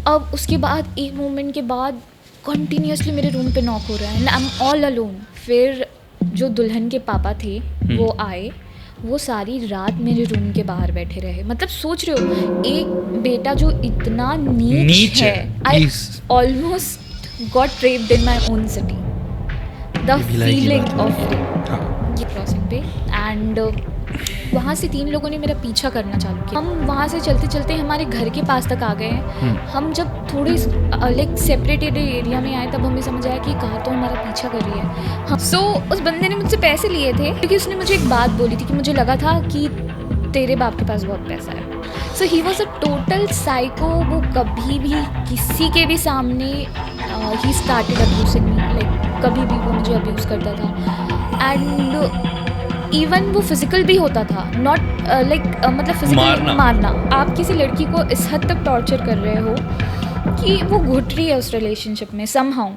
अब उसके बाद एक मोमेंट के बाद कंटिन्यूसली मेरे रूम पे नॉक हो रहा है and I am all alone. फिर जो दुल्हन के पापा थे वो आए, वो सारी रात मेरे रूम के बाहर बैठे रहे. मतलब सोच रहे हो, एक बेटा जो इतना नीच है, I almost got raped in my own city. The feeling of rape ये क्रॉसिंग पे. एंड वहाँ से 3 लोगों ने मेरा पीछा करना चालू किया. हम वहाँ से चलते चलते हमारे घर के पास तक आ गए हैं. हम जब थोड़े लाइक सेपरेटेड एरिया में आए तब हमें समझ आया कि कहा तो हमारा पीछा कर रही है. सो उस बंदे ने मुझसे पैसे लिए थे क्योंकि उसने मुझे एक बात बोली थी कि मुझे लगा था कि तेरे बाप के पास बहुत पैसा है. So he was a total psycho. वो कभी भी किसी के भी सामने ही स्टार्टेड अब्यूजिंग मी. लाइक कभी भी वो मुझे अब्यूज़ करता था. एंड इवन वो फिजिकल भी होता था, नॉट लाइक मतलब फिजिकल मारना. आप किसी लड़की को इस हद तक टॉर्चर कर रहे हो कि वो घुट रही है उस रिलेशनशिप में somehow.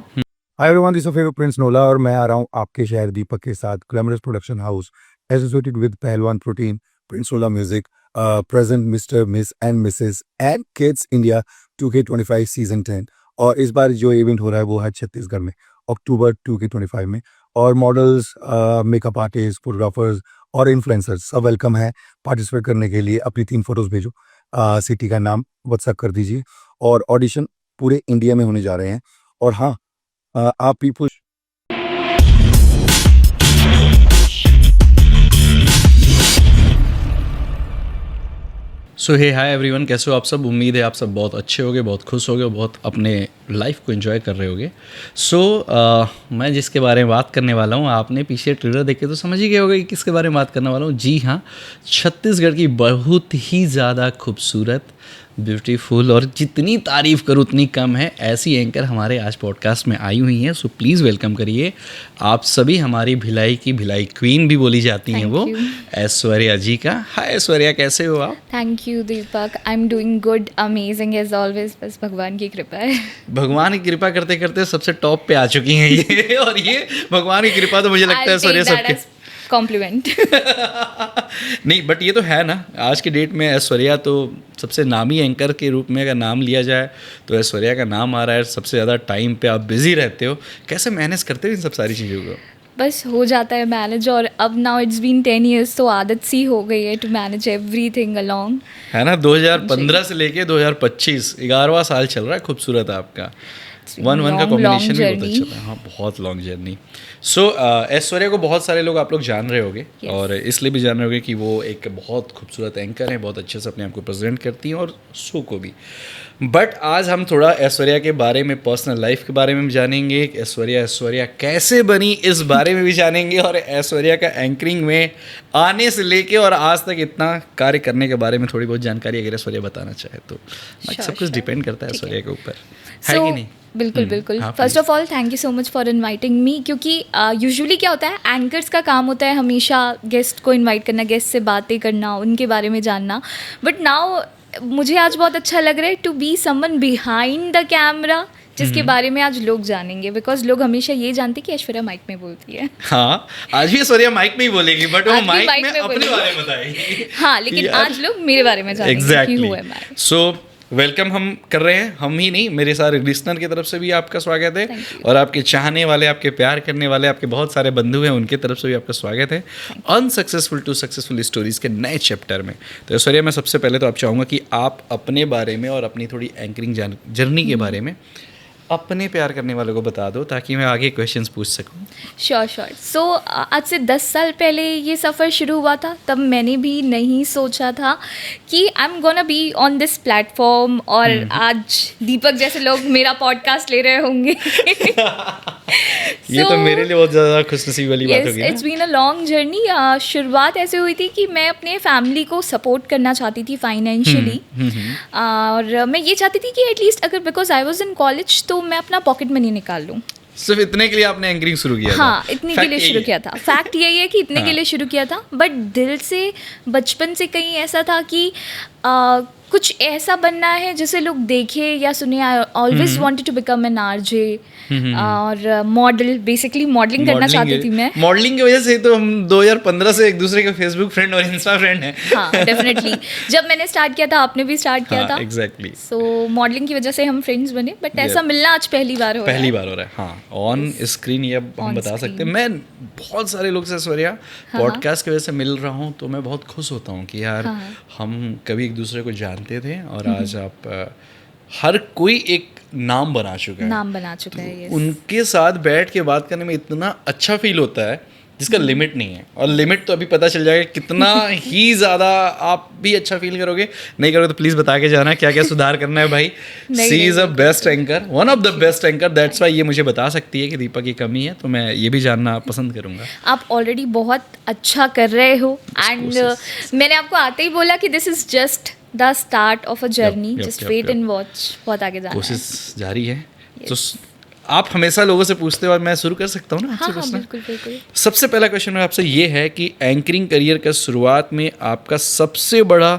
Hi everyone, this is favourite prince Nola और मैं आ रहा हूँ आपके शहर दीपक के साथ. Glamorous production house associated with Pehlwan protein, prince Nola music, present mister miss and missus and kids India 2K25 season 10. और इस बार जो इवेंट हो रहा है वो है छत्तीसगढ़ में अक्टूबर 2K25 में. और मॉडल्स, मेकअप आर्टिस्ट, फोटोग्राफर्स और इन्फ्लुएंसर्स सब वेलकम है पार्टिसिपेट करने के लिए. अपनी 3 फोटोज भेजो, सिटी का नाम व्हाट्सएप कर दीजिए. और ऑडिशन पूरे इंडिया में होने जा रहे हैं. और हाँ, आप पीपल सो हे हाय एवरीवन, कैसे हो आप सब. उम्मीद है आप सब बहुत अच्छे होगे, बहुत खुश होगे, बहुत अपने लाइफ को एंजॉय कर रहे होगे. सो मैं जिसके बारे में बात करने वाला हूँ, आपने पीछे ट्रेलर देखे तो समझ ही गए होगे कि किसके बारे में बात करने वाला हूँ. जी हाँ, छत्तीसगढ़ की बहुत ही ज़्यादा खूबसूरत, ब्यूटीफुल और जितनी तारीफ़ करूँ उतनी कम है, ऐसी एंकर हमारे आज पॉडकास्ट में आई हुई हैं. सो प्लीज़ वेलकम करिए आप सभी हमारी भिलाई की भिलाई क्वीन भी बोली जाती हैं वो, ऐश्वर्या जी का. हाय ऐश्वर्या, कैसे हो आप. Thank you Deepak, I am doing good, amazing as always. बस भगवान की कृपा है. भगवान की कृपा करते करते सबसे टॉप पे आ चुकी हैं ये. और ये भगवान की कृपा तो मुझे लगता है ऐश्वर्या सबके कॉम्प्लीमेंट. नहीं, बट ये तो है ना, आज के डेट में ऐश्वर्या तो सबसे नामी एंकर के रूप में अगर नाम लिया जाए तो ऐश्वर्या का नाम आ रहा है. सबसे ज़्यादा टाइम पे आप बिजी रहते हो, कैसे मैनेज करते हो इन सब सारी चीज़ों को. बस हो जाता है मैनेज. और अब नाउ इट्स बीन 10 years तो आदत सी हो गई है टू मैनेज एवरीथिंग अलोंग, है ना. 2015 से लेके 2025 11वां साल चल रहा है. खूबसूरत आपका 1-1 का कॉम्बिनेशन भी बहुत अच्छा था. हाँ, बहुत लॉन्ग जर्नी. सो ऐश्वर्या को बहुत सारे लोग आप लोग जान रहे होंगे. yes. और इसलिए भी जान रहे होंगे कि वो एक बहुत खूबसूरत एंकर हैं, बहुत अच्छे से अपने आप को प्रेजेंट करती हैं और शो को भी. बट आज हम थोड़ा ऐश्वर्या के बारे में, पर्सनल लाइफ के बारे में भी जानेंगे. ऐश्वर्या कैसे बनी इस बारे में भी जानेंगे. और ऐश्वर्या का एंकरिंग में आने से लेके और आज तक इतना कार्य करने के बारे में थोड़ी बहुत जानकारी अगर ऐश्वर्या बताना चाहे तो. सब कुछ डिपेंड करता है ऐश्वर्या के ऊपर, है कि नहीं. बिल्कुल बिल्कुल. First of all thank you so much for inviting me. क्योंकि यूजुअली क्या होता है, एंकर्स का काम होता है हमेशा गेस्ट को इनवाइट करना, गेस्ट से बातें करना, उनके बारे में जानना. बट नाउ मुझे आज बहुत अच्छा लग रहा है to be someone behind the camera, जिसके बारे में आज लोग जानेंगे. बिकॉज लोग हमेशा ये जानते कि ऐश्वर्या माइक में बोलती है. हाँ, आज भी ऐश्वर्या माइक में ही बोलेगी, बट वो माइक में अपने बारे में बताएगी. हाँ, लेकिन आज लोग मेरे बारे में जानेंगे कि हुआ है मैं. सो वेलकम हम कर रहे हैं, हम ही नहीं, मेरे सारे लिसनर की तरफ से भी आपका स्वागत है. और आपके चाहने वाले, आपके प्यार करने वाले, आपके बहुत सारे बंधु हैं, उनके तरफ से भी आपका स्वागत है अनसक्सेसफुल टू सक्सेसफुल स्टोरीज के नए चैप्टर में. तो ऐश्वर्या, मैं सबसे पहले तो आप चाहूँगा कि आप अपने बारे में और अपनी थोड़ी एंकरिंग जर्नी के बारे में अपने प्यार करने वालों को बता दो ताकि मैं आगे क्वेश्चंस पूछ सकूं. श्योर. सो आज से 10 साल पहले ये सफ़र शुरू हुआ था. तब मैंने भी नहीं सोचा था कि आई am gonna be on this platform और आज दीपक जैसे लोग मेरा पॉडकास्ट ले रहे होंगे. ये तो मेरे लिए बहुत ज़्यादा खुशनसीबी वाली बात होगी. It's been a long journey. शुरुआत ऐसे हुई थी कि मैं अपने फैमिली को सपोर्ट करना चाहती थी फाइनेंशियली. और मैं ये चाहती थी कि एटलीस्ट अगर, because I was in college, तो मैं अपना पॉकेट मनी निकाल लूँ. सिर्फ इतने के लिए आपने एंकरिंग शुरू किया? हाँ, इतने के लिए शुरू किया था. फैक्ट यही है कि इतने के लिए शुरू किया था. बट दिल से, बचपन से कहीं ऐसा था कि कुछ ऐसा बनना है जिसे लोग देखे या सुने. I always wanted to become an RJ और मॉडल. बेसिकली मॉडलिंग करना चाहती थी मैं. मॉडलिंग की वजह से तो हम 2015 से एक दूसरे के फेसबुक फ्रेंड और इंस्टा फ्रेंड हैं. हाँ डेफिनेटली. जब मैंने स्टार्ट किया था आपने भी स्टार्ट किया था. एग्जैक्टली. सो मॉडलिंग की वजह से हम फ्रेंड्स बने. बट ऐसा मिलना आज पहली बार हो रहा है. पहली बार हो रहा है. हाँ, ऑन स्क्रीन ये हम बता सकते हैं. मैं बहुत सारे लोग से ऐश्वर्या पॉडकास्ट की वजह से मिल रहा हूँ, तो मैं बहुत खुश होता हूँ कि यार हम कभी एक दूसरे को जानते थे और आज आप हर कोई एक नाम बना चुका है. yes. उनके साथ बैठ के बात करने में इतना अच्छा फील होता है जिसका लिमिट नहीं है. और लिमिट तो अभी पता चल जाएगा कितना ही ज़्यादा आप भी अच्छा फील करोगे. नहीं करोगे तो प्लीज़ बता के जाना क्या क्या सुधार करना है भाई. She is a best anchor, one of the best anchor. That's why ये मुझे बता सकती है कि दीपा की कमी है, तो मैं ये भी जानना पसंद करूँगा. आप ऑलरेडी बहुत अच्छा कर रहे हो. एंड मैंने आपको आते ही बोला कि this is just the start of a journey. Just wait and watch. बहुत आगे जाना है. कोशिश जारी है. तो आप हमेशा लोगों से पूछते हो और मैं शुरू कर सकता हूँ ना आपसे पूछना. बिल्कुल बिल्कुल. सबसे पहला क्वेश्चन मेरा आपसे ये है कि एंकरिंग करियर का शुरुआत में आपका सबसे बड़ा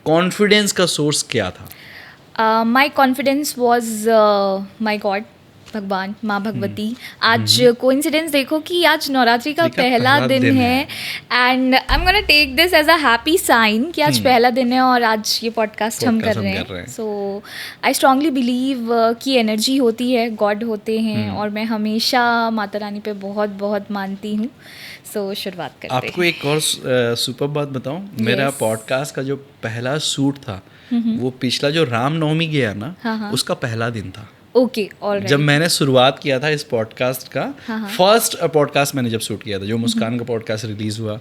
कॉन्फिडेंस का सोर्स क्या था? My confidence was my God, भगवान, माँ भगवती. आज कोइंसिडेंस देखो कि आज नवरात्रि का पहला दिन है. And I am gonna take this as a happy sign कि आज पहला दिन है और आज ये पॉडकास्ट हम कर रहे हैं. सो आई स्ट्रांगली बिलीव कि एनर्जी होती है, गॉड होते हैं. और मैं हमेशा माता रानी पे बहुत बहुत मानती हूँ. सो शुरुआत करते हैं. आपको एक और सुपर बात बताऊँ. मेरा पॉडकास्ट का जो पहला शूट था वो पिछला जो रामनवमी गया ना, उसका पहला दिन था. Okay, alright. जब मैंने शुरुआत किया था इस पॉडकास्ट का, फर्स्ट पॉडकास्ट मैंने जब शूट किया था, जो मुस्कान का पॉडकास्ट रिलीज हुआ,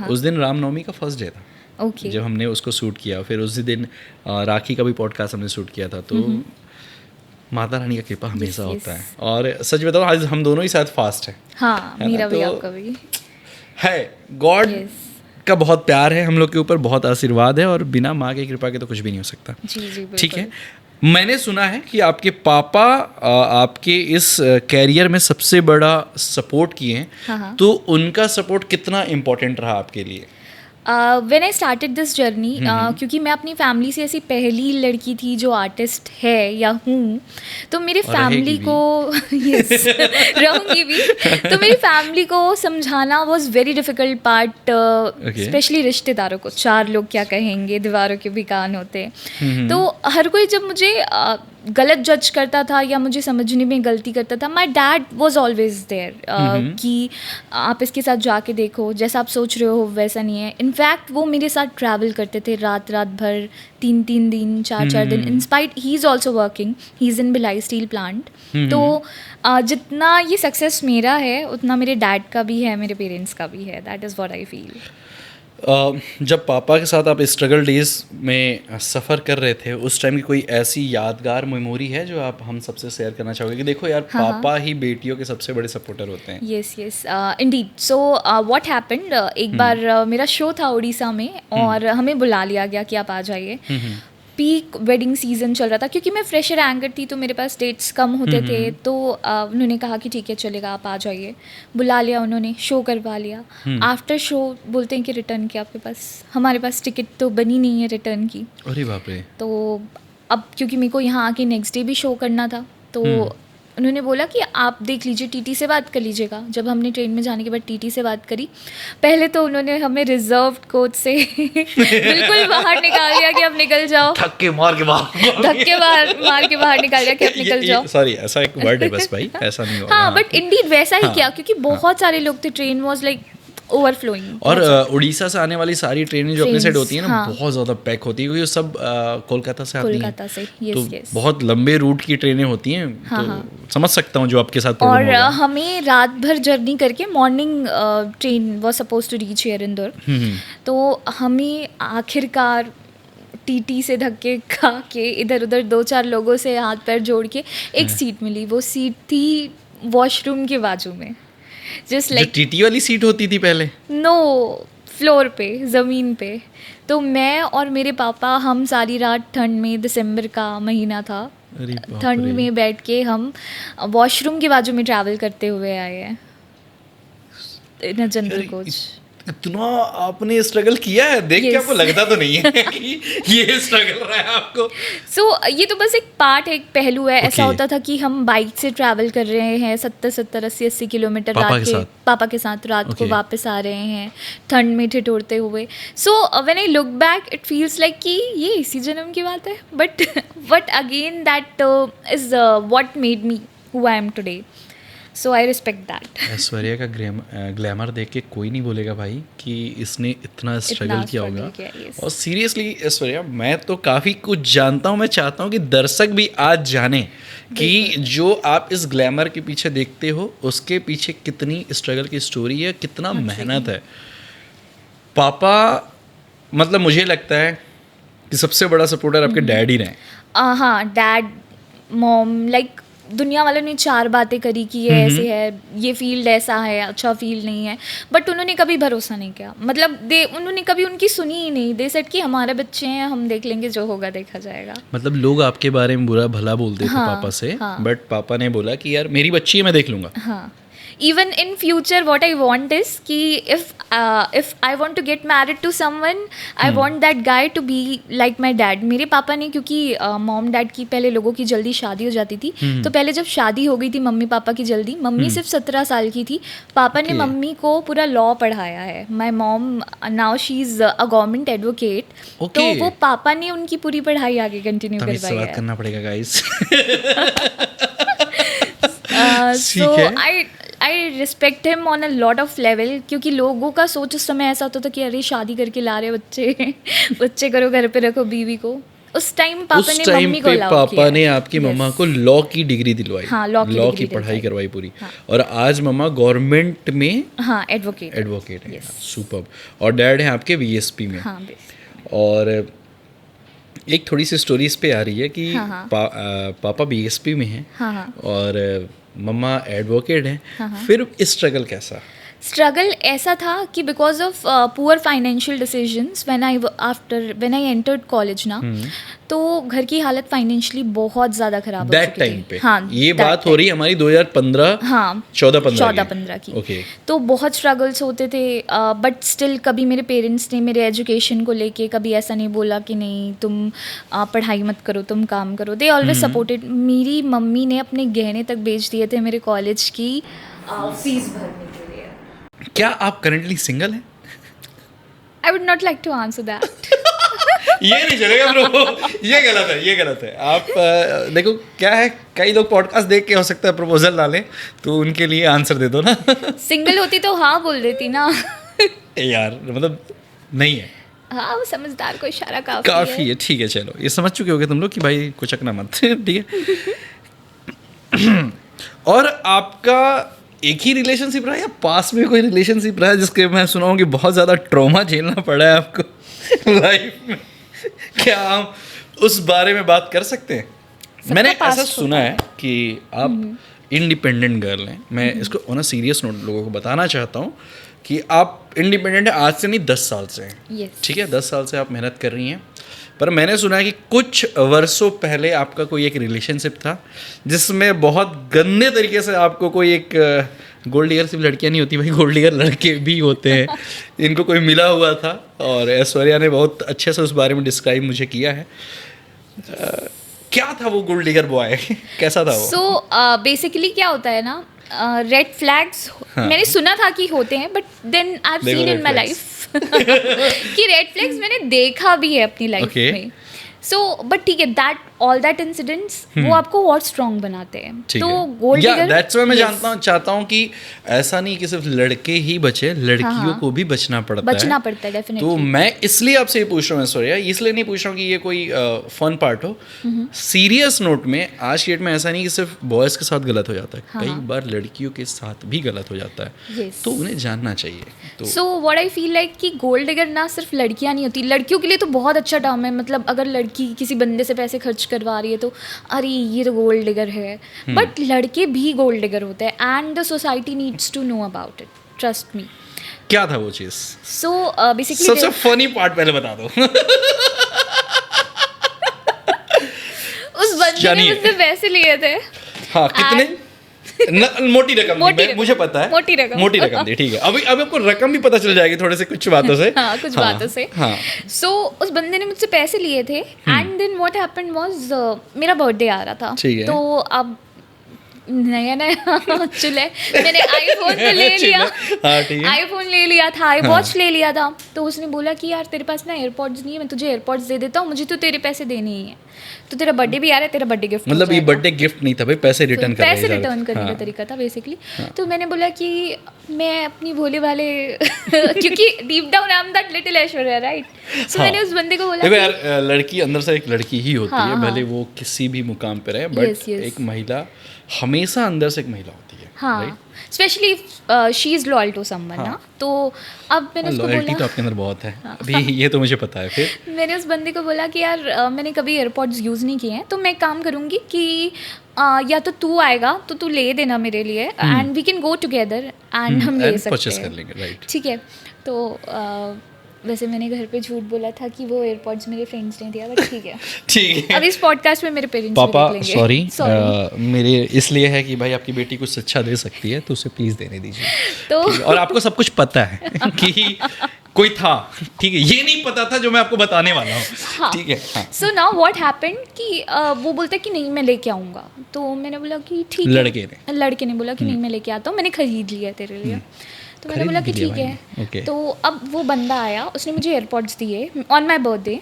उस दिन रामनवमी का फर्स्ट डे था. ओके. जब हमने उसको शूट किया, फिर उसी दिन राखी का भी पॉडकास्ट हमने शूट किया था. तो माता रानी का कृपा हमेशा होता है. और सच बताओ आज हम दोनों ही साथ फास्ट हैं. हाँ, मेरा भी आपका भी है. गॉड का बहुत प्यार है हम लोग के ऊपर, बहुत आशीर्वाद है, और बिना माँ की कृपा के तो कुछ भी नहीं हो सकता. जी. ठीक है. मैंने सुना है कि आपके पापा आपके इस कैरियर में सबसे बड़ा सपोर्ट किए हैं. तो उनका सपोर्ट कितना इम्पोर्टेंट रहा आपके लिए? When I started this journey, क्योंकि मैं अपनी फैमिली से ऐसी पहली लड़की थी जो आर्टिस्ट है या हूँ, तो मेरी फैमिली को यस रहूँगी भी. तो मेरी फैमिली को समझाना was very difficult part. Specially रिश्तेदारों को. 4 लोग क्या कहेंगे, दीवारों के भी कान होते हैं. तो हर कोई जब मुझे गलत जज करता था या मुझे समझने में गलती करता था, my dad was always there कि आप इसके साथ जाके देखो, जैसा आप सोच रहे हो वैसा नहीं है. इनफैक्ट वो मेरे साथ ट्रैवल करते थे रात भर, 3 दिन, 4 दिन. In spite he is also working, he is in Bhilai steel plant. तो जितना ये सक्सेस मेरा है उतना मेरे डैड का भी है, मेरे पेरेंट्स का भी है. That is what I feel. जब पापा के साथ आप स्ट्रगल डेज में सफ़र कर रहे थे, उस टाइम की कोई ऐसी यादगार मेमोरी है जो आप हम सबसे शेयर करना चाहोगे कि देखो यार, पापा ही बेटियों के सबसे बड़े सपोर्टर होते हैं? Yes Indeed. So what happened, एक बार मेरा शो था उड़ीसा में और हमें बुला लिया गया कि आप आ जाइए. पीक वेडिंग सीजन चल रहा था. क्योंकि मैं फ्रेशर एंकर थी तो मेरे पास डेट्स कम होते थे. तो उन्होंने कहा कि ठीक है चलेगा, आप आ जाइए. बुला लिया उन्होंने, शो करवा लिया. आफ्टर शो बोलते हैं कि रिटर्न की आपके पास, हमारे पास टिकट तो बनी नहीं है रिटर्न की. अरे बाप रे. तो अब क्योंकि मेरे को यहाँ आके नेक्स्ट डे भी शो करना था, तो उन्होंने बोला कि आप देख लीजिए, टीटी से बात कर लीजिएगा. जब हमने ट्रेन में जाने के बाद टीटी से बात करी, पहले तो उन्होंने हमें रिजर्व कोच से बिल्कुल बाहर निकाल दिया कि आप निकल जाओ. धक्के मार के बाहर निकाल दिया कि आप निकल जाओ. सॉरी, ऐसा एक वर्ड है बस भाई, ऐसा नहीं होगा. हाँ, बट इंडीड वैसा ही किया, क्योंकि बहुत सारे लोग थे. Train was like overflowing. और उड़ीसा से आने वाली सारी ट्रेनें जो अपने साइड होती हैं ना, बहुत ज़्यादा पैक होती है, क्योंकि सब कोलकाता से आती हैं. कोलकाता से, यस. बहुत लंबे रूट की ट्रेनें होती हैं. तो समझ सकता हूँ जो आपके साथ प्रॉब्लम और होगा. हमें रात भर जर्नी करके morning train was suppose to reach here Indore. तो हमें आखिरकार टीटी से धक्के खा के इधर उधर 2-4 लोगों से हाथ पैर जोड़ के एक सीट मिली. वो सीट थी वॉशरूम के बाजू में. जस्ट लाइक टीटी वाली सीट होती थी पहले? नो, फ्लोर पे, ज़मीन पे. तो मैं और मेरे पापा, हम सारी रात ठंड में, दिसंबर का महीना था, ठंड में बैठ के हम वॉशरूम के बाजू में ट्रैवल करते हुए आए हैं इन जनरल कोच. इतना आपने स्ट्रगल किया है, देख के Yes. आपको लगता तो नहीं है कि ये स्ट्रगल रहा है आपको। सो ये तो बस एक पार्ट है, एक पहलू है। ऐसा Okay. होता था कि हम बाइक से ट्रैवल कर रहे हैं 70-80 किलोमीटर पापा रात के के साथ? पापा के साथ रात को Okay. वापस आ रहे हैं ठंड में ठिठुरते हुए। So when I look back it feels like कि ये इसी जन्म की बात है, but again that is what made me who I am today, so I respect that. Aishwarya का ग्लैमर देख के कोई नहीं बोलेगा भाई कि इसने इतना स्ट्रगल किया struggle होगा। किया, yes. और सीरियसली ऐश्वर्या, मैं तो काफ़ी कुछ जानता हूँ। मैं चाहता हूँ कि दर्शक भी आज जाने कि जो आप इस ग्लैमर के पीछे देखते हो उसके पीछे कितनी स्ट्रगल की स्टोरी है, कितना मेहनत है। पापा, मतलब मुझे लगता है कि सबसे बड़ा सपोर्टर आपके डैड ही रहे। हाँ, डैड मॉम, लाइक दुनिया वालों ने 4 बातें करी कि ये ऐसे है, ये फील्ड ऐसा है, अच्छा फील्ड नहीं है, बट उन्होंने कभी भरोसा नहीं किया। मतलब उन्होंने कभी उनकी सुनी ही नहीं। दे सेड कि हमारे बच्चे हैं, हम देख लेंगे, जो होगा देखा जाएगा। मतलब लोग आपके बारे में बुरा भला बोलते थे हाँ, पापा से, हाँ। बट पापा ने बोला कि यार मेरी बच्ची है, मैं देख लूँगा। हाँ, even in future what I want is कि if I want to get married to someone, I want that guy to be like my dad. मेरे पापा ने, क्योंकि मॉम डैड की पहले लोगों की जल्दी शादी हो जाती थी, तो पहले जब शादी हो गई थी मम्मी पापा की जल्दी, मम्मी सिर्फ 17 साल की थी, पापा ने मम्मी को पूरा लॉ पढ़ाया है। My mom now she is a government advocate, तो Okay. वो पापा ने उनकी पूरी पढ़ाई आगे कंटिन्यू तब इससे करवाई बात है। करना पड़ेगा गाइस। सो ठीक है। I respect him on a lot of level, क्योंकि लोगों का सोच उस समय ऐसा होता था कि अरे शादी करके ला रहे बच्चे बच्चे करो, घर पे रखो बीवी को। उस टाइम पापा उस ने टाइम मम्मी को पे allow पापा किया ने है। आपकी Yes. मम्मा को लॉ की डिग्री दिलवाई, हाँ, law की लॉ डिग्री की पढ़ाई दिलवाई। करवाई पूरी। हाँ। और आज मम्मा गवर्नमेंट में हाँ, एडवोकेट। एडवोकेट है। Yes. सुपर्ब। और डैड है आपके वीएसपी में। हाँ, best. और एक थोड़ी सी स्टोरी इस पे आ रही है कि हाँ, हाँ। पापा बीएसपी में हैं हाँ, हाँ। और मम्मा एडवोकेट हैं। हाँ, हाँ। फिर स्ट्रगल कैसा? स्ट्रगल ऐसा था कि because of poor financial decisions when I entered college ना, तो घर की हालत फाइनेंशियली बहुत ज़्यादा ख़राब हो दैट चुकी टाइम थी। पे हाँ, ये that बात हो रही है हमारी 2015 हाँ, 14-15 की। ओके। तो बहुत स्ट्रगल्स होते थे, बट स्टिल कभी मेरे पेरेंट्स ने मेरे एजुकेशन को लेके कभी ऐसा नहीं बोला कि नहीं तुम पढ़ाई मत करो, तुम काम करो। They always supported. मेरी मम्मी ने अपने गहने तक बेच दिए थे मेरे कॉलेज की फीस भरने के लिए। क्या आप करंटली सिंगल हैं? I would not like to answer that. ये नहीं चलेगा ब्रो, ये गलत है, ये गलत है। आप देखो क्या है, कई लोग पॉडकास्ट देख के हो सकता है प्रपोजल डालें, तो उनके लिए आंसर दे दो ना। सिंगल होती तो हाँ बोल देती ना। यार मतलब नहीं है, हाँ, वो समझदार को इशारा काफी काफ़ी है। ठीक है, चलो ये समझ चुके होगे तुम लोग कि भाई कुछ अकना मत। ठीक है। और आपका एक ही रिलेशनशिप रहा है या पास में कोई रिलेशनशिप रहा है जिसके मैं सुना हूँ कि बहुत ज़्यादा ट्रॉमा झेलना पड़ा है आपको लाइफ में? क्या हम उस बारे में बात कर सकते हैं? मैंने past ऐसा सुना है कि आप इंडिपेंडेंट गर्ल हैं। मैं इसको ऑन अ सीरियस नोट लोगों को बताना चाहता हूँ कि आप इंडिपेंडेंट हैं आज से नहीं, 10 साल से हैं। Yes. ठीक है, 10 साल से आप मेहनत कर रही हैं। पर मैंने सुना है कि कुछ वर्षों पहले आपका कोई एक रिलेशनशिप था जिसमें बहुत गंदे तरीके से आपको कोई एक गोल्ड डिगर सिर्फ लड़कियां नहीं होती भाई, गोल्ड डिगर लड़के भी होते हैं, इनको कोई मिला हुआ था। और ऐश्वर्या ने बहुत अच्छे से उस बारे में डिस्क्राइब मुझे किया है। क्या था वो गोल्ड डिगर बॉय? कैसा था वो? सो बेसिकली क्या होता है ना, रेड फ्लैग्स मैंने सुना था कि होते हैं, बट देन आई हैव देखो seen in red my flags. Life कि रेड फ्लैग्स मैंने देखा भी है अपनी लाइफ Okay. में। सो बट ठीक है, दैट ऑल दैट इंसिडेंट्स वो आपको और स्ट्रॉन्ग बनाते हैं। ठीक तो है। गोल्ड या डिगर, दैट्स व्हाई मैं जानता हूँ, चाहता हूँ कि ऐसा नहीं कि सिर्फ लड़के ही बचे, लड़कियों हाँ। को भी बचना पड़ता है। बचना पड़ता है तो डेफिनेटली। मैं इसलिए आपसे ये पूछ रहा हूँ ऐश्वर्या, इसलिए नहीं पूछ रहा हूँ कि ये कोई फन पार्ट हो। सीरियस नोट में आज की डेट में ऐसा नहीं कि सिर्फ बॉयज़ के साथ गलत हो जाता है, हाँ। कई बार लड़कियों के साथ भी गलत हो जाता है। Yes. तो उन्हें जानना चाहिए। तो so what I feel like कि गोल्ड डिगर ना सिर्फ लड़कियां नहीं होती, लड़कियों के लिए तो बहुत अच्छा टर्म है। मतलब अगर लड़की किसी बंदे से पैसे खर्च करवा रही है तो अरे ये तो गोल्ड डिगर है, बट लड़के भी गोल्ड डिगर होते हैं and the society needs to know about it, trust me. क्या था वो चीज़? सो बेसिकली सबसे फनी पार्ट पहले बता दो। उस बंदे ने जानिए। मुझसे पैसे लिए थे। हाँ, कितने? मोटी रकम मोटी दी, रकम। मुझे पता है, मोटी रकम दी, ठीक है। अभी आपको रकम भी पता चल जाएगी थोड़े से कुछ बातों से। हाँ, कुछ बातों से। हाँ। सो उस बंदे ने मुझसे पैसे लिए थे and then what happened was मेरा बर्थडे आ रहा था, ठीक है। तो अब नया चुले मैंने आईफोन तो ले लिया, हाँ, ठीक है। आईफोन ले लिया था, आई वॉच ले लिया था। तो उसने बोला कि यार तेरे पास ना एयरपॉड्स नहीं है, मैं तुझे एयरपॉड्स दे देता हूँ, मुझे तो तेरे पैसे देने ही है, तो तेरा बर्थडे भी आ रहा है, तेरा बर्थडे गिफ्ट मतलब ये बर्थडे गिफ्ट नहीं था भाई, पैसे रिटर्न करने पैसे रिटर्न करने का तरीका था बेसिकली। तो मैंने बोला कि मैं अपनी भोले वाले क्योंकि deep down I am that little Aishwarya, right? So मैंने उस बंदे को बोला देखो कि यार, लड़की अंदर से एक लड़की ही होती है, भले वो किसी भी मुकाम पे रहे, बट Yes, yes. एक महिला हमेशा अंदर से एक महिला होती है। हाँ, specially she is loyal to someone ना। तो अब मैंने उसको लॉयल्टी तो बोला, आपके अंदर बहुत है अभी, ये तो मुझे पता है। फिर मैंने उस बंदे को बोला कि यार मैंने कभी एयरपॉड्स यूज़ नहीं किए हैं, तो मैं एक काम करूँगी कि या तो तू आएगा तो तू ले देना मेरे लिए and we can go together and हम ले सकते परचेस कर हैं, लेंगे, राइट? ठीक है। तो वैसे मैंने घर पे झूठ बोला था कि वो एयरपॉड्स मेरे फ्रेंड्स ने दिया, बट ठीक है। ठीक है। अब इस पॉडकास्ट में मेरे पेरेंट्स पापा भी देख लेंगे। सॉरी, मेरे इसलिए है कि भाई आपकी बेटी कुछ अच्छा दे सकती है, तो उसे प्लीज़ देने दीजिए। तो ठीक है? और आपको सब कुछ पता है कि कोई था, ठीक है, ये नहीं पता था जो मैं आपको बताने वाला हूँ। हाँ। ठीक है। हाँ। सो नाउ व्हाट हैपेंड कि वो बोलता है कि नहीं मैं लेके आऊँगा, तो मैंने बोला कि ठीक है। लड़के ने बोला कि नहीं मैं लेके आता हूँ, मैंने खरीद लिया तेरे लिए। तो मैंने बोला कि ठीक है। ओके। तो अब वो बंदा आया, उसने मुझे एयरपॉड्स दिए ऑन माई बर्थडे।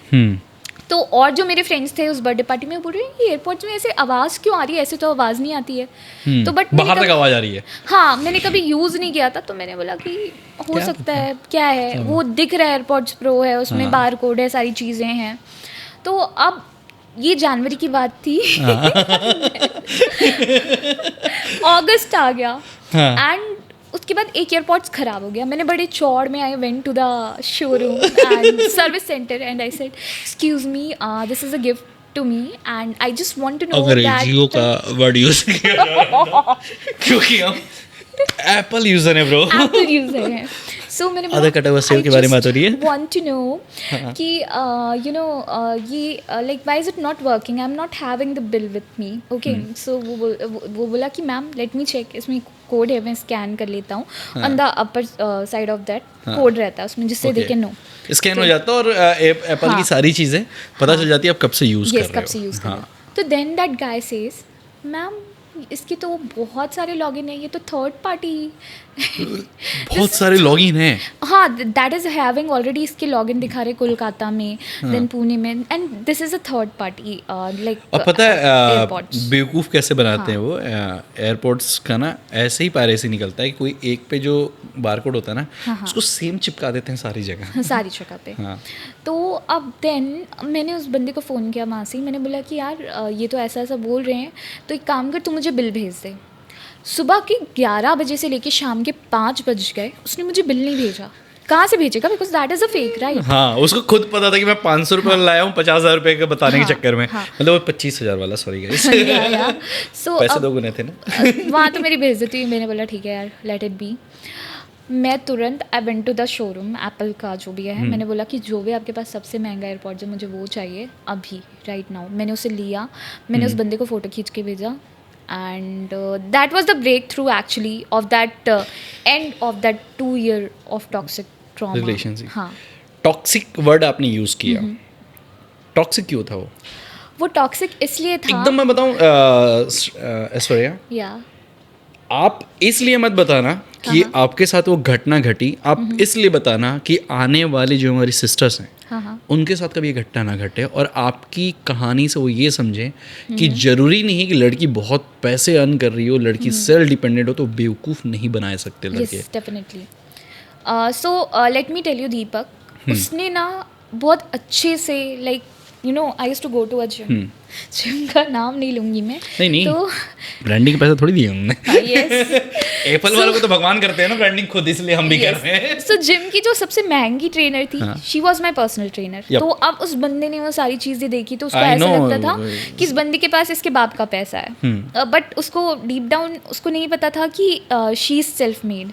तो और जो मेरे फ्रेंड्स थे उस बर्थडे पार्टी में, वो बोल रहे हैं कि एयरपॉड्स में ऐसे आवाज़ क्यों आ रही है, ऐसे तो आवाज़ नहीं आती है। तो बट बाहर तक आवाज़ आ रही है। हाँ, मैंने कभी यूज़ नहीं किया था, तो मैंने बोला कि हो सकता है, क्या है वो दिख रहा है, एयरपॉड्स प्रो है, उसमें बार कोड है, सारी चीज़ें हैं। तो अब ये जनवरी की बात थी, अगस्त आ गया एंड उसके बाद एक एयरपॉड्स ख़राब हो गया। मैंने बड़े चौड़ में I went to the showroom and service centre and I said excuse me, this is a gift to me and I just want to know अंग्रेजियों का वर्ड यूज किया क्योंकि हम एप्पल यूजर है ब्रो। एप्पल यूजर है। So मैंने आधा कटा हुआ सेब के बारे में बात हो रही है। वांट टू नो कि यू नो ये like why is it not working, I am not having the bill with me. Okay, so वो बोला कि मैम लेट मी चेक, इसमें कोड है, मैं स्कैन कर लेता हूँ। On the upper side of that code रहता है उसमें, जिससे दे कैन नो। स्कैन हो जाता है और एप्पल की सारी चीज़ें पता चल जाती है आप कब से यूज़ कर रहे हो। कब से यूज़ कर रहे हो। तो then that guy says ma'am इसके तो बहुत सारे लॉगिन है, ये तो थर्ड पार्टी बहुत सारे लॉगिन हैं। हाँ, दैट इज हैविंग ऑलरेडी इसके लॉगिन दिखा रहे कोलकाता में, देन पुणे में, and this is a third party like. अब पता है बेवकूफ़ कैसे बनाते हैं वो एयरपोर्ट्स का ना, ऐसे ही पायरेसी निकलता है कि कोई एक पे जो बारकोड होता है ना, उसको सेम चिपका देते हैं सारी जगह, सारी जगह पे। तो अब देन मैंने उस बंदे को फ़ोन किया वहाँ से, मैंने बोला कि यार ये तो ऐसा ऐसा बोल रहे हैं, तो एक काम कर, तू मुझे बिल भेज दे। सुबह के 11 बजे से लेके शाम के 5 बज गए, उसने मुझे बिल नहीं भेजा। कहाँ से भेजेगा, because that is a fake, right? हाँ, उसको खुद पता था कि मैं 500 रुपये लाया हूँ 50,000 का बताने के चक्कर में। मतलब वो 25,000 वाला, सॉरी गाइस। सो पैसे दो गुने थे ना। वहाँ तो मेरी बेइज्जती हुई। मैंने बोला ठीक है यार, लेट इट बी। मैं तुरंत I went to the showroom Apple का जो भी है, मैंने बोला कि जो भी आपके पास सबसे महंगा एयरपॉड्स है मुझे वो चाहिए अभी, राइट नाउ। मैंने उसे लिया, मैंने उस बंदे को फ़ोटो खींच के भेजा and that was the breakthrough actually of that end of that 2 year of toxic trauma relationship. हाँ, टॉक्सिक वर्ड आपने यूज़ किया, टॉक्सिक क्यों था वो टॉक्सिक इसलिए था, एकदम मैं बताऊँ ऐश्वर्या, या आप इसलिए मत बताना कि आपके साथ वो घटना घटी, आप इसलिए बताना कि आने वाली जो हमारी सिस्टर्स हैं, हाँ, उनके साथ कभी ये घटना ना घटे, और आपकी कहानी से वो ये समझें कि ज़रूरी नहीं है कि लड़की बहुत पैसे अर्न कर रही हो, लड़की सेल्फ डिपेंडेंट हो तो बेवकूफ़ नहीं बना सकते लड़के। Yes definitely. So let me tell you Deepak, उसने ना बहुत अच्छे से like you know I used to go to a gym, gym का नाम नहीं लूंगी मैं, नहीं तो ब्रांडिंग के पैसे थोड़ी दिए हमने। यस, एप्पल वालों को तो भगवान करते हैं ना ब्रांडिंग खुद, इसलिए हम भी कर रहे हैं। सो जिम की जो सबसे महंगी ट्रेनर थी, she was my personal trainer. तो अब उस बंदे ने वो सारी चीज़ें देखी तो उसको ऐसा लगता था कि इस बंदे के पास इसके बाप का पैसा है, बट उसको डीप डाउन उसको नहीं पता था कि शी इज सेल्फ मेड।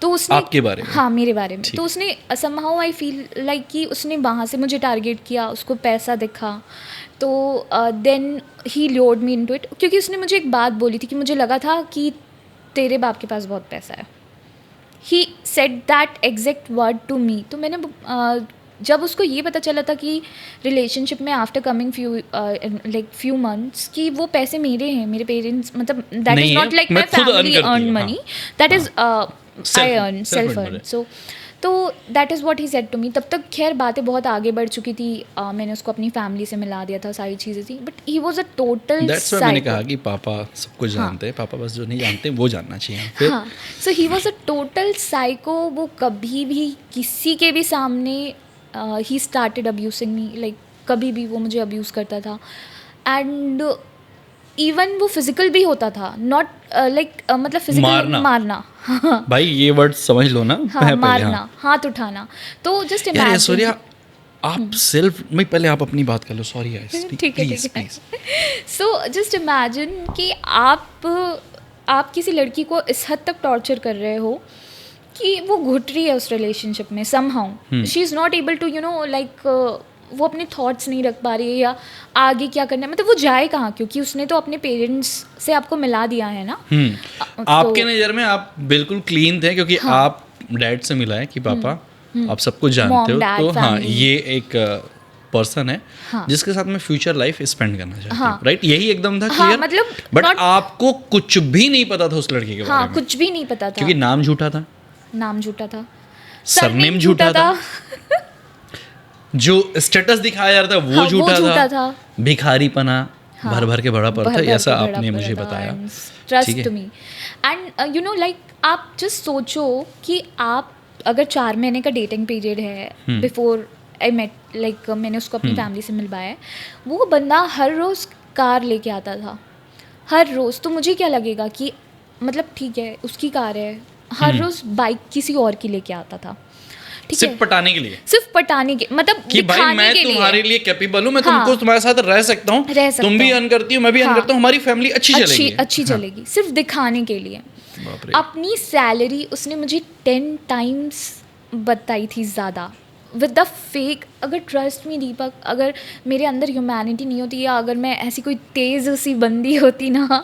तो उसने आपके बारे में, हाँ मेरे बारे में, तो उसने समहाउ आई फील लाइक कि उसने वहाँ से मुझे टारगेट किया, उसको पैसा दिखा, तो then he lured me into it. क्योंकि उसने मुझे एक बात बोली थी कि मुझे लगा था कि तेरे बाप के पास बहुत पैसा है. He said that exact word to me. तो मैंने जब उसको ये पता चला था कि रिलेशनशिप में आफ्टर कमिंग फ्यू मंथ्स कि वो पैसे मेरे हैं, मेरे पेरेंट्स, मतलब that is not like my family earn money, that is I earn, self earn. So तो that is what he said to me. तब तक खैर बातें बहुत आगे बढ़ चुकी थी. मैंने उसको अपनी फैमिली से मिला दिया था, सारी चीज़ें थी. But he was a total that's why मैंने कहा कि पापा सब कुछ जानते हैं. पापा बस जो नहीं जानते वो जानना चाहिए. फिर हाँ, so he was a total psycho. वो कभी भी किसी के भी सामने ही स्टार्टेड अब्यूसिंग मी. लाइक कभी भी वो मुझे अब्यूज़ करता था. एंड इवन वो फिजिकल भी होता था. नॉट लाइक मतलब फिजिकल मारना. हाँ भाई ये वर्ड समझ लो ना. हाँ, मारना, हाथ उठाना. तो जस्ट यार इमेजिन. ऐश्वर्या आप सेल्फ में पहले आप अपनी बात कर लो. सॉरी गाइस, ठीक है, प्लीज ठीक है. प्लीज. सो जस्ट इमेजिन कि आप किसी लड़की को इस हद तक टॉर्चर कर रहे हो कि वो घुट रही है उस रिलेशनशिप में. Somehow she is not able to like वो अपने थॉट्स नहीं रख पा रही है या आगे क्या करना है. मतलब वो जाए कहाँ, क्योंकि उसने तो अपने पेरेंट्स से आपको मिला दिया है ना. आपके नज़र में आप बिल्कुल क्लीन थे क्योंकि आप डैड से मिला है कि पापा आप सब कुछ जानते हो. तो हाँ, ये एक पर्सन है जिसके साथ मैं फ्यूचर लाइफ स्पेंड करना चाहती हूँ. राइट, यही एकदम था क्लियर. मतलब बट आपको कुछ भी नहीं पता था उस लड़के के बारे में. कुछ भी नहीं पता था. क्योंकि नाम झूठा था, नाम झूठा था, सरनेम झूठा था, जो स्टेटस दिखाया जा रहा था वो झूठा था, भिखारीपना भर भर के भरा पड़ा था, ऐसा आपने मुझे बताया. Trust me. एंड लाइक आप जस्ट सोचो कि आप अगर 4 महीने का डेटिंग पीरियड है बिफोर आई मेट, लाइक मैंने उसको अपनी फैमिली से मिलवाया है. वो बंदा हर रोज़ कार लेके आता था, हर रोज़. तो मुझे क्या लगेगा कि मतलब ठीक है उसकी कार है, हर रोज़ बाइक किसी और की लेके आता था. सिर्फ पटाने के लिए, सिर्फ पटाने के मतलब कि भाई मैं तुम्हारे लिए कैपेबल हूँ, मैं तुमको तुम्हारे साथ रह सकता हूँ, तुम भी अर्न करती हो, मैं भी अर्न करता हूँ, हमारी फैमिली अच्छी चलेगी. सिर्फ दिखाने के लिए. अपनी सैलरी उसने मुझे 10 टाइम्स बताई थी ज़्यादा, विद द फेक. अगर ट्रस्ट मी दीपक, अगर मेरे अंदर ह्यूमैनिटी नहीं होती या अगर मैं ऐसी कोई तेज़ सी बंदी होती ना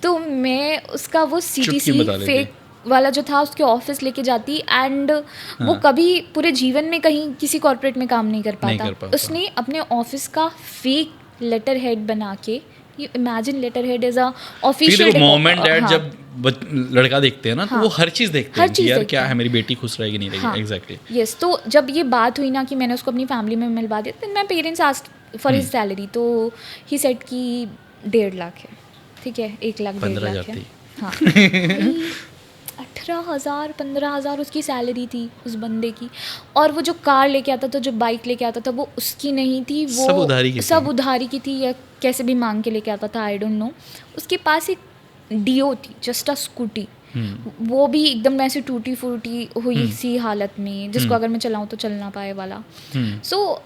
तो मैं उसका वो CTC फेक वाला जो था उसके ऑफिस लेके जाती. एंड वो कभी पूरे जीवन में कहीं किसी कॉर्पोरेट में काम नहीं कर पाता. उसने अपने ऑफिस का फेक लेटर हेड बना के, you imagine letter head is a official. Mom and dad जब लड़का देखते हैं ना तो वो हर चीज़ देखते हैं कि यार क्या है, मेरी बेटी खुश रहेगी नहीं रहेगी. एग्जैक्टली. यस. तो जब ये बात हुई ना कि मैंने उसको अपनी फैमिली में मिलवा दिया, तो मैं parents asked for his salary. तो ही सेड कि 1.5 लाख है. ठीक है, 1 लाख 1.5 लाख है. हाँ 18,000 15,000 उसकी सैलरी थी उस बंदे की. और वो जो कार लेके आता था, जो बाइक लेके आता था, वो उसकी नहीं थी, वो सब उधारी की थी या कैसे भी मांग के लेके आता था, आई डोंट नो. उसके पास एक डियो थी, जस्ट अ स्कूटी. वो भी एकदम ऐसे टूटी फूटी हुई सी हालत में, जिसको अगर मैं चलाऊँ तो चल ना पाए वाला. सो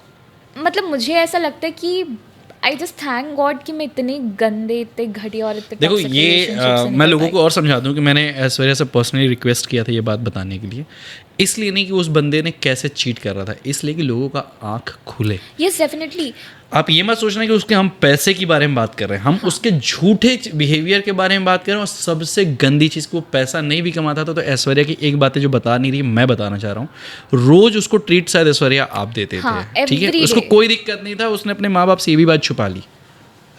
मतलब मुझे ऐसा लगता है कि आई जस्ट थैंक गॉड कि मैं इतने गंदे, इतने घटिया और इतने देखो ये मैं लोगों को और समझा दूं कि मैंने ऐश्वर्या से पर्सनली रिक्वेस्ट किया था ये बात बताने के लिए. इसलिए नहीं कि उस बंदे ने कैसे चीट कर रहा था, इसलिए कि लोगों का आँख खुले. Yes definitely. आप ये मत सोचना कि उसके हम पैसे के बारे में बात कर रहे हैं, हम उसके झूठे बिहेवियर के बारे में बात कर रहे हैं. और सबसे गंदी चीज़ को पैसा नहीं भी कमाता था. तो ऐश्वर्या की एक बात है जो बता नहीं रही, मैं बताना चाह रहा हूँ. रोज उसको ट्रीट शायद ऐश्वर्या आप देते थे. ठीक है, उसको कोई दिक्कत नहीं था. उसने अपने माँ बाप से ये भी बात छुपा ली,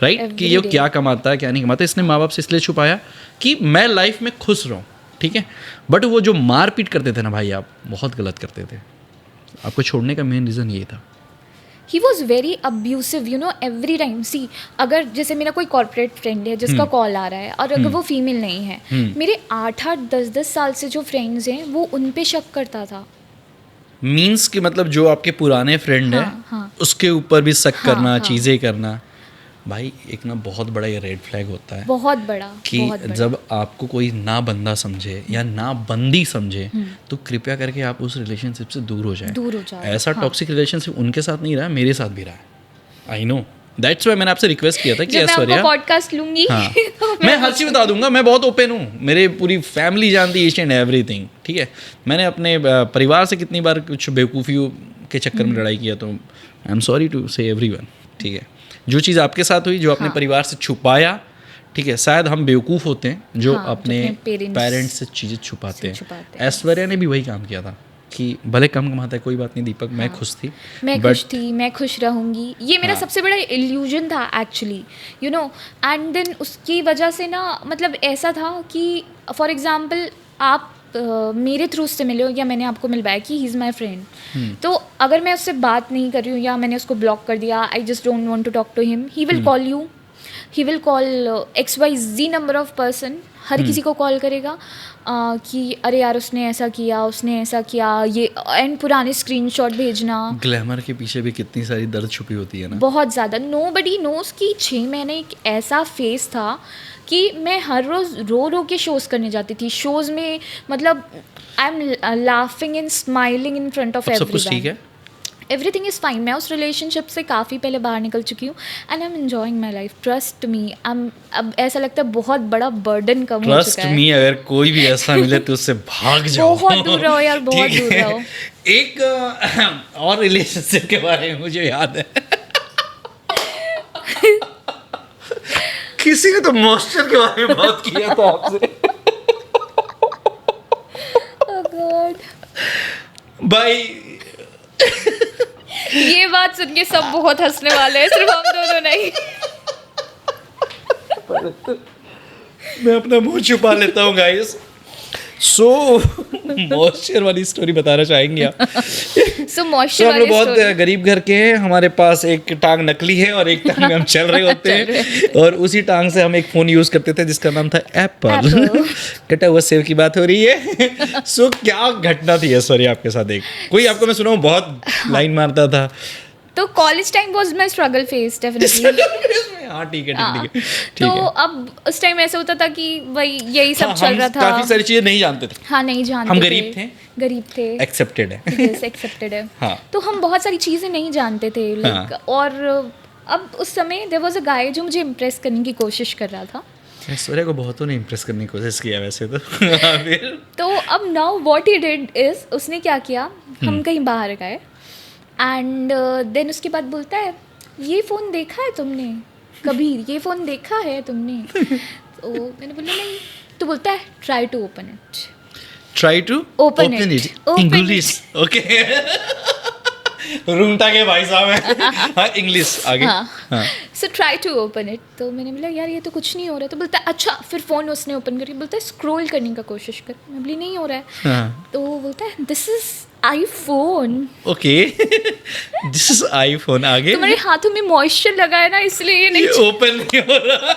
राइट, कि ये क्या कमाता है क्या नहीं कमाता. इसने माँ बाप से इसलिए छुपाया कि मैं लाइफ में खुश रहूँ. ठीक है, बट वो जो मार पीट करते थे ना भाई, आप बहुत गलत करते थे. आपको छोड़ने का मेन रीज़न ये था. He was very abusive every time. See, अगर जैसे मेरा कोई कॉर्पोरेट फ्रेंड है जिसका कॉल आ रहा है और अगर वो फीमेल नहीं है, मेरे 8-8 10-10 साल से जो फ्रेंड्स हैं वो उन पे शक करता था. मीन्स कि मतलब जो आपके पुराने फ्रेंड हैं उसके ऊपर भी शक करना, चीज़ें करना. भाई एक ना बहुत बड़ा ये रेड फ्लैग होता है, बहुत बड़ा कि जब आपको कोई ना बंदा समझे या ना बंदी समझे तो कृपया करके आप उस रिलेशनशिप से दूर हो जाए. ऐसा टॉक्सिक रिलेशनशिप उनके साथ नहीं रहा, मेरे साथ भी रहा है. आई नो, दैट्स वाई मैंने आपसे रिक्वेस्ट किया था कि ऐश्वर्या पॉडकास्ट लूंगी. मैं हर चीज़ बता दूंगा, मैं बहुत ओपन हूँ, मेरे पूरी फैमिली जानती है ईच एंड एवरीथिंग. ठीक है, मैंने अपने परिवार से कितनी बार कुछ बेवकूफ़ियों के चक्कर में लड़ाई किया, तो आई एम सॉरी टू से एवरीवन. ठीक है, जो चीज़ आपके साथ हुई, जो अपने परिवार से छुपाया, ठीक है, शायद हम बेवकूफ़ होते हैं जो हाँ, जो अपने अपने पेरेंट्स से चीज़ें छुपाते छुपाते हैं। हैं। ऐश्वर्या ने भी वही काम किया था कि भले कम कमाता है कोई बात नहीं दीपक, मैं खुश थी, मैं but- खुश थी, मैं खुश रहूँगी, ये मेरा हाँ। सबसे बड़ा इल्यूजन था actually, you know. And then उसकी वजह से ना, मतलब ऐसा था कि फॉर एग्जांपल आप मेरे थ्रू उससे मिले हो या मैंने आपको मिलवाया कि ही इज़ माई फ्रेंड, तो अगर मैं उससे बात नहीं कर रही हूँ या मैंने उसको ब्लॉक कर दिया, I just don't want to talk to him, he will call you, he will call XYZ number of person, हर किसी को कॉल करेगा कि अरे यार उसने ऐसा किया ये, एंड पुराने स्क्रीनशॉट भेजना। ग्लैमर के पीछे भी कितनी सारी दर्द छुपी होती है ना। बहुत ज़्यादा, नोबडी नोज़ कि 6 महीने एक ऐसा फेस था कि मैं हर रोज़ रो रो के शोज़ करने जाती थी। शोज़ में मतलब I am laughing and smiling in front of अब सब कुछ ठीक एवरीवन। है? Everything is fine. मैं उस रिलेशनशिप से काफ़ी पहले बाहर निकल चुकी हूँ and I am enjoying my life, trust me. अब ऐसा लगता है बहुत बड़ा बर्डन कम हो ट्रस्ट चुका है। मी, अगर कोई भी ऐसा मिले तो उससे भाग जाओ। बहुत दूर रहो यार, बहुत ठीक दूर है? रहो। एक और रिलेशनशिप के बारे में मुझे याद है। किसी ने तो मॉइस्चर के बारे में बात किया था आपसे। Oh God. भाई ये बात सुन के सब बहुत हंसने वाले हैं, सिर्फ हम दोनों नहीं। मैं अपना मुंह छुपा लेता हूँ गाइस। सो मॉइस्चर वाली स्टोरी बताना चाहेंगे आप? सो तो मॉइस्चर हम लोग वाली बहुत स्टोरी। गरीब घर के हैं, हमारे पास एक टांग नकली है और एक टांग में हम चल रहे होते हैं, और उसी टांग से हम एक फ़ोन यूज़ करते थे जिसका नाम था एप्पल। Apple। कटा हुआ सेव की बात हो रही है। सो क्या घटना थी ऐश्वर्या आपके साथ? एक कोई आपको मैं सुना हूँ बहुत लाइन मारता था। तो college time was my struggle phase definitely. हाँ ठीक है, ठीक है, तो ठीक है। अब उस टाइम ऐसा होता था कि भाई यही सब हाँ, चल हम रहा था। काफ़ी सारी चीज़ें नहीं जानते थे, हाँ, नहीं जानते हम गरीब थे। गरीब थे, एक्सेप्टेड है। यस एक्सेप्टेड है। हाँ। तो हम बहुत सारी चीज़ें नहीं जानते थे लाइक, और अब उस समय देयर वाज अ गाय जो मुझे इम्प्रेस करने की कोशिश कर रहा था। ऐश्वर्या को बहुतों ने इम्प्रेस करने की कोशिश किया वैसे तो। फिर तो अब now what he did is, उसने क्या किया, हम कहीं बाहर गए एंड देन उसके बाद बोलता है ये फ़ोन देखा है तुमने कभी, ये फ़ोन देखा है तुमने? तो मैंने बोला नहीं। तो बोलता है try to open it. Try to Open it. Open English, okay. रूमटा के भाई साहब हैं। हाँ, इंग्लिश आगे। हाँ। So try to open it. तो मैंने बोला यार ये तो कुछ नहीं हो रहा है। तो बोलता है अच्छा, फिर फ़ोन उसने ओपन करी, बोलता है स्क्रॉल करने का कोशिश कर। मैं बोली नहीं हो रहा है। हाँ। तो वो बोलता है this is iPhone, okay. This is iPhone. आगे तुम्हारे हाथों में मॉइस्चर लगा है ना इसलिए ये नहीं ओपन नहीं हो रहा।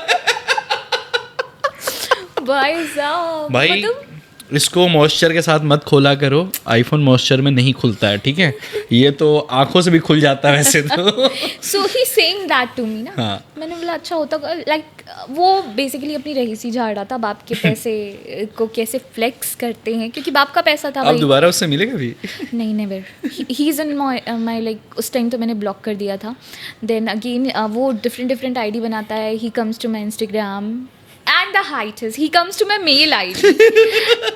भाई साहब भाई मतलब इसको मॉइस्चर के साथ मत खोला करो, आईफोन मॉइस्चर में नहीं खुलता है, ठीक है? ये तो आंखों से भी खुल जाता है वैसे तो। So he saying that to me ना। हाँ। मैंने बोला अच्छा होता, लाइक वो बेसिकली अपनी रहीसी झाड़ रहा था, बाप के पैसे को कैसे फ्लेक्स करते हैं, क्योंकि बाप का पैसा था आप भाई। दोबारा उससे मिले कभी? नहीं, never. He is in my like, उस टाइम तो मैंने ब्लॉक कर दिया था। देन अगेन वो डिफरेंट आईडी बनाता है। He comes to my Instagram and the height is he comes to my mail ID,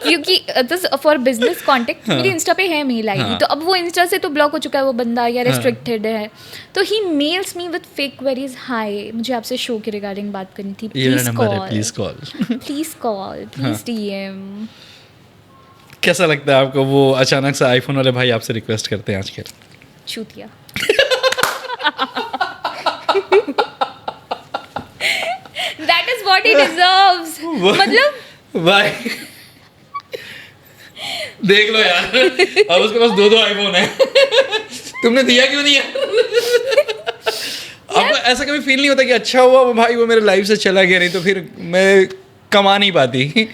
क्योंकि फॉर बिजनेस कॉन्टेक्ट मेरी इंस्टा पे है मेल आईडी। हाँ। तो अब वो इंस्टा से तो ब्लॉक हो चुका है वो बंदा, या रेस्ट्रिक्टेड है। तो he mails me with fake queries, hi मुझे आपसे शो के रिगार्डिंग बात करनी थी, ये मेरा प्लीज नंबर है, call, please call. Please call, please DM। कैसा लगता है आपको वो अचानक से आईफोन वाले भाई आपसे रिक्वेस्ट करते हैं आजकल? चूतिया। That is what he deserves. मतलब भाई देख लो यार, अब उसके पास 2 आईफोन है। तुमने दिया क्यों नहीं? आपको ऐसा कभी फील नहीं होता कि अच्छा हुआ वो भाई वो मेरे लाइफ से चला गया, नहीं तो फिर मैं कमा नहीं पाती?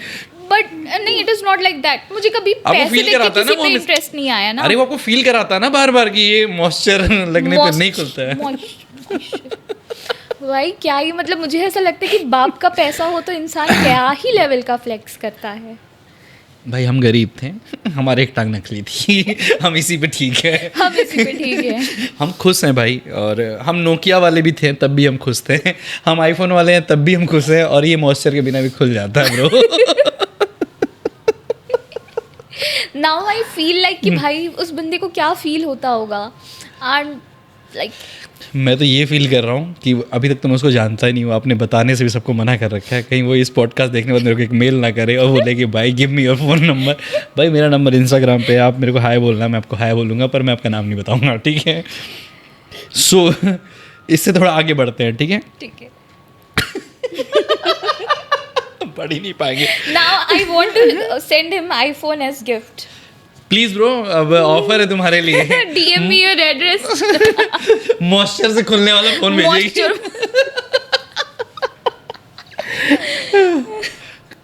बट नहीं, it is not like that. मुझे कभी आपको पैसे feel देख के कराता है ना किसी पे वो इंटरेस्ट नहीं आया ना। अरे वो आपको फील कराता है ना बार बार कि ये मॉइस्चर लगने पे नहीं खुलता है। भाई क्या ही मतलब, मुझे ऐसा लगता है कि बाप का पैसा हो तो इंसान क्या ही लेवल का फ्लेक्स करता है। भाई हम गरीब थे, हमारे एक टांग नकली थी, हम इसी पे ठीक है। हम इसी पे ठीक है। हम खुश हैं भाई, और हम नोकिया वाले भी थे तब भी हम खुश थे, हम आईफोन वाले हैं तब भी हम खुश हैं, और ये मॉइस्चर के बिना भी खुल जाता है bro. Now I feel like कि भाई उस बंदे को क्या फील होता होगा। एंड लाइक मैं तो ये फील कर रहा हूँ कि अभी तक तो मैं उसको जानता ही नहीं हूँ, आपने बताने से भी सबको मना कर रखा है, कहीं वो इस पॉडकास्ट देखने के बाद मेरे को एक मेल ना करे और बोले कि भाई give me your phone number. भाई मेरा नंबर इंस्टाग्राम पे, आप मेरे को हाय बोलना, मैं आपको हाय बोलूँगा, पर मैं आपका नाम नहीं बताऊँगा, ठीक है। सो इससे थोड़ा आगे बढ़ते हैं, ठीक है। ठीक है। पढ़ ही नहीं पाएंगे। Now I want to send him iPhone as gift. Please bro, अब ऑफर है तुम्हारे लिए। DM me your address. Moisture से खुलने वाला फोन भेजेगी।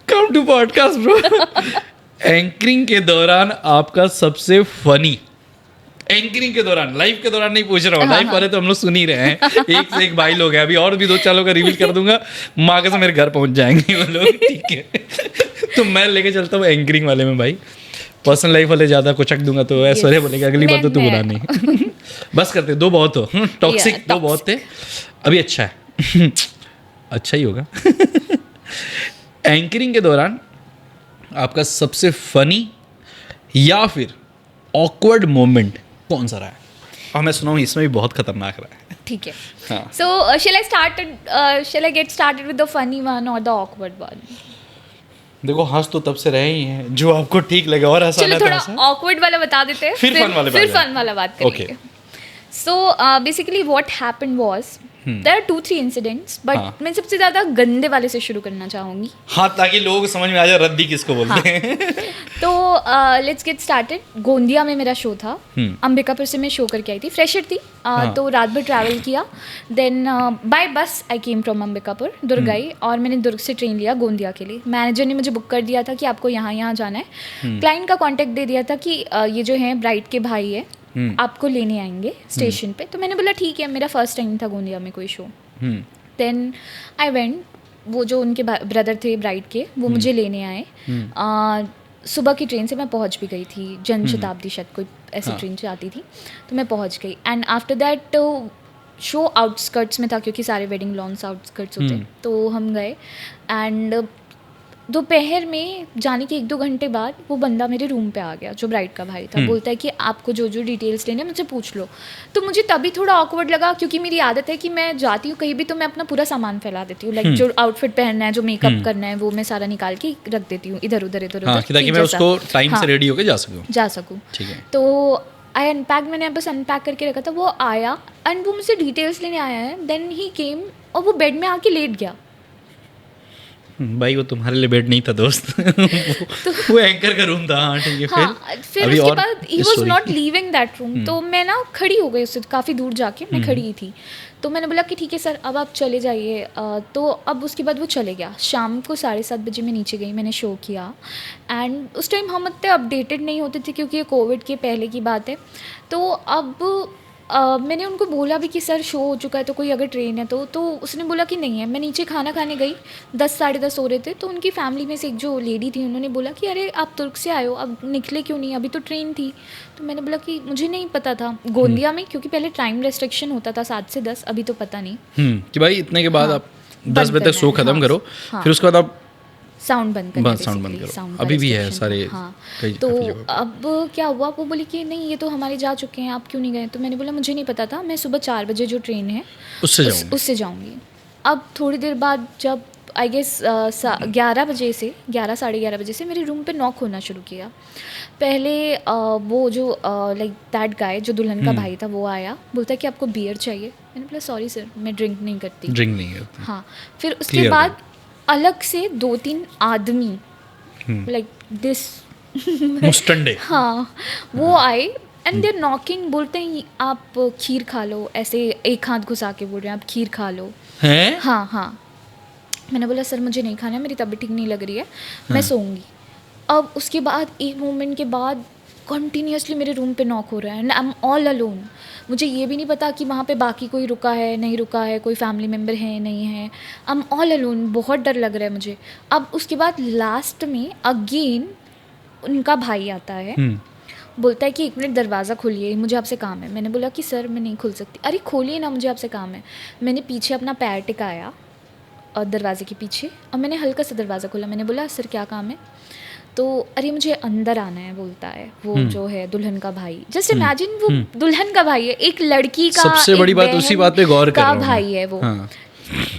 Come to podcast bro. Anchoring के दौरान आपका सबसे फनी, एंकरिंग के दौरान, लाइव के दौरान नहीं पूछ रहा हूँ, लाइव वाले तो हम लोग सुन ही रहे हैं, एक से एक भाई लोग हैं, अभी और भी 2-4 लोग का रिवील कर दूंगा, माँ के से मेरे घर पहुंच जाएंगे वो लोग, ठीक है। तो मैं लेके चलता हूँ एंकरिंग वाले में भाई, पर्सनल लाइफ वाले ज़्यादा कुचक दूंगा तो ऐश्वर्या बोलेगा अगली बार तो तू बुरा नहीं। बस करते 2 बहुत हो, टॉक्सिक 2 बहुत थे, अभी अच्छा है। अच्छा ही होगा। एंकरिंग के दौरान आपका सबसे फनी या फिर ऑकवर्ड मोमेंट कौन सा रहा है? और मैं सुना हूँ इसमें भी बहुत खतरनाक रहा है। ठीक है। हाँ। So shall I get started with the funny one or the awkward one? देखो हंस तो तब से रहे ही हैं, जो आपको ठीक लगे और हंसाना चलो तो थोड़ा हंसा। awkward वाला बता देते हैं, फिर fun वाले फिर बात fun वाला बात करेंगे। Okay. So basically what happened was there are 2-3 incidents, but हाँ। मैं सबसे ज़्यादा गंदे वाले से शुरू करना चाहूँगी। हाँ, ताकि लोगों को समझ में आ जाए रद्दी किसको बोलते हैं। तो लेट्स गेट स्टार्टेड। गोंदिया में मेरा शो था, अंबिकापुर से मैं शो करके आई थी, फ्रेशर थी। तो रात भर ट्रैवल किया, देन बाय बस आई केम फ्रॉम अंबिकापुर, दुर्ग आई, और मैंने दुर्ग से ट्रेन लिया गोंदिया के लिए। मैनेजर ने मुझे बुक कर दिया था कि आपको यहाँ जाना है। क्लाइंट का कॉन्टैक्ट दे दिया था कि ये जो है ब्राइड के भाई है, आपको लेने आएंगे स्टेशन पे। तो मैंने बोला ठीक है, मेरा फर्स्ट टाइम था गोंदिया में कोई शो। देन आई वेंट, वो जो उनके ब्रदर थे ब्राइड के, वो मुझे लेने आए। सुबह की ट्रेन से मैं पहुंच भी गई थी, जन शताब्दी शायद कोई ऐसी ट्रेन से आती थी, तो मैं पहुंच गई। And after that show outskirts में था, क्योंकि सारे वेडिंग लॉन्स आउटस्कर्ट्स होते, तो हम गए। एंड दोपहर में जाने के 1-2 घंटे बाद वो बंदा मेरे रूम पे आ गया, जो ब्राइड का भाई था। बोलता है कि आपको जो जो डिटेल्स लेने मुझसे पूछ लो। तो मुझे तभी थोड़ा ऑकवर्ड लगा, क्योंकि मेरी आदत है कि मैं जाती हूँ कहीं भी तो मैं अपना पूरा सामान फैला देती हूँ, लाइक जो आउटफिट पहनना है, जो मेकअप करना है, वो मैं सारा निकाल के रख देती हूँ इधर उधर ताकि मैं उसको टाइम से रेडी होकर जा सकूँ। ठीक है। तो आई अनपैक, मैंने बस अनपैक करके रखा था। वो आया एंड वो मुझसे डिटेल्स लेने आया है। देन ही केम और वो बेड में आके लेट गया। भाई वो तुम्हारे लिए बेड नहीं था दोस्त। वो एंकर का रूम था। हाँ ठीक है। फिर उसके बाद he was not leaving that room. तो मैं ना खड़ी हो गई उससे काफ़ी दूर जाके, मैं खड़ी ही थी। तो मैंने बोला कि ठीक है सर, अब आप चले जाइए। तो अब उसके बाद वो चले गया। शाम को 7:30 बजे मैं नीचे गई, मैंने शो किया। एंड उस टाइम हम इतने अपडेटेड नहीं होते थे, क्योंकि ये कोविड के पहले की बात है। तो अब मैंने उनको बोला भी कि सर शो हो चुका है, तो कोई अगर ट्रेन है तो उसने बोला कि नहीं है। मैं नीचे खाना खाने गई, 10 साढ़े 10 हो रहे थे। तो उनकी फैमिली में से एक जो लेडी थी, उन्होंने बोला कि अरे आप तुर्क से आए हो, अब निकले क्यों नहीं, अभी तो ट्रेन थी। तो मैंने बोला कि मुझे नहीं पता था गोंदिया में, क्योंकि पहले टाइम रेस्ट्रिक्शन होता था 7 से 10, अभी तो पता नहीं कि भाई इतने के बाद आप 10 बजे तक शो खत्म करो, फिर उसके बाद आप साउंड बंद करो। अभी भी है सारे। हाँ। तो अब क्या हुआ, वो बोली कि नहीं ये तो हमारे जा चुके हैं, आप क्यों नहीं गए। तो मैंने बोला मुझे नहीं पता था, मैं सुबह 4 बजे जो ट्रेन है उससे जाऊँगी। अब थोड़ी देर बाद जब आई गेस 11 बजे से 11 साढ़े 11 बजे से मेरे रूम पे नॉक होना शुरू किया। पहले वो जो लाइक दैट गाय जो दुल्हन का भाई था, वो आया, बोलता है कि आपको बियर चाहिए। मैंने बोला सॉरी सर, मैं ड्रिंक नहीं करती। हाँ। फिर उसके बाद अलग से 2-3 आदमी लाइक दिस मुस्टंडे, हाँ, वो आए एंड देर नॉकिंग, बोलते हैं आप खीर खा लो, ऐसे एक हाथ घुसा के बोल रहे हैं आप खीर खा लो। हैं? हाँ। मैंने बोला सर मुझे नहीं खाना है, मेरी तबीयत ठीक नहीं लग रही है, मैं सोऊंगी। अब उसके बाद एक मोमेंट के बाद कंटिन्यूसली मेरे रूम पे नॉक हो रहा है and I am all alone. मुझे ये भी नहीं पता कि वहाँ पे बाकी कोई रुका है नहीं रुका है, कोई फैमिली मेम्बर है नहीं है, आई एम ऑल अलोन। बहुत डर लग रहा है मुझे। अब उसके बाद लास्ट में अगेन उनका भाई आता है, बोलता है कि 1 मिनट दरवाज़ा खोलिए, मुझे आपसे काम है। मैंने बोला कि सर मैं नहीं खोल सकती। अरे खोलिए ना, मुझे आपसे काम है। मैंने पीछे अपना पैर टिकाया और दरवाजे के पीछे, और मैंने हल्का सा दरवाज़ा खोला। मैंने बोला सर क्या काम है। तो अरे मुझे अंदर आना है बोलता है वो जो है दुल्हन का भाई। जस्ट इमेजिन वो दुल्हन का भाई है, एक लड़की का, सबसे बड़ी बात उसी बात पे गौर कर का रहा हूँ भाई है वो। हाँ।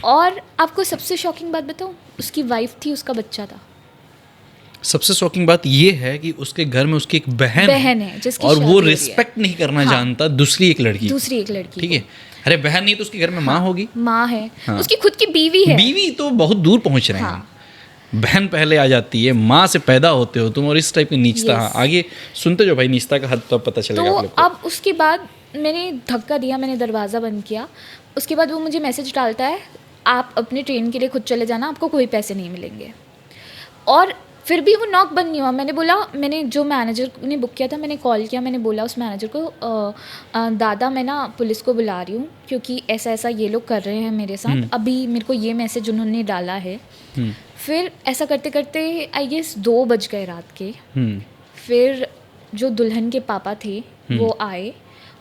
और आपको सबसे शॉकिंग बात बताऊं, उसकी वाइफ थी, उसका बच्चा था। सबसे शॉकिंग बात ये है कि उसके घर में उसकी एक बहन है जिसकी और शादी वो हो रही है। रिस्पेक्ट नहीं करना हाँ। जानता दूसरी एक लड़की, ठीक है। अरे बहन नहीं तो उसके घर में माँ होगी, माँ है, हाँ। उसकी खुद की बीवी है। बीवी तो बहुत दूर पहुंच रहे हैं, बहन पहले आ जाती है, माँ से पैदा होते हो तुम, और इस टाइप की नीचता। हाँ, आगे सुनते जो भाई, नीचता का हद तब पता चलेगा आप लोग तो को। अब उसके बाद मैंने धक्का दिया, मैंने दरवाज़ा बंद किया। उसके बाद वो मुझे मैसेज डालता है, आप अपने ट्रेन के लिए खुद चले जाना, आपको कोई पैसे नहीं मिलेंगे। और फिर भी वो नॉक बंद नहीं हुआ। मैंने बोला, मैंने जो मैनेजर ने बुक किया था, मैंने कॉल किया, मैंने बोला उस मैनेजर को, दादा मैं ना पुलिस को बुला रही हूँ क्योंकि ऐसा ऐसा ये लोग कर रहे हैं मेरे साथ, अभी मेरे को ये मैसेज उन्होंने डाला है। फिर ऐसा करते करते आई गेस 2 बज गए रात के। फिर जो दुल्हन के पापा थे वो आए,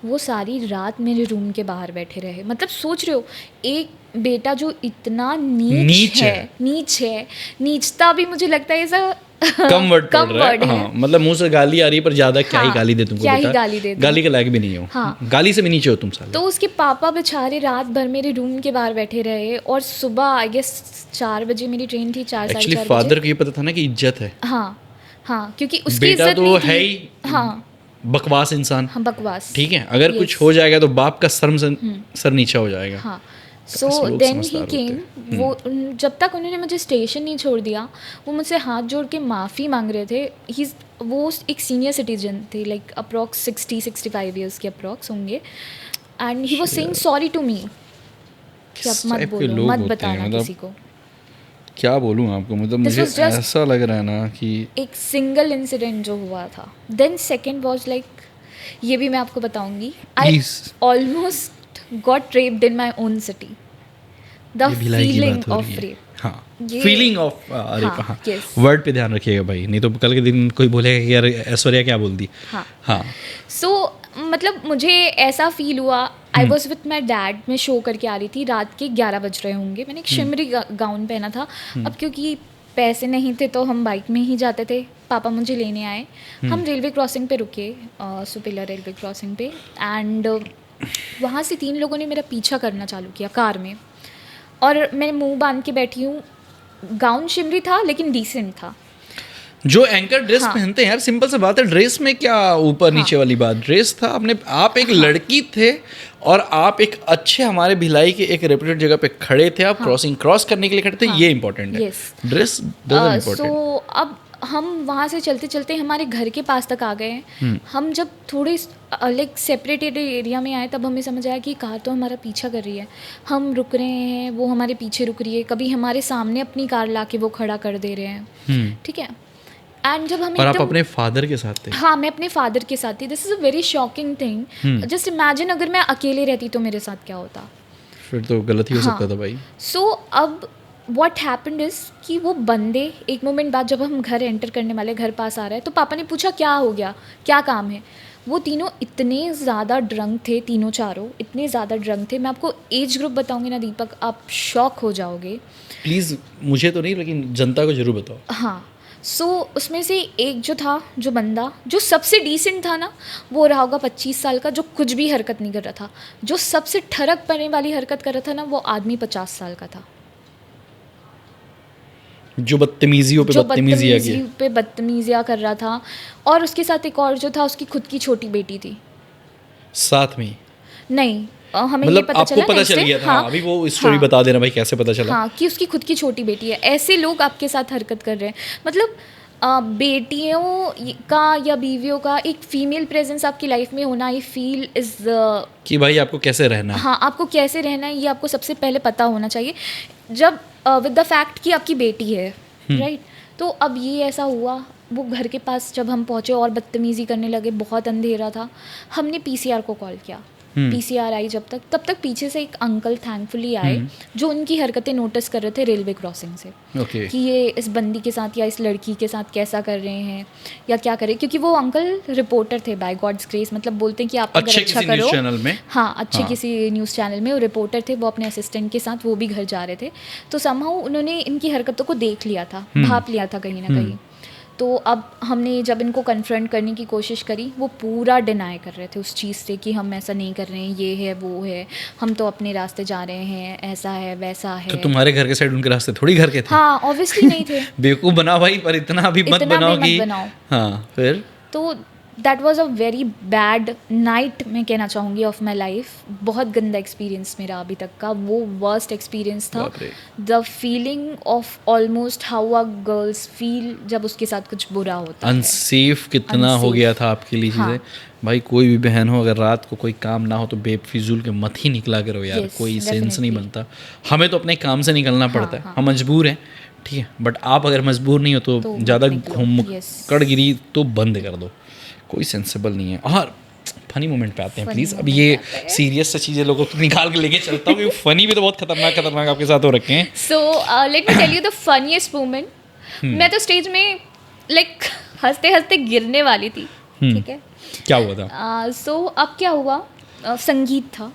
वो सारी रात मेरे रूम के बाहर बैठे रहे। मतलब सोच रहे हो, एक बेटा जो इतना नीच है, नीचता भी मुझे लगता है ऐसा कम वर्ड कम वर्ड है। हाँ, मतलब मुंह से गाली आ रही है पर ज्यादा क्या ही गाली दे तुमको, क्या ही बेटा, गाली दे दूं। गाली के लायक भी नहीं हो, हाँ। गाली से भी नीचे हो तुम साले। तो उसके पापा बेचारे रात भर मेरे रूम के बाहर बैठे रहे, और सुबह आई गेस 4 बजे मेरी ट्रेन थी, 4 साढ़े 4 एक्चुअली फादर को ये पता था ना कि इज्जत है, हाँ क्योंकि उसकी बेटा इज्जत तो नहीं है थी। ही हाँ बकवास इंसान, हाँ बकवास, ठीक है। अगर कुछ हो जाएगा तो बाप का सर नीचा हो जाएगा। हाँ। सो लोग देन समझदार ही होते केम, वो जब तक उन्होंने मुझे स्टेशन नहीं छोड़ दिया, वो मुझसे हाथ जोड़ के माफ़ी मांग रहे थे। वो एक सीनियर सिटीजन थे, लाइक अप्रॉक्स 60-65 ईयर्स के अप्रॉक्स होंगे, and he was saying sorry to me कि आप मत बोलो, मत बताना किसी को। क्या बोलूँ आपको, मतलब This मुझे was just ऐसा लग रहा है ना कि एक सिंगल इंसिडेंट जो हुआ था। देन सेकेंड वॉज लाइक, ये भी मैं आपको बताऊंगी, आई Please. Almost got raped in my own city. The ये भिलाई की फीलिंग बात हो ऑफ रही है। रेप, हाँ, ये- फीलिंग ऑफ रेप। हाँ, हाँ, yes. वर्ड पे ध्यान रखिएगा भाई, नहीं तो कल के दिन कोई बोलेगा कि यार ऐश्वर्या क्या बोल दी। हाँ। हाँ, सो मतलब मुझे ऐसा फील हुआ, I was with my dad, मैं शो करके आ रही थी, रात के 11 बज रहे होंगे, मैंने एक शिमरी गाउन पहना था। अब क्योंकि पैसे नहीं थे तो हम बाइक में ही जाते थे, पापा मुझे लेने आए, हम रेलवे क्रॉसिंग पे रुके, सुपेला रेलवे क्रॉसिंग पे, एंड वहाँ से 3 लोगों ने मेरा पीछा करना चालू किया कार में, और मैं मुंह बांध के बैठी हूँ। गाउन शिमरी था लेकिन डिसेंट था। जो एंकर ड्रेस हाँ। पहनते हैं यार, सिंपल सी बात है, ड्रेस में क्या ऊपर नीचे वाली बात, ड्रेस था। आप एक लड़की थे और आप एक अच्छे हमारे भिलाई के एक रेपुटेड जगह पे खड़े थे, आप क्रॉस करने के लिए खड़े थे, ये इंपॉर्टेंट है। Yes. Dress doesn't important. So अब हम वहाँ से चलते चलते हमारे घर के पास तक आ गए हैं। हम जब थोड़े लाइक सेपरेटेड एरिया में आए, तब हमें समझ आया कि कार तो हमारा पीछा कर रही है, हम रुक रहे हैं, वो हमारे पीछे रुक रही है, कभी हमारे सामने अपनी कार ला के वो खड़ा कर दे रहे हैं, ठीक है। एंड जब हम और आप एकदम, अपने फादर के साथ थे? हाँ मैं अपने फादर के साथ थी। This is a very shocking thing. Just imagine अगर मैं अकेले रहती तो मेरे साथ क्या होता। फिर तो गलत ही हो हाँ। सकता था भाई। सो अब व्हाट हैपेंड इज़ कि वो बंदे एक मोमेंट बाद जब हम घर एंटर करने वाले, घर पास आ रहा है, तो पापा ने पूछा क्या हो गया, क्या काम है। वो तीनों इतने ज़्यादा ड्रंक थे, तीनों चारों इतने ज़्यादा ड्रंक थे, मैं आपको एज ग्रुप बताऊंगी ना दीपक, आप शॉक हो जाओगे। प्लीज़, मुझे तो नहीं लेकिन जनता को जरूर बताओ। हाँ। सो उसमें से एक जो था, जो बंदा जो सबसे डिसेंट था ना, वो रहा होगा 25 साल का, जो कुछ भी हरकत नहीं कर रहा था। जो सबसे ठरक पड़ने वाली हरकत कर रहा था ना, वो आदमी 50 साल का था, जो बदतमीजियों पे बदतमीजियाँ कर रहा था। और उसके साथ एक और जो था, उसकी खुद की छोटी बेटी थी साथ में। नहीं, हमें मतलब ये पता आपको चला पता next चल day, गया था। हाँ, अभी वो स्टोरी हाँ, बता देना भाई, कैसे पता चला? हाँ, कि उसकी खुद की छोटी बेटी है। ऐसे लोग आपके साथ हरकत कर रहे हैं। मतलब बेटियों का या बीवियों का एक फीमेल प्रेजेंस आपकी लाइफ में होना, आई फील इज कि भाई आपको कैसे रहना है। हाँ, आपको कैसे रहना है ये आपको सबसे पहले पता होना चाहिए, जब विद द फैक्ट कि आपकी बेटी है, राइट। तो अब ये ऐसा हुआ, वो घर के पास जब हम पहुँचे और बदतमीज़ी करने लगे, बहुत अंधेरा था, हमने पीसीआर को कॉल किया। पीसीआर आई जब तक, तब तक पीछे से एक अंकल थैंकफुली आए, जो उनकी हरकतें नोटिस कर रहे थे रेलवे क्रॉसिंग से, ओके। कि ये इस बंदी के साथ या इस लड़की के साथ कैसा कर रहे हैं या क्या करें, क्योंकि वो अंकल रिपोर्टर थे बाय गॉड्स ग्रेस। मतलब बोलते हैं कि आप अगर अच्छा करो, न्यूज़ चैनल में, हाँ अच्छे किसी न्यूज़ चैनल में वो रिपोर्टर थे, वो अपने असिस्टेंट के साथ वो भी घर जा रहे थे, तो समहाउ उन्होंने इनकी हरकतों को देख लिया था, भाप लिया था कहीं ना कहीं। तो अब हमने जब इनको कन्फ्रंट करने की कोशिश करी, वो पूरा डिनाई कर रहे थे उस चीज़ से कि हम ऐसा नहीं कर रहे हैं, ये है वो है, हम तो अपने रास्ते जा रहे हैं, ऐसा है वैसा है। तो तुम्हारे घर के साइड उनके रास्ते थोड़ी घर के थे? हाँ ऑब्वियसली नहीं थे। बेवकूफ़ बनाओ भाई, पर इतना भी मत इतना बनाओ भी मत कि बनाओ। हाँ फिर तो that was a very bad night, मैं कहना चाहूँगी, ऑफ माई लाइफ। बहुत गंदा एक्सपीरियंस मेरा अभी तक का, वो वर्स्ट एक्सपीरियंस था। बाप रे। The feeling of almost how a girls feel जब उसके साथ कुछ बुरा होता है। अनसेफ कितना हो Unsafe। गया था आपके लिए चीज़ें। हाँ। भाई कोई भी बहन हो, अगर रात को कोई काम ना हो तो बेफिजूल के मत ही निकला करो यार। Yes, कोई सेंस नहीं definitely। बनता। हमें तो अपने काम से निकलना पड़ता है, हाँ। हम मजबूर हैं, ठीक है, बट आप अगर मजबूर नहीं हो तो तो मत ज़्यादा निकलो। घूम Yes। कड़गिरी तो बंद कर दो, कोई सेंसेबल नहीं है। और फनी मोमेंट पे आते हैं Funny प्लीज़। अब moment ये पे आते हैं। सीरियस से चीज़ें लोगों को निकाल के लेके चलता हूँ, क्योंकि फनी भी तो बहुत खतरनाक आपके साथ हो रखे हैं। So let me tell you the funniest moment. मैं तो स्टेज में लाइक हंसते हंसते गिरने वाली थी, ठीक है। क्या हुआ था? सो अब क्या हुआ, संगीत था,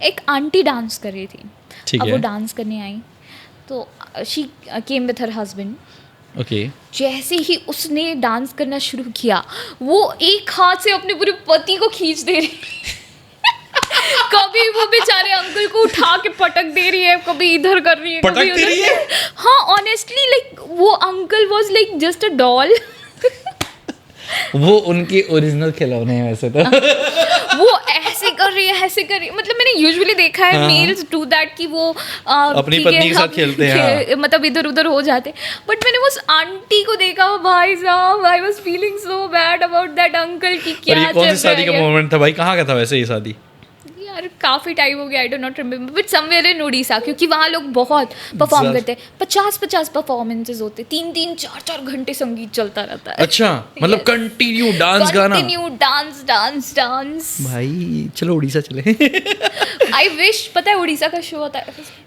एक आंटी डांस कर रही थी। ठीक अब है। वो डांस करने आई, तो she came with her husband. Okay. जैसे ही उसने डांस करना शुरू किया, वो एक हाथ से अपने पूरे पति को खींच दे रही कभी वो बेचारे अंकल को उठा के पटक दे रही है, कभी इधर कर रही है, पटक कभी दे उधर। रही है? हाँ ऑनेस्टली लाइक वो uncle was like just a doll. वो उनके ओरिजिनल खिलौने हैं वैसे तो। वो ऐसे कर रही है, ऐसे कर रही है। मतलब मैंने यूजुअली देखा है हाँ। मेल्स डू दैट कि वो अपनी ठीक है, पत्नी के साथ हम खेलते हैं, हाँ। मतलब इधर उधर हो जाते। बट मैंने उस आंटी को देखा, भाई साहब I was feeling so bad about that uncle कि और क्या ये कौन सी चल शादी का रहा है। मोमेंट था भाई? कहाँ का था वैसे ये शादी? यार काफ़ी टाइम हो गया, I do not remember, but somewhere in Orissa, क्योंकि वहाँ लोग बहुत परफॉर्म ज़्यादा- करते हैं। 50-50 परफॉर्मेंसेज होते, 3-3 4-4 घंटे संगीत चलता रहता है। अच्छा, मतलब Yes। कंटिन्यू डांस गाना। Continue dance dance dance. भाई चलो उड़ीसा चले। आई विश, पता है उड़ीसा का शो होता है।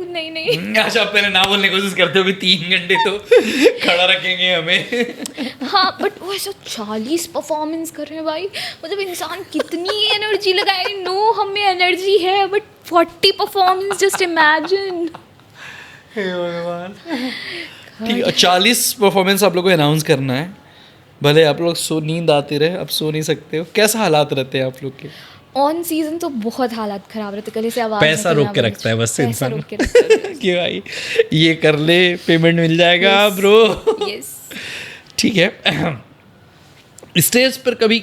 नहीं नहीं अच्छा, आप पहले ना बोलने की कोशिश करते हो कि 3 घंटे तो खड़ा रखेंगे हमें। हाँ बट वो ऐसा 40 परफॉर्मेंस कर रहे हैं भाई। मतलब इंसान कितनी एनर्जी लगाए। नो हमें एनर्जी है, बट 40 परफॉर्मेंस, जस्ट इमेजिन। हे भगवान। ठीक है, 40 परफॉर्मेंस आप लोग को अनाउंस करना है। भले आप लोग नींद आती रहे, अब सो नहीं सकते हो। कैसा हालात रहते हैं आप लोग के? ऑन सीजन तो बहुत हालात खराब रहते, गले से आवाज पैसा निकलना रोक के बंद। रखता है बस पैसा इंसान। रोक के रखता है। कि भाई ये कर ले, पेमेंट मिल जाएगा Yes। ब्रो। यस। ठीक है। स्टेज पर कभी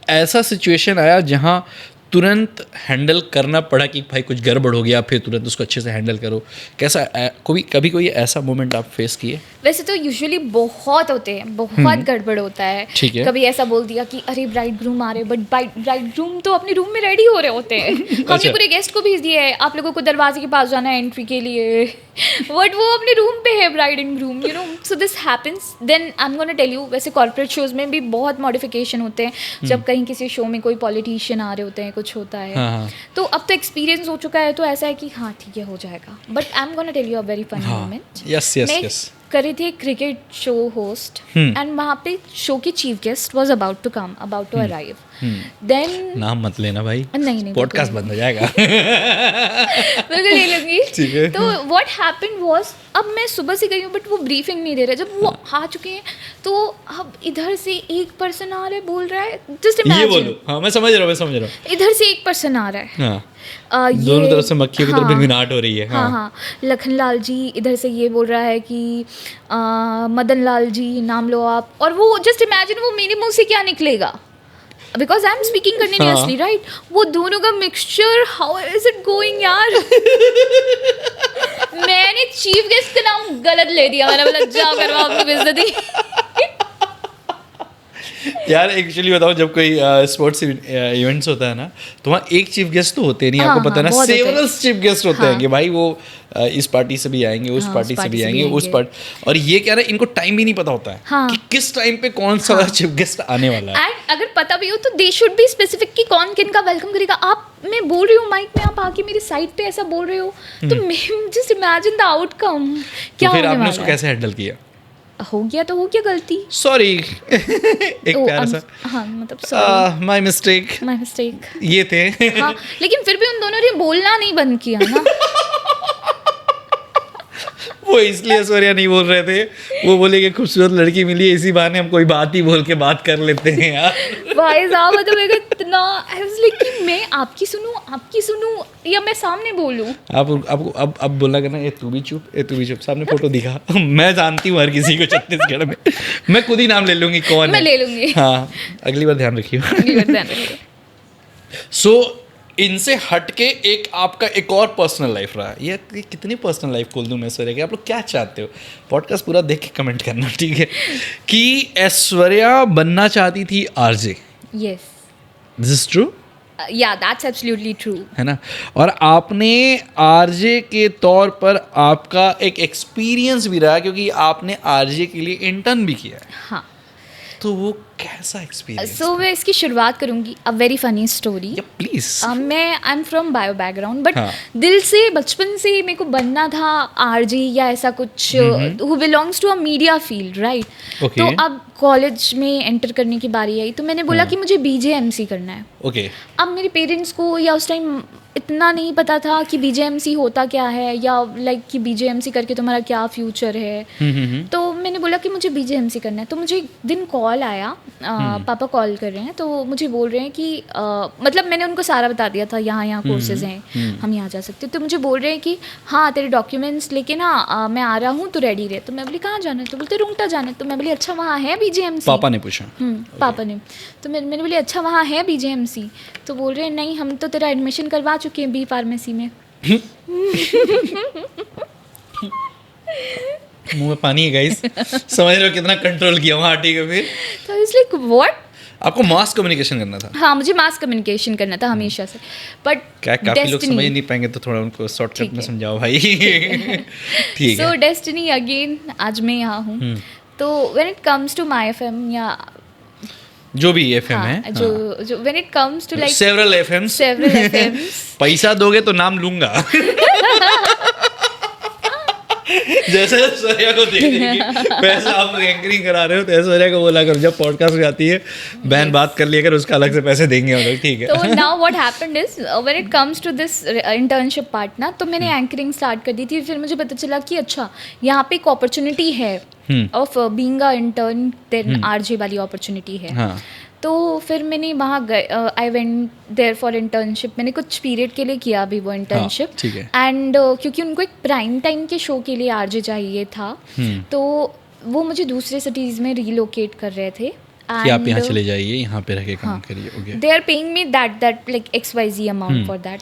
ऐसा सिचुएशन आया जहाँ तुरंत हैंडल करना पड़ा कि भाई कुछ गड़बड़ हो गया, फिर तुरंत उसको अच्छे से हैंडल करो? कैसा कभी कोई ऐसा मोमेंट आप फेस किए? वैसे तो यूजुअली बहुत होते हैं, बहुत गड़बड़ होता है। ठीक है। कभी ऐसा बोल दिया कि अरे ब्राइड ग्रूम आ रहे, बट ब्राइड ग्रूम तो अपने रूम में रेडी हो रहे होते हैं। हमने अच्छा। पूरे गेस्ट को भेज दिया है, आप लोगों को दरवाजे के पास जाना है एंट्री के लिए, बट वो अपने रूम पे है bride and groom, you know. So this happens. Then I am gonna tell you, वैसे कॉर्पोरेट शोज में भी बहुत मॉडिफिकेशन होते हैं। जब कहीं किसी शो में कोई पॉलिटिशियन आ रहे होते हैं, कुछ होता है, हाँ, हाँ। तो अब तो एक्सपीरियंस हो चुका है, तो ऐसा है कि हाँ ठीक है हो जाएगा। But I am gonna tell you a very funny हाँ। मोमेंट। यस यस मैं यस। करे थे क्रिकेट शो होस्ट, एंड वहाँ पे शो की chief guest was about to come, about to arrive. Then नाम मत लेना भाई, नहीं पॉडकास्ट बंद हो जाएगा। बिल्कुल ले लूंगी। ठीक है। तो व्हाट हैपेंड वाज, अब मैं सुबह से गई हूँ बट वो ब्रीफिंग नहीं दे रहे। जब वो आ चुके हैं तो अब इधर से एक पर्सन आ रहा है, बोल रहा है, जस्ट ये इमेजिन, बोलो। हाँ मैं समझ रहा हूँ। इधर से एक पर्सन आ रहा है, हाँ, ये दोनों तरफ से मक्खियों की तरफ हाँ, भिनभिनाहट हो रही है। हाँ हाँ। लखनलाल जी इधर से ये बोल रहा है कि मदन लाल जी नाम लो आप, और वो जस्ट इमेजिन वो मेरे मुंह से क्या निकलेगा, because I am speaking continuously, right. वो दोनों का mixture, how is it going यार। मैंने चीफ गेस्ट का नाम गलत ले दिया, मैंने बोला जा करवा अपनी बेइज्जती। यार एक्चुअली बताओ, जब कोई स्पोर्ट्स इवेंट्स होता है ना, तो वहाँ एक चीफ गेस्ट तो होते नहीं, आपको हाँ, पता है ना, बहुत होते हैं। सेवरल चीफ गेस्ट होते हैं हाँ। कि भाई वो इस पार्टी से भी आएंगे, उस हाँ, पार्टी उस से पार्टी भी से भी आएंगे, उस आएंगे। पार्टी। और ये क्या है, इनको टाइम भी नहीं पता होता है हाँ। कि किस टाइम पे कौन सा चीफ गेस्ट आने वाला है। एंड अगर पता भी हो तो दे शुड बी स्पेसिफिक कि कौन किन का वेलकम करेगा। आप, मैं बोल रही हूँ माइक में, आप आके मेरी साइड पे ऐसा बोल रहे हो, तो मैं जस्ट इमेजिन द आउटकम क्या तो फिर होने आपने वाला उसको है। कैसे हैंडल किया? हो गया तो हो गया, गलती। सॉरी। एक तो प्यारा सा हाँ मतलब sorry, my mistake, my mistake. ये थे। हाँ लेकिन फिर भी उन दोनों ने बोलना नहीं बंद किया ना। वो इसलिए ऐश्वर्या नहीं बोल रहे थे, वो बोले कि खूबसूरत लड़की मिली है, इसी बहाने हम कोई बात ही बोल के बात कर लेते हैं यार। भाई साहब मतलब मेरे को इतना I was like कि मैं आपकी सुनूं या मैं सामने बोलूं। आपको अब बोला करना, ए तू भी चुप, सामने फोटो दिखा। मैं जानती हूँ हर किसी को छत्तीसगढ़ में, मैं खुद ही नाम ले लूंगी कौन मैं है। ले लूंगी। हाँ, अगली बार ध्यान रखिए। अगली बार ध्यान रखिए। सो इनसे हट के आपका एक और पर्सनल लाइफ रहा। ये कितनी पर्सनल लाइफ खोल दूं मैं ऐश्वर्या की? आप लोग क्या चाहते हो? पॉडकास्ट पूरा देख के कमेंट करना, ठीक है? कि ऐश्वर्या बनना चाहती थी RJ. Yes, this is true, या दैट्स एब्सोल्युटली ट्रू। है ना? और आपने आरजे के तौर पर आपका एक एक्सपीरियंस भी रहा, क्योंकि आपने आरजे के लिए इंटर्न भी किया है। हाँ, तो वो कैसा एक्सपीरियंस? सो मैं इसकी शुरुआत करूंगी। A very funny story. Please. मैं I am from bio background, but हाँ। दिल से बचपन से मेरे को बनना था आरजे या ऐसा कुछ who belongs to a media field, right? Okay. तो अब कॉलेज में एंटर करने की बारी आई तो मैंने बोला कि मुझे BJMC करना है। ओके। अब मेरे पेरेंट्स को या उस टाइम इतना नहीं पता था कि BJMC होता क्या है, या लाइक कि BJMC करके तुम्हारा क्या फ्यूचर है। तो मैंने बोला कि मुझे BJMC करना है। तो मुझे एक दिन कॉल आया, पापा कॉल कर रहे हैं, तो मुझे बोल रहे हैं कि मतलब मैंने उनको सारा बता दिया था, यहाँ कोर्सेज हैं, हम यहाँ जा सकते हैं। तो मुझे बोल रहे हैं कि हाँ तेरे डॉक्यूमेंट्स लेके ना मैं आ रहा हूँ, तो रेडी रहे। तो मैं बोली कहाँ जाना है? तो बोलते रुंगटा जाना है। तो मैं बोली अच्छा वहाँ है BJMC? पापा ने पूछा? पापा ने। तो मैंने बोली अच्छा वहाँ है BJMC? तो बोल रहे हैं नहीं, हम तो तेरा एडमिशन करवा चुके हैं B फार्मेसी में। मुंह में पानी है गाइस, समझ रहे हो कितना कंट्रोल किया वहाँ? ठीक है। फिर तो इट्स लाइक व्हाट? आपको मास कम्युनिकेशन करना था? हाँ, मुझे मास कम्युनिकेशन करना था हमेशा से, बट क्या काफी लोग समझ नहीं पाएंगे, तो थोड़ा उनको शॉर्टकट में समझाओ भाई। ठीक है। सो डेस्टिनी अगेन, आज मैं यहाँ हूँ। तो when it comes to my FM या जो भी FM हाँ, है, जो when it comes to like several FMs, पैसा दोगे तो नाम लूंगा। जैसे ऐश्वर्या को दे देगी पैसा, आप एंकरिंग करा रहे हो तो ऐश्वर्या को बोला करो जब पॉडकास्ट में आती है बहन बात कर लिया कर, उसका अलग से पैसे देंगे हम लोग, ठीक है? तो now what happened is when it comes to this internship part ना, तो मैंने एंकरिंग स्टार्ट कर दी थी। फिर मुझे पता चला कि अच्छा यहाँ पे एक अपॉर्चुनिटी है of being a intern, then RJ वाली अपॉर्चुनिटी है। हाँ। तो फिर मैंने वहाँ गए, I went there for internship. मैंने कुछ पीरियड के लिए किया अभी वो इंटर्नशिप, ठीक है। एंड क्योंकि उनको एक प्राइम टाइम के शो के लिए आरजे चाहिए था, तो वो मुझे दूसरे सिटीज़ में रिलोकेट कर रहे थे। कि आप यहाँ चले जाइए, यहाँ पे रह के काम करिए। Okay. They are paying me that like XYZ amount for that.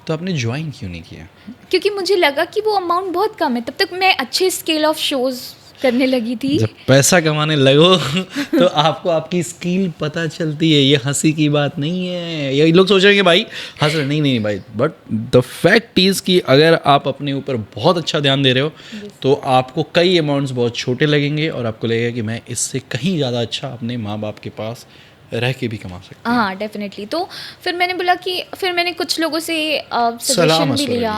तो आपने ज्वाइन क्यों नहीं किया? क्योंकि मुझे लगा कि वो अमाउंट बहुत कम है। तब तक मैं अच्छे स्केल ऑफ शोज करने लगी थी। जब पैसा कमाने लगो तो आपको आपकी स्किल पता चलती है। ये हंसी की बात नहीं है। ये लोग सोच रहे हैं कि भाई हंस रहे, नहीं भाई, बट द फैक्ट इज़ कि अगर आप अपने ऊपर बहुत अच्छा ध्यान दे रहे हो तो आपको कई अमाउंट्स बहुत छोटे लगेंगे और आपको लगेगा कि मैं इससे कहीं ज़्यादा अच्छा अपने माँ बाप के पास रह के भी कमा सकते हैं। हाँ डेफिनेटली। तो फिर मैंने बोला कि फिर मैंने कुछ लोगों से सजेशन भी लिया,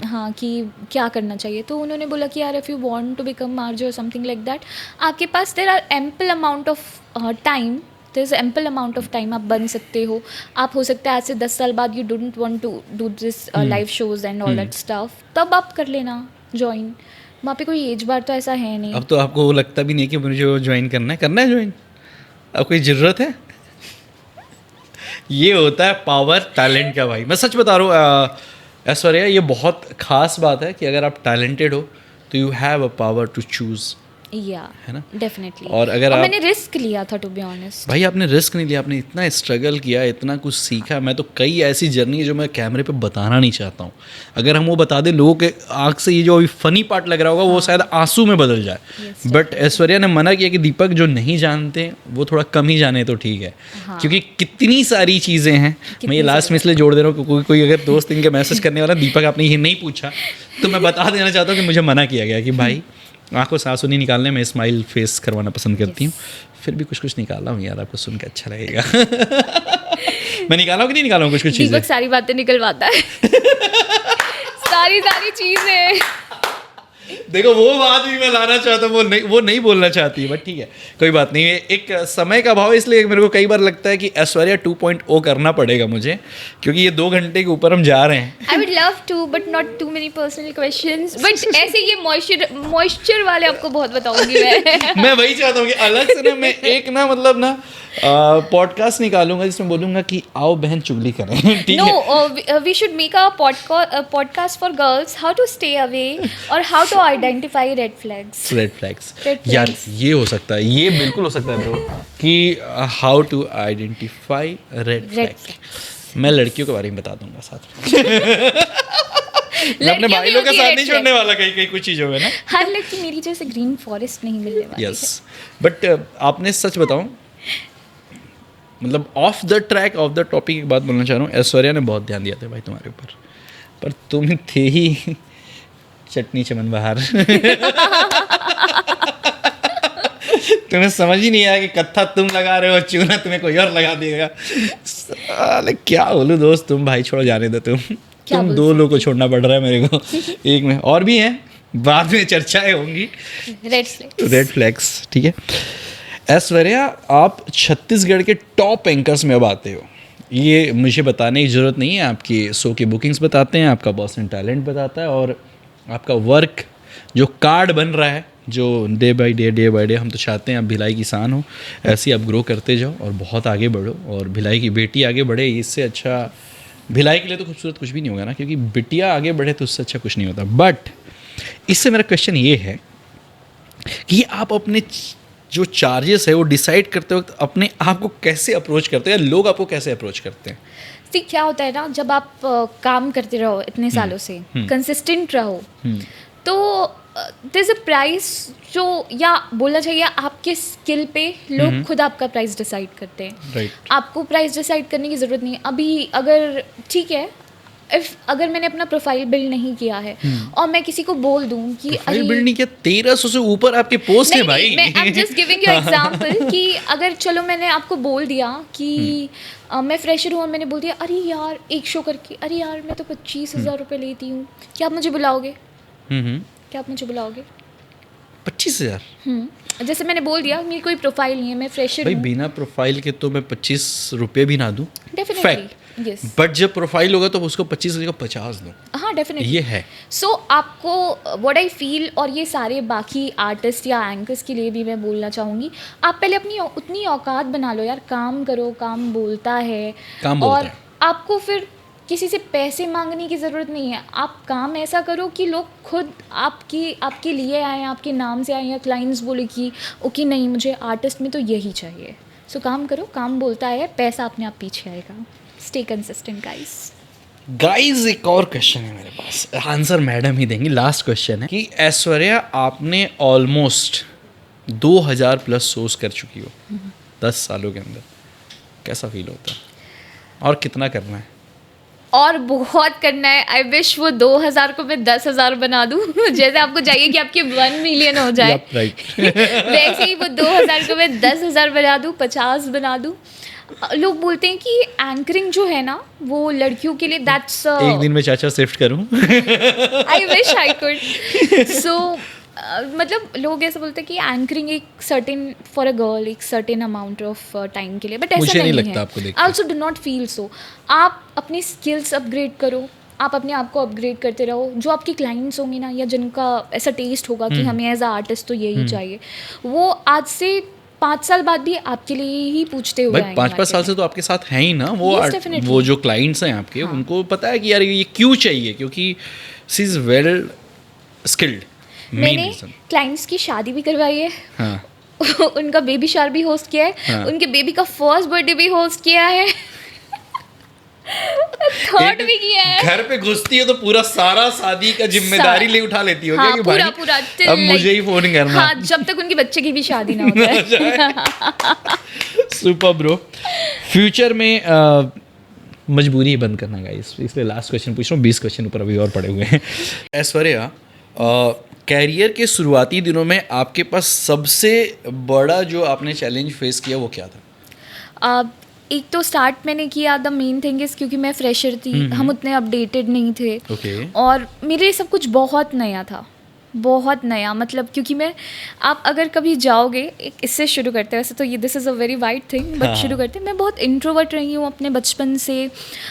हाँ, कि क्या करना चाहिए। तो उन्होंने बोला कि यार if you want to become RJ और समथिंग लाइक दैट, आपके पास there are ample amount of time, there is ample amount of time, आप बन सकते हो। आप हो सकता है आज से 10 साल बाद you don't want to do this live shows and all that stuff, तब आप कर लेना ज्वाइन। वहाँ पे कोई एज बार तो ऐसा है नहीं। अब तो आपको वो लगता भी नहीं कि मुझे ज्वाइन करना है ज्वाइन, अब कोई ज़रूरत है? ये होता है पावर टैलेंट का भाई। मैं सच बता रहा हूँ ऐश्वर्या, ये बहुत ख़ास बात है कि अगर आप टैलेंटेड हो तो you have a power to choose, या है ना? डेफिनेटली। और अगर आप, मैंने रिस्क लिया था टू बी ऑनेस्ट। भाई आपने रिस्क नहीं लिया, आपने इतना स्ट्रगल किया, इतना कुछ सीखा। मैं तो कई ऐसी जर्नी है जो मैं कैमरे पे बताना नहीं चाहता हूँ। अगर हम वो बता दें लोगों के आँख से ये जो अभी फनी पार्ट लग रहा होगा वो शायद आंसू में बदल जाए। बट ऐश्वर्या ने मना किया कि दीपक जो नहीं जानते वो थोड़ा कम ही जाने तो ठीक है, क्योंकि कितनी सारी चीज़ें हैं। मैं ये लास्ट में इसलिए जोड़ दे रहा हूँ क्योंकि कोई अगर दोस्त इनके मैसेज करने वाला, दीपक आपने ये नहीं पूछा, तो मैं बता देना चाहता हूँ कि मुझे मना किया गया कि भाई आँखों से आंसू नहीं निकालने में स्माइल फेस करवाना पसंद करती हूँ। फिर भी कुछ निकाला हूँ यार, आपको सुन के अच्छा लगेगा। मैं निकाला हूँ कि नहीं निकाला हूँ कुछ चीज़ें? दीपक सारी बातें निकलवाता है। सारी चीज़ें। देखो वो बात भी मैं लाना चाहता हूँ, वो नहीं बोलना चाहती, बट ठीक है कोई बात नहीं। एक समय का अभाव, इसलिए मेरे को कई बार लगता है कि ऐश्वर्या 2.0 करना पड़ेगा मुझे, क्योंकि ये 2 घंटे के ऊपर हम जा रहे हैं। I would love to, but not too many personal questions. But ऐसे ये मॉइस्चर वाले आपको बहुत बताऊंगी मैं। मैं वही चाहता हूँ कि अलग से ना मैं एक ना मतलब ना पॉडकास्ट निकालूंगा जिसमें बोलूंगा कि आओ बहन चुगली करें, ठीक है? No, we should make a podcast for girls, how to stay away or how to identify red flags. Red flags Red flags. यार ये हो सकता है, ये बिल्कुल हो सकता है ब्रो, कि how to identify red flags. मैं लड़कियों के बारे में बता दूंगा साथ में। मैं अपने भाई लोग का साथ नहीं छोड़ने वाला कहीं कहीं कुछ चीज़ों में ना। हर लड़की मेरी जैसे ग्रीन फॉरेस्ट नहीं मिलने वाली है। यस, बट आपने सच बताऊं, मतलब of the track of the topic एक बात बोलना चाह रहा हूँ, ऐश्वर्या ने बहुत ध्यान दिया था भाई तुम्हारे ऊपर, पर तुम थे ही चटनी चमन बहार। तुम्हें समझ ही नहीं आया कि कत्था तुम लगा रहे हो, चूना तुम्हें कोई और लगा देगा। साले क्या बोलूं दोस्त, तुम भाई छोड़ो, जाने दो तुम 2 लोगों को छोड़ना पड़ रहा है मेरे को, एक में और भी हैं, बाद में चर्चाएं होंगी। रेड फ्लैग्स, ठीक है। ऐश्वर्या, आप छत्तीसगढ़ के टॉप एंकर्स में अब आते हो, ये मुझे बताने की ज़रूरत नहीं है, आपकी शो की बुकिंग्स बताते हैं, आपका पर्सनल टैलेंट बताता है, और आपका वर्क जो कार्ड बन रहा है, जो डे बाय डे हम तो चाहते हैं आप भिलाई किसान हो, ऐसे ही आप ग्रो करते जाओ और बहुत आगे बढ़ो, और भिलाई की बेटी आगे बढ़े, इससे अच्छा भिलाई के लिए तो खूबसूरत कुछ भी नहीं होगा ना, क्योंकि बिटिया आगे बढ़े तो उससे अच्छा कुछ नहीं होता। बट इससे मेरा क्वेश्चन ये है कि आप अपने जो चार्जेस है वो डिसाइड करते वक्त अपने आप को कैसे अप्रोच करते हैं, या लोग आपको कैसे अप्रोच करते हैं? ठीक, क्या होता है ना, जब आप काम करते रहो इतने सालों से, कंसिस्टेंट रहो, तो there's a प्राइस जो, या बोलना चाहिए आपके स्किल पे लोग खुद आपका प्राइस डिसाइड करते हैं। राइट। आपको प्राइस डिसाइड करने की ज़रूरत नहीं है। अभी अगर ठीक है, अगर मैंने अपना प्रोफाइल बिल्ड नहीं किया है और मैं किसी को बोल दूं कि प्रोफाइल बिल्ड नहीं किया, 1300 से ऊपर आपके पोस्ट है भाई। मैं I'm just giving you example कि अगर चलो मैंने आपको बोल दिया कि मैं फ्रेशर हूँ और मैंने बोल दिया अरे यार एक शो करके, अरे यार मैं तो 25,000 रुपये लेती हूँ, क्या आप मुझे बुलाओगे? क्या आप मुझे बुलाओगे? 25,000? जैसे मैंने बोल दिया मेरी कोई प्रोफाइल नहीं है, मैं फ्रेशर भाई हूँ। बिना प्रोफाइल के तो मैं 25 रुपये भी ना दूं, डेफिनेटली, यस। बट जब प्रोफाइल होगा तो उसको 25 की जगह 50 दूं। हाँ, डेफिनेटली, ये है। सो आपको व्हाट आई फील, और ये सारे बाकी आर्टिस्ट या एंकर्स के लिए भी मैं बोलना चाहूँगी, आप पहले अपनी उतनी औकात बना लो यार, काम करो, काम बोलता है, काम बोलता और है। आपको फिर किसी से पैसे मांगने की ज़रूरत नहीं है। आप काम ऐसा करो कि लोग खुद आपके लिए आए, आपके नाम से आए, या क्लाइंट्स बोले कि ओके नहीं मुझे आर्टिस्ट में तो यही चाहिए। सो काम करो, काम बोलता है, पैसा अपने आप पीछे आएगा। Stay consistent guys. एक और क्वेश्चन है मेरे पास, आंसर मैडम ही देंगी, लास्ट क्वेश्चन है कि ऐश्वर्या आपने ऑलमोस्ट 2000 प्लस शोज कर चुकी हो 10 सालों के अंदर, कैसा फील होता है और कितना करना है? और बहुत करना है। आई विश वो 2000 को मैं 10,000 बना दूँ जैसे आपको चाहिए कि आपके 1 मिलियन हो जाए। राइट। वैसे ही वो 2000 को मैं 10,000 बना दूँ, 50 बना दूँ। लोग बोलते हैं कि एंकरिंग जो है ना वो लड़कियों के लिए दैट्स एक दिन में चाचा शिफ्ट करूं। I wish I could. सो मतलब लोग ऐसा बोलते हैं कि एंकरिंग एक सर्टेन फॉर अ गर्ल एक सर्टेन अमाउंट ऑफ टाइम के लिए, बट ऐसा मुझे नहीं नहीं लगता है। आपको देख के। I also do not feel so. आप अपनी स्किल्स अपग्रेड करो, आप अपने आप को अपग्रेड करते रहो। जो आपके क्लाइंट्स होंगे ना, या जिनका ऐसा टेस्ट होगा कि हमें एज अ आर्टिस्ट तो यही चाहिए, वो आज से 5 साल बाद भी आपके लिए ही पूछते हुए भाई 5-5 साल से तो आपके साथ हैं ही ना वो। Yes, definitely. वो जो क्लाइंट्स हैं आपके, उनको पता है कि यार ये क्यों चाहिए, क्योंकि शी इज वेल स्किल्ड। मैंने क्लाइंट्स की शादी भी करवाई है। हाँ। उनका बेबी शावर भी होस्ट किया है। हाँ। उनके बेबी का फर्स्ट बर्थडे भी होस्ट किया है। थर्ड भी किया है। घर पे घुसती है तो पूरा सारा शादी का जिम्मेदारी ले उठा लेती हो। हाँ, कि पूरा भाई अब मुझे ही फोन करना। हाँ, जब तक उनके बच्चे की भी शादी ना हो जाए। Super bro. फ्यूचर में मजबूरी ही बंद करना गाइस, इसलिए लास्ट क्वेश्चन पूछ रहा हूँ, 20 क्वेश्चन ऊपर अभी और पड़े हुए हैं। ऐश्वर्या, कैरियर के शुरुआती दिनों में आपके पास सबसे बड़ा जो आपने चैलेंज फेस किया वो क्या था? एक तो स्टार्ट मैंने किया, द मेन थिंग इज़ क्योंकि मैं फ्रेशर थी, हम उतने अपडेटेड नहीं थे। Okay. और मेरे लिए सब कुछ बहुत नया था। बहुत नया, मतलब क्योंकि मैं, आप अगर कभी जाओगे, एक इससे शुरू करते हैं, वैसे तो ये this is a very wide thing, but शुरू करते हैं, मैं बहुत इंट्रोवर्ट रही हूँ अपने बचपन से।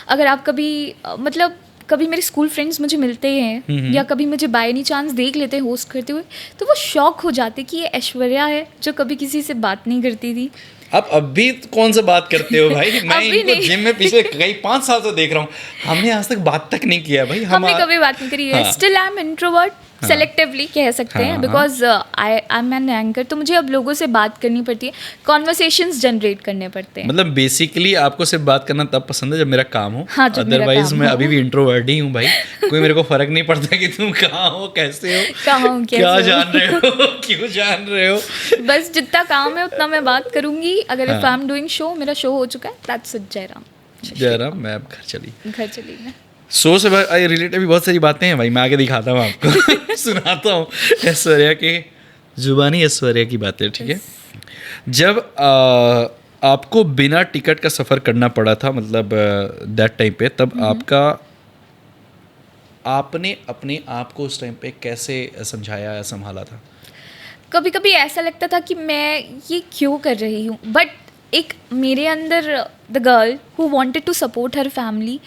अगर आप कभी मतलब कभी मेरे स्कूल फ्रेंड्स मुझे मिलते हैं या कभी मुझे बाय एनी चांस देख लेते हैं होस्ट करते हुए, तो वो शॉक हो जाते कि ये ऐश्वर्या है जो कभी किसी से बात नहीं करती थी। आप अभी कौन से बात करते हो भाई? मैं अभी इनको नहीं। जिम में पिछले कई 5 साल से देख रहा हूँ, हमने आज तक बात तक नहीं किया भाई। हमने कभी बात नहीं करी है। हाँ। Still I am introvert, selectively कह सकते हैं, हाँ, because I am an anchor, तो मुझे अब लोगों से बात करनी पड़ती है, कॉन्वर्सेशंस जनरेट करने पड़ते हैं। मतलब बेसिकली आपको सिर्फ बात करना तब पसंद है जब मेरा काम हो। हाँ, जब मेरा अदरवाइज काम मैं हो। अभी भी इंट्रोवर्ट ही हूँ भाई। कोई मेरे को फर्क नहीं पड़ता कि तुम कहाँ हो, कैसे हो, कहाँ हूँ, कैसे क्या हो। जान रहे हो, क्यों जान रहे हो। बस जितना काम है उतना मैं बात करूंगी। अगर इफ हाँ। आई एम डूइंग शो, मेरा शो हो चुका है, दैट्स इट, जयराम, जयराम, मैं अब घर चली। घर चली मैं। शो से भाई रिलेटेड भी बहुत सारी बातें हैं भाई, मैं आगे दिखाता हूँ आपको। सुनाता हूँ ऐश्वर्या के जुबानी ऐश्वर्या की बातें, ठीक है। जब आपको बिना टिकट का सफ़र करना पड़ा था, मतलब दैट टाइम पे, तब आपने अपने आप को उस टाइम पे कैसे समझाया या संभाला था? कभी कभी ऐसा लगता था कि मैं ये क्यों कर रही हूँ, बट एक मेरे अंदर the girl who wanted to support her family,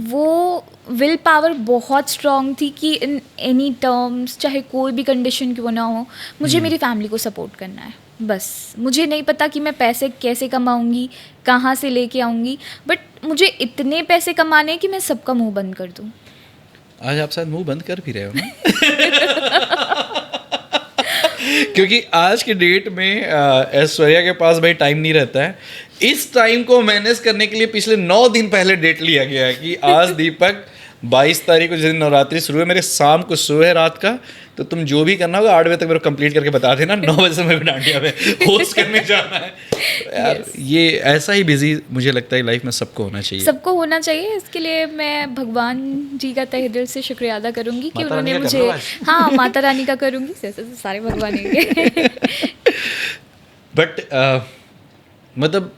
वो विल पावर बहुत स्ट्रॉन्ग थी कि इन एनी टर्म्स, चाहे कोई भी कंडीशन क्यों ना हो, मुझे मेरी फैमिली को सपोर्ट करना है। बस मुझे नहीं पता कि मैं पैसे कैसे कमाऊंगी, कहाँ से लेके आऊँगी, बट मुझे इतने पैसे कमाने हैं कि मैं सबका मुंह बंद कर दूँ। आज आप शायद मुंह बंद कर भी रहे हो ना। क्योंकि आज के डेट में ऐश्वर्या के पास भाई टाइम नहीं रहता है। इस टाइम को मैनेज करने के लिए पिछले 9 दिन पहले डेट लिया गया है कि आज दीपक 22 तारीख को जिस दिन नवरात्रि शुरू है, मेरे शाम को शो है रात का, तो तुम जो भी करना होगा 8 बजे तक मेरे को कंप्लीट करके बता देना। 9 बजे से मेरे को डांडिया में होस्ट करने जाना है। तो यार ये ऐसा ही बिजी मुझे लगता है लाइफ में सबको होना चाहिए। सबको होना चाहिए। इसके लिए मैं भगवान जी का तहे दिल से शुक्रिया अदा करूंगी कि माता उन्होंने रानी का मुझे, कर लो आज। हाँ माता रानी का करूंगी, जैसे तो सारे भगवान हैं। बट मतलब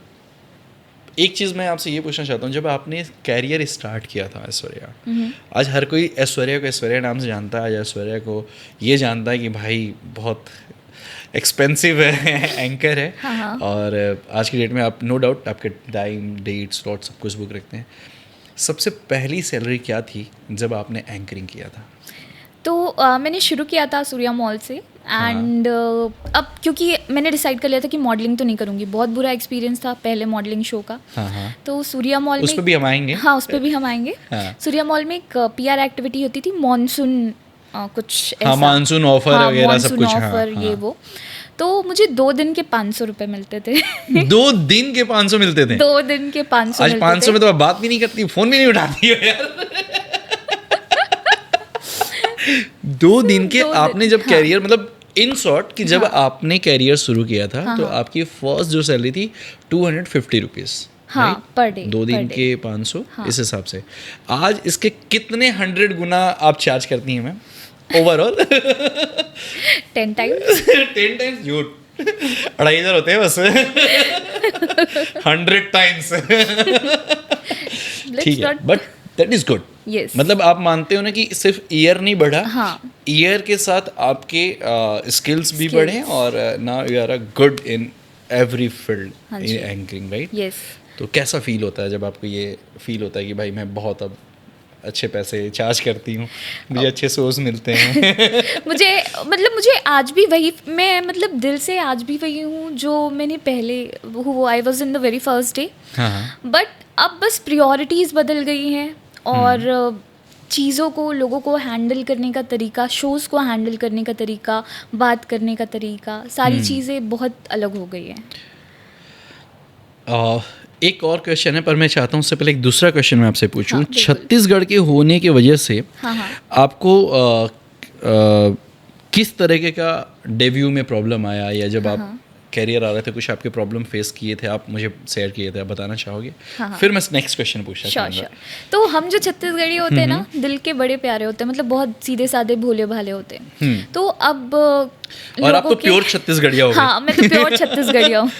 एक चीज़ मैं आपसे ये पूछना चाहता हूँ, जब आपने कैरियर स्टार्ट किया था ऐश्वर्या, आज हर कोई ऐश्वर्या को ऐश्वर्या नाम से जानता है, आज ऐश्वर्या को ये जानता है कि भाई बहुत एक्सपेंसिव है, एंकर है। हाँ। और आज की डेट में आप नो डाउट आपके टाइम, डेट, स्लॉट सब कुछ बुक रखते हैं। सबसे पहली सैलरी क्या थी जब आपने एंकरिंग किया था? तो मैंने शुरू किया था सूर्या मॉल से, एंड अब क्योंकि मैंने डिसाइड कर लिया था कि मॉडलिंग तो नहीं करूँगी, बहुत बुरा एक्सपीरियंस था पहले मॉडलिंग शो का। हाँ। तो सूर्या मॉल उस में, पर भी हम आएंगे। हाँ उस पर भी हम आएंगे। हाँ। सूर्या मॉल में एक PR एक्टिविटी होती थी, मानसून कुछ ऐसा, हाँ, मानसून ऑफर वगैरह सब कुछ। ऑफर, ये वो। तो मुझे 2 दिन के 500 रुपये मिलते थे। 2 दिन के 500 मिलते थे? 2 दिन के 500 आज मिलते 500 थे। में तो आप बात भी नहीं करती, फोन भी नहीं उठाती हो यार। 2 दिन के 2 दिन, आपने जब हाँ। कैरियर, मतलब इन शॉर्ट कि जब आपने कैरियर शुरू किया था, तो आपकी फर्स्ट जो सैलरी थी 250 रुपीज़, हाँ, per day, 2 दिन per के 500, इस हिसाब से आज इसके कितने 100 गुना आप चार्ज करती हैं मैम ओवरऑल? 10 टाइम्स। 10 टाइम्स झूठ, 2500 होते हैं बस। 100 टाइम्स। ठीक है, but that is good. Yes. मतलब आप मानते हो ना कि सिर्फ ईयर नहीं बढ़ा, हाँ। ईयर के साथ आपके स्किल्स भी Skills. बढ़े, और now you are a good in every field हाँ इन जी। Anchoring, right? यस। तो कैसा फील होता है जब आपको ये फील होता है कि भाई मैं बहुत अब अच्छे पैसे चार्ज करती हूँ, मुझे अच्छे शोज मिलते हैं? मुझे आज भी वही, मैं मतलब दिल से आज भी वही हूँ जो मैंने पहले, I was in the very first day. हाँ। बट अब बस प्रियोरिटीज़ बदल गई हैं, और चीज़ों को, लोगों को हैंडल करने का तरीका, शोज़ को हैंडल करने का तरीका, बात करने का तरीका, सारी चीज़ें बहुत अलग हो गई हैं। एक और क्वेश्चन है, पर मैं चाहता हूँ उससे पहले एक दूसरा क्वेश्चन मैं आपसे पूछूं। हाँ, बिल्कुल। छत्तीसगढ़ के होने की वजह से हाँ। आपको किस तरीके का डेब्यू में प्रॉब्लम आया, या जब आप कैरियर आ रहे थे, कुछ आपके प्रॉब्लम फेस किए थे, आप मुझे शेयर किए थे, आप बताना चाहोगे? हाँ। फिर मैं नेक्स्ट क्वेश्चन पूछना श्योर चाहूँगा। श्योर। तो हम जो छत्तीसगढ़ी होते हैं ना, दिल के बड़े प्यारे होते हैं, मतलब बहुत सीधे साधे भोले भाले होते हैं। तो अब और आप तो प्योर छत्तीसगढ़िया हो गए। हाँ, मैं तो प्योर छत्तीसगढ़िया हूँ,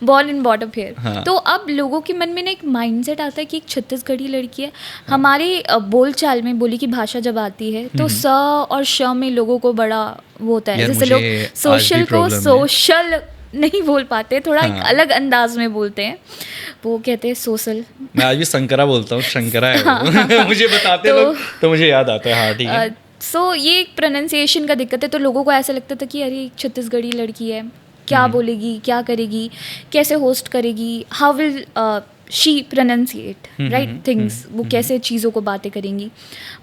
born in brought up here. हाँ। तो अब लोगों के मन में ना एक माइंडसेट आता है कि एक छत्तीसगढ़ी लड़की है। हमारे बोलचाल में, बोली की भाषा जब आती है तो स और श में लोगों को बड़ा वो होता है, यार, जैसे मुझे लोग आज भी सोशल को प्रॉब्लम है। सोशल नहीं बोल पाते, थोड़ा एक हाँ। अलग अंदाज में बोलते हैं, वो कहते हैं सोशल। मैं आज भी शंकरा बोलता हूँ, शंकरा है हाँ, वो। मुझे बताते तो- लोग तो मुझे याद आता है। हाँ, ठीक है। सो ये एक प्रोनाउंसिएशन का दिक्कत है। तो लोगों को ऐसा लगता था कि अरे एक छत्तीसगढ़ी लड़की है, क्या बोलेगी, क्या करेगी, कैसे होस्ट करेगी, how will she pronunciate right things, वो कैसे चीज़ों को बातें करेंगी।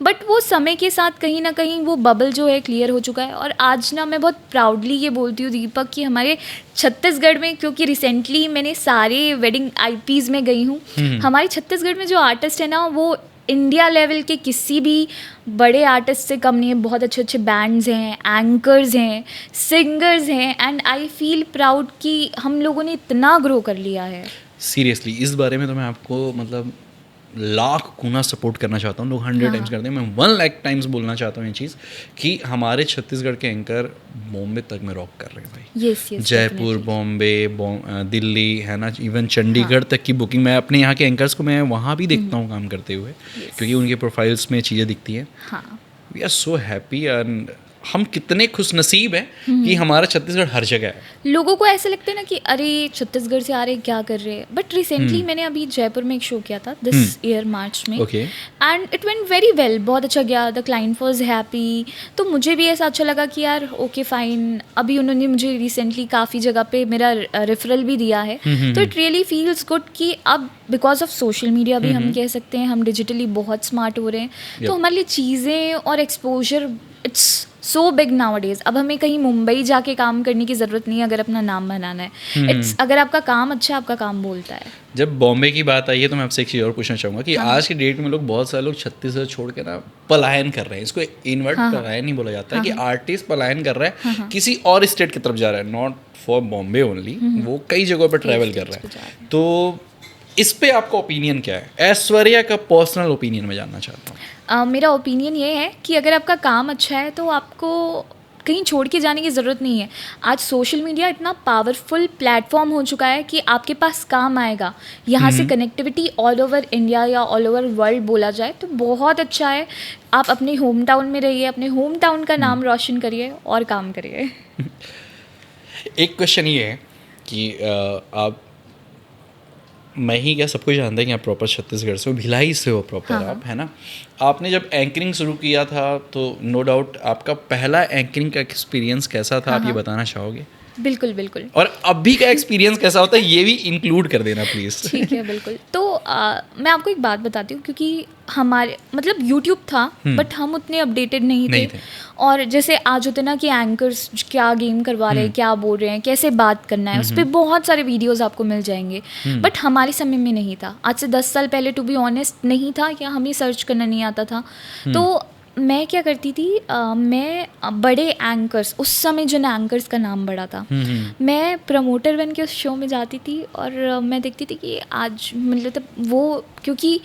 बट वो समय के साथ कहीं ना कहीं वो बबल जो है क्लियर हो चुका है। और आज ना मैं बहुत प्राउडली ये बोलती हूँ दीपक कि हमारे छत्तीसगढ़ में, क्योंकि रिसेंटली मैंने सारे वेडिंग IPs में गई हूँ, हमारे छत्तीसगढ़ में जो आर्टिस्ट है ना, वो इंडिया लेवल के किसी भी बड़े आर्टिस्ट से कम नहीं है। बहुत अच्छे अच्छे बैंड्स हैं, एंकर्स हैं, सिंगर्स हैं, एंड आई फील प्राउड कि हम लोगों ने इतना ग्रो कर लिया है। सीरियसली इस बारे में तो मैं आपको मतलब लाख गुना सपोर्ट करना चाहता हूँ। लोग 100 टाइम्स करते हैं, मैं 1 लाख टाइम्स बोलना चाहता हूँ ये चीज़ कि हमारे छत्तीसगढ़ के एंकर बॉम्बे तक में रॉक कर रहे हैं भाई। यस यस, जयपुर, बॉम्बे, दिल्ली है ना, इवन चंडीगढ़ तक की बुकिंग। मैं अपने यहाँ के एंकर्स को मैं वहाँ भी देखता हूँ काम करते हुए, क्योंकि उनके प्रोफाइल्स में चीज़ें दिखती हैं। हाँ, we are so happy and हम कितने खुश नसीब हैं कि हमारा छत्तीसगढ़ हर जगह है। लोगों को ऐसे लगता है ना कि अरे छत्तीसगढ़ से आ रहे क्या कर रहे हैं। बट रिसेंटली मैंने अभी जयपुर में एक शो किया था दिस ईयर मार्च में, okay. And it went very well, बहुत अच्छा गया, द क्लाइंट वॉज हैप्पी। तो मुझे भी ऐसा अच्छा लगा कि यार ओके फाइन। अभी उन्होंने मुझे रिसेंटली काफ़ी जगह पे मेरा रेफरल भी दिया है। तो इट रियली फील्स गुड कि अब बिकॉज ऑफ सोशल मीडिया भी हम कह सकते हैं, हम डिजिटली बहुत स्मार्ट हो रहे हैं। तो हमारे लिए चीज़ें और exposure it's so big nowadays. अब हमें कहीं मुंबई जाके काम करने की ज़रूरत नहीं है अगर अपना नाम बनाना है। इट्स अगर आपका काम अच्छा है, आपका काम बोलता है। जब बॉम्बे की बात आई है तो मैं आपसे एक चीज़ और पूछना चाहूँगा कि आज की डेट में लोग, बहुत सारे लोग छत्तीसगढ़ छोड़ के ना पलायन कर रहे हैं। इसको इनवर्ट पलायन नहीं बोला जाता है कि आर्टिस्ट पलायन कर रहा है, किसी और स्टेट की तरफ जा रहा है, नॉट फॉर बॉम्बे ओनली, वो कई जगहों पर ट्रैवल कर रहा है। तो इस पे आपका ओपिनियन क्या है? ऐश्वर्या का पर्सनल ओपिनियन मैं जानना चाहता हूँ। मेरा ओपिनियन ये है कि अगर आपका काम अच्छा है तो आपको कहीं छोड़ के जाने की ज़रूरत नहीं है। आज सोशल मीडिया इतना पावरफुल प्लेटफॉर्म हो चुका है कि आपके पास काम आएगा। यहाँ से कनेक्टिविटी ऑल ओवर इंडिया या ऑल ओवर वर्ल्ड बोला जाए तो बहुत अच्छा है। आप अपने होम टाउन में रहिए, अपने होम टाउन का नाम रोशन करिए और काम करिए। एक क्वेश्चन ये है कि आप, मैं ही क्या, सबको जानता है कि आप प्रॉपर छत्तीसगढ़ से हो, भिलाई से हो प्रॉपर। हाँ, आप है ना, आपने जब एंकरिंग शुरू किया था तो नो डाउट आपका पहला एंकरिंग का एक्सपीरियंस कैसा था? आप ये बताना चाहोगे? बिल्कुल बिल्कुल। और अभी का एक्सपीरियंस कैसा होता है ये भी इंक्लूड कर देना प्लीज़। ठीक है, बिल्कुल। तो मैं आपको एक बात बताती हूँ, क्योंकि हमारे मतलब यूट्यूब था बट हम उतने अपडेटेड नहीं थे। और जैसे आज होते ना कि एंकर्स क्या गेम करवा रहे हैं, क्या बोल रहे हैं, कैसे बात करना है, उस पर बहुत सारे वीडियोस आपको मिल जाएंगे। बट हमारे समय में नहीं था। आज से 10 साल पहले टू बी ऑनेस्ट नहीं था, या हमें सर्च करना नहीं आता था। तो मैं क्या करती थी, मैं बड़े एंकर्स, उस समय जिन एंकर्स का नाम बड़ा था, मैं प्रमोटर बन के उस शो में जाती थी और मैं देखती थी कि आज मतलब वो, क्योंकि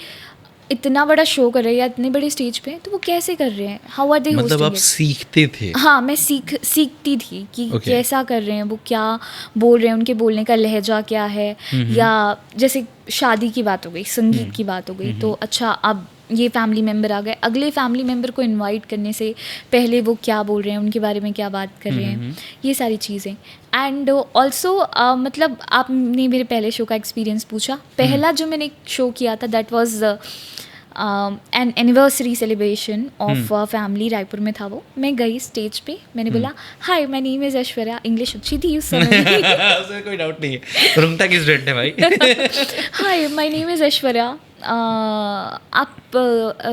इतना बड़ा शो कर रहे हैं या इतने बड़े स्टेज पे, तो वो कैसे कर रहे हैं, हाउ आर दे होस्टिंग मतलब आप इट। सीखते थे? हाँ, मैं सीखती थी कि कैसा कर रहे हैं वो, क्या बोल रहे हैं, उनके बोलने का लहजा क्या है। या जैसे शादी की बात हो गई, संगीत की बात हो गई, तो अच्छा अब ये फैमिली मेम्बर आ गए, अगले फैमिली मेम्बर को इनवाइट करने से पहले वो क्या बोल रहे हैं, उनके बारे में क्या बात कर रहे हैं, ये सारी चीज़ें। एंड ऑल्सो मतलब आपने मेरे पहले शो का एक्सपीरियंस पूछा। पहला जो मैंने शो किया था that was an anniversary celebration of family, Raipur में था वो। मैं गई स्टेज पे, मैंने बोला hi my name is Aishwarya. English अच्छी थी उस समय। उसमें कोई डाउट नहीं है, रुंगटा की स्टूडेंट है भाई। Hi my name is Aishwarya, आप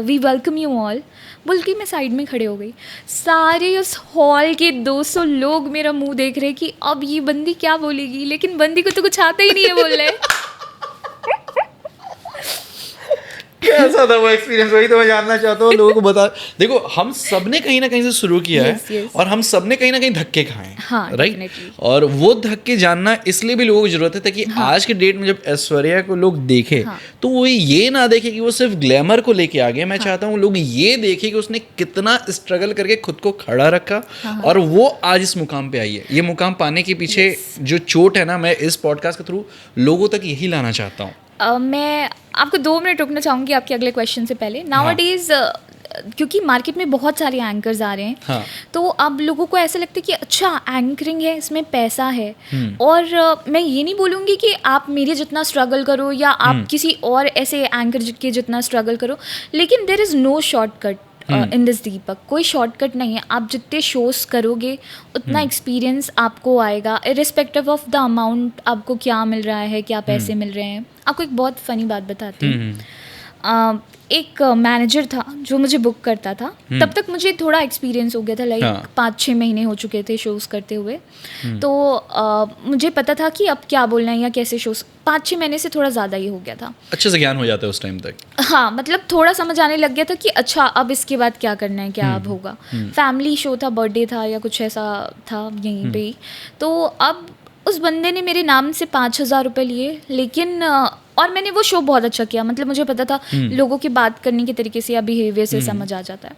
वी वेलकम यू ऑल बोल के मैं साइड में खड़े हो गई। सारे उस हॉल के 200 लोग मेरा मुंह देख रहे कि अब ये बंदी क्या बोलेगी, लेकिन बंदी को तो कुछ आता ही नहीं है बोलने। कैसा था वो एक्सपीरियंस, वही तो मैं जानना चाहता हूँ, लोगों को बता। देखो हम सब ने कहीं ना कहीं से शुरू किया Yes, है yes. और हम सब ने कहीं ना कहीं धक्के खाए हैं, हाँ, राइट? definitely. और वो धक्के जानना इसलिए भी लोगों को जरूरत है ताकि आज के डेट में जब ऐश्वर्या को लोग देखे तो वो ये ना देखे कि वो सिर्फ ग्लैमर को लेके आ गया। मैं चाहता हूँ लोग ये देखे कि उसने कितना स्ट्रगल करके खुद को खड़ा रखा और वो आज इस मुकाम पे आई है। ये मुकाम पाने के पीछे जो चोट है ना, मैं इस पॉडकास्ट के थ्रू लोगों तक यही लाना चाहता हूँ। मैं आपको 2 मिनट रुकना चाहूँगी आपके अगले क्वेश्चन से पहले। नाउअडेज क्योंकि मार्केट में बहुत सारे एंकर्स आ रहे हैं, हाँ। तो अब लोगों को ऐसा लगता है कि अच्छा एंकरिंग है, इसमें पैसा है। और मैं ये नहीं बोलूँगी कि आप मेरे जितना स्ट्रगल करो या आप किसी और ऐसे एंकर के जितना स्ट्रगल करो, लेकिन there is no shortcut in this Deepak. कोई शॉर्टकट नहीं है। आप जितने शोज़ करोगे उतना एक्सपीरियंस आपको आएगा, इरिस्पेक्टिव ऑफ द अमाउंट आपको क्या मिल रहा है, क्या पैसे मिल रहे हैं। आपको एक बहुत फ़नी बात बताती हूँ। एक मैनेजर था जो मुझे बुक करता था, तब तक मुझे थोड़ा एक्सपीरियंस हो गया था, लाइक 5-6 महीने हो चुके थे शोज़ करते हुए। तो मुझे पता था कि अब क्या बोलना है या कैसे शोज़। 5-6 महीने से थोड़ा ज़्यादा ही हो गया था, अच्छे से ज्ञान हो जाता है उस टाइम तक। हाँ, मतलब थोड़ा समझ आने लग गया था कि अच्छा अब इसके बाद क्या करना है, क्या अब होगा। फैमिली शो था, बर्थडे था या कुछ ऐसा था यहीं पे ही। तो अब उस बंदे ने मेरे नाम से 5,000 रुपये लिए, लेकिन और मैंने वो शो बहुत अच्छा किया। मतलब मुझे पता था लोगों की बात करने के तरीके से या बिहेवियर से समझ आ जाता है।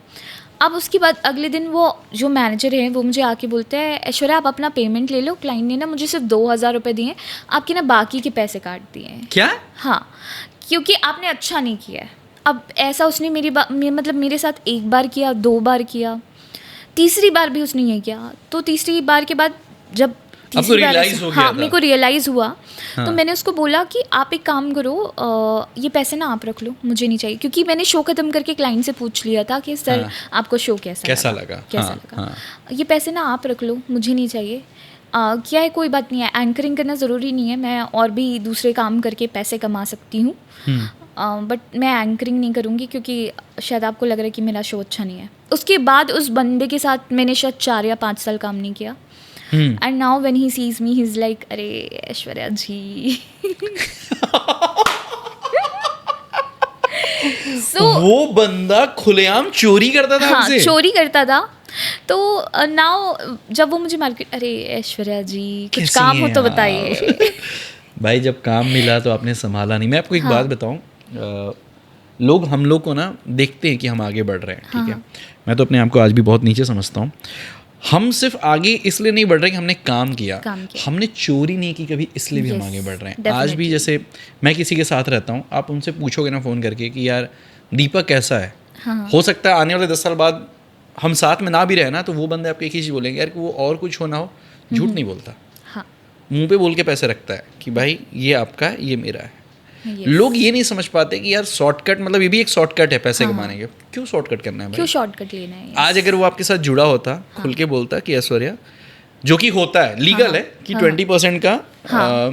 अब उसके बाद अगले दिन वो जो मैनेजर है वो मुझे आके बोलते हैं, ऐश्वर्या आप अपना पेमेंट ले लो, क्लाइंट ने ना मुझे सिर्फ 2,000 रुपये दिए, आपके ना बाकी के पैसे काट दिए हैं। क्या? हाँ, क्योंकि आपने अच्छा नहीं किया है। अब ऐसा उसने मतलब मेरे साथ 1 बार किया, 2 बार किया, तीसरी बार भी उसने ये किया। तो तीसरी बार के बाद जब आपको रियलाइज हो गया हाँ, था? मेरे को रियलाइज़ हुआ। तो मैंने उसको बोला कि आप एक काम करो, ये पैसे ना आप रख लो, मुझे नहीं चाहिए। क्योंकि मैंने शो ख़त्म करके क्लाइंट से पूछ लिया था कि सर आपको शो कैसा लगा। ये पैसे ना आप रख लो, मुझे नहीं चाहिए। क्या है, कोई बात नहीं है, एंकरिंग करना ज़रूरी नहीं है, मैं और भी दूसरे काम करके पैसे कमा सकती हूँ, बट मैं एंकरिंग नहीं करूँगी क्योंकि शायद आपको लग रहा है कि मेरा शो अच्छा नहीं है। उसके बाद उस बंदे के साथ मैंने शायद 4 या 5 साल काम नहीं किया। And now when he sees me he is like, अरे ऐश्वर्या जी। वो बंदा खुलेआम चोरी करता था आपसे? हाँ, चोरी करता था। तो नाउ जब वो मुझे मार्केट, अरे ऐश्वर्या जी कुछ काम हो तो बताइए। भाई जब काम मिला तो आपने संभाला नहीं। मैं आपको एक बात बताऊं, लोग हम लोग को ना देखते हैं कि हम आगे बढ़ रहे हैं, ठीक है। मैं तो अपने आप को आज भी बहुत नीचे समझता हूँ। हम सिर्फ आगे इसलिए नहीं बढ़ रहे कि हमने काम किया, हमने चोरी नहीं की कभी, इसलिए भी हम आगे बढ़ रहे हैं। आज भी जैसे मैं किसी के साथ रहता हूँ, आप उनसे पूछोगे ना फ़ोन करके कि यार दीपक कैसा है, हो सकता है आने वाले 10 साल बाद हम साथ में ना भी रहे ना, तो वो बंदे आपको एक ही चीज़ बोलेंगे यार कि वो और कुछ हो ना हो, झूठ नहीं बोलता, मुंह पे बोल के पैसे रखता है कि भाई ये आपका है, ये मेरा है। लोग ये नहीं समझ पाते कि यार शॉर्टकट, मतलब ये भी एक शॉर्टकट है पैसे कमाने के। क्यों शॉर्टकट करना है भाई? क्यों शॉर्टकट लेना है? आज अगर वो आपके साथ जुड़ा होता, खुल के बोलता कि ऐश्वर्या, जो कि होता है लीगल है कि 20% का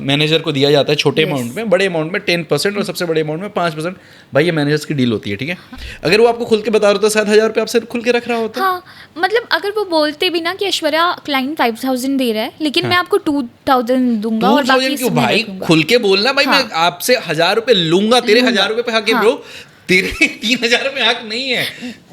मैनेजर को दिया जाता है, छोटे अमाउंट में, बड़े अमाउंट में 10% और सबसे बड़े अमाउंट में 5%। भाई ये मैनेजर्स की डील होती है, ठीक है। अगर वो आपको खुल के बता रहा होता, 7,000 रुपये आपसे खुल के रख रहा होता। हाँ, मतलब अगर वो बोलते भी ना कि ऐश्वर्या क्लाइंट 5,000 दे रहा है, लेकिन मैं आपको 2,000 दूंगा और बाकी क्यों भाई? खुल के बोलना भाई, मैं आपसे 1,000 रुपये लूंगा, तेरे 1,000 रुपये पे हक है ब्रो, तेरे 3,000 रुपये हक नहीं है।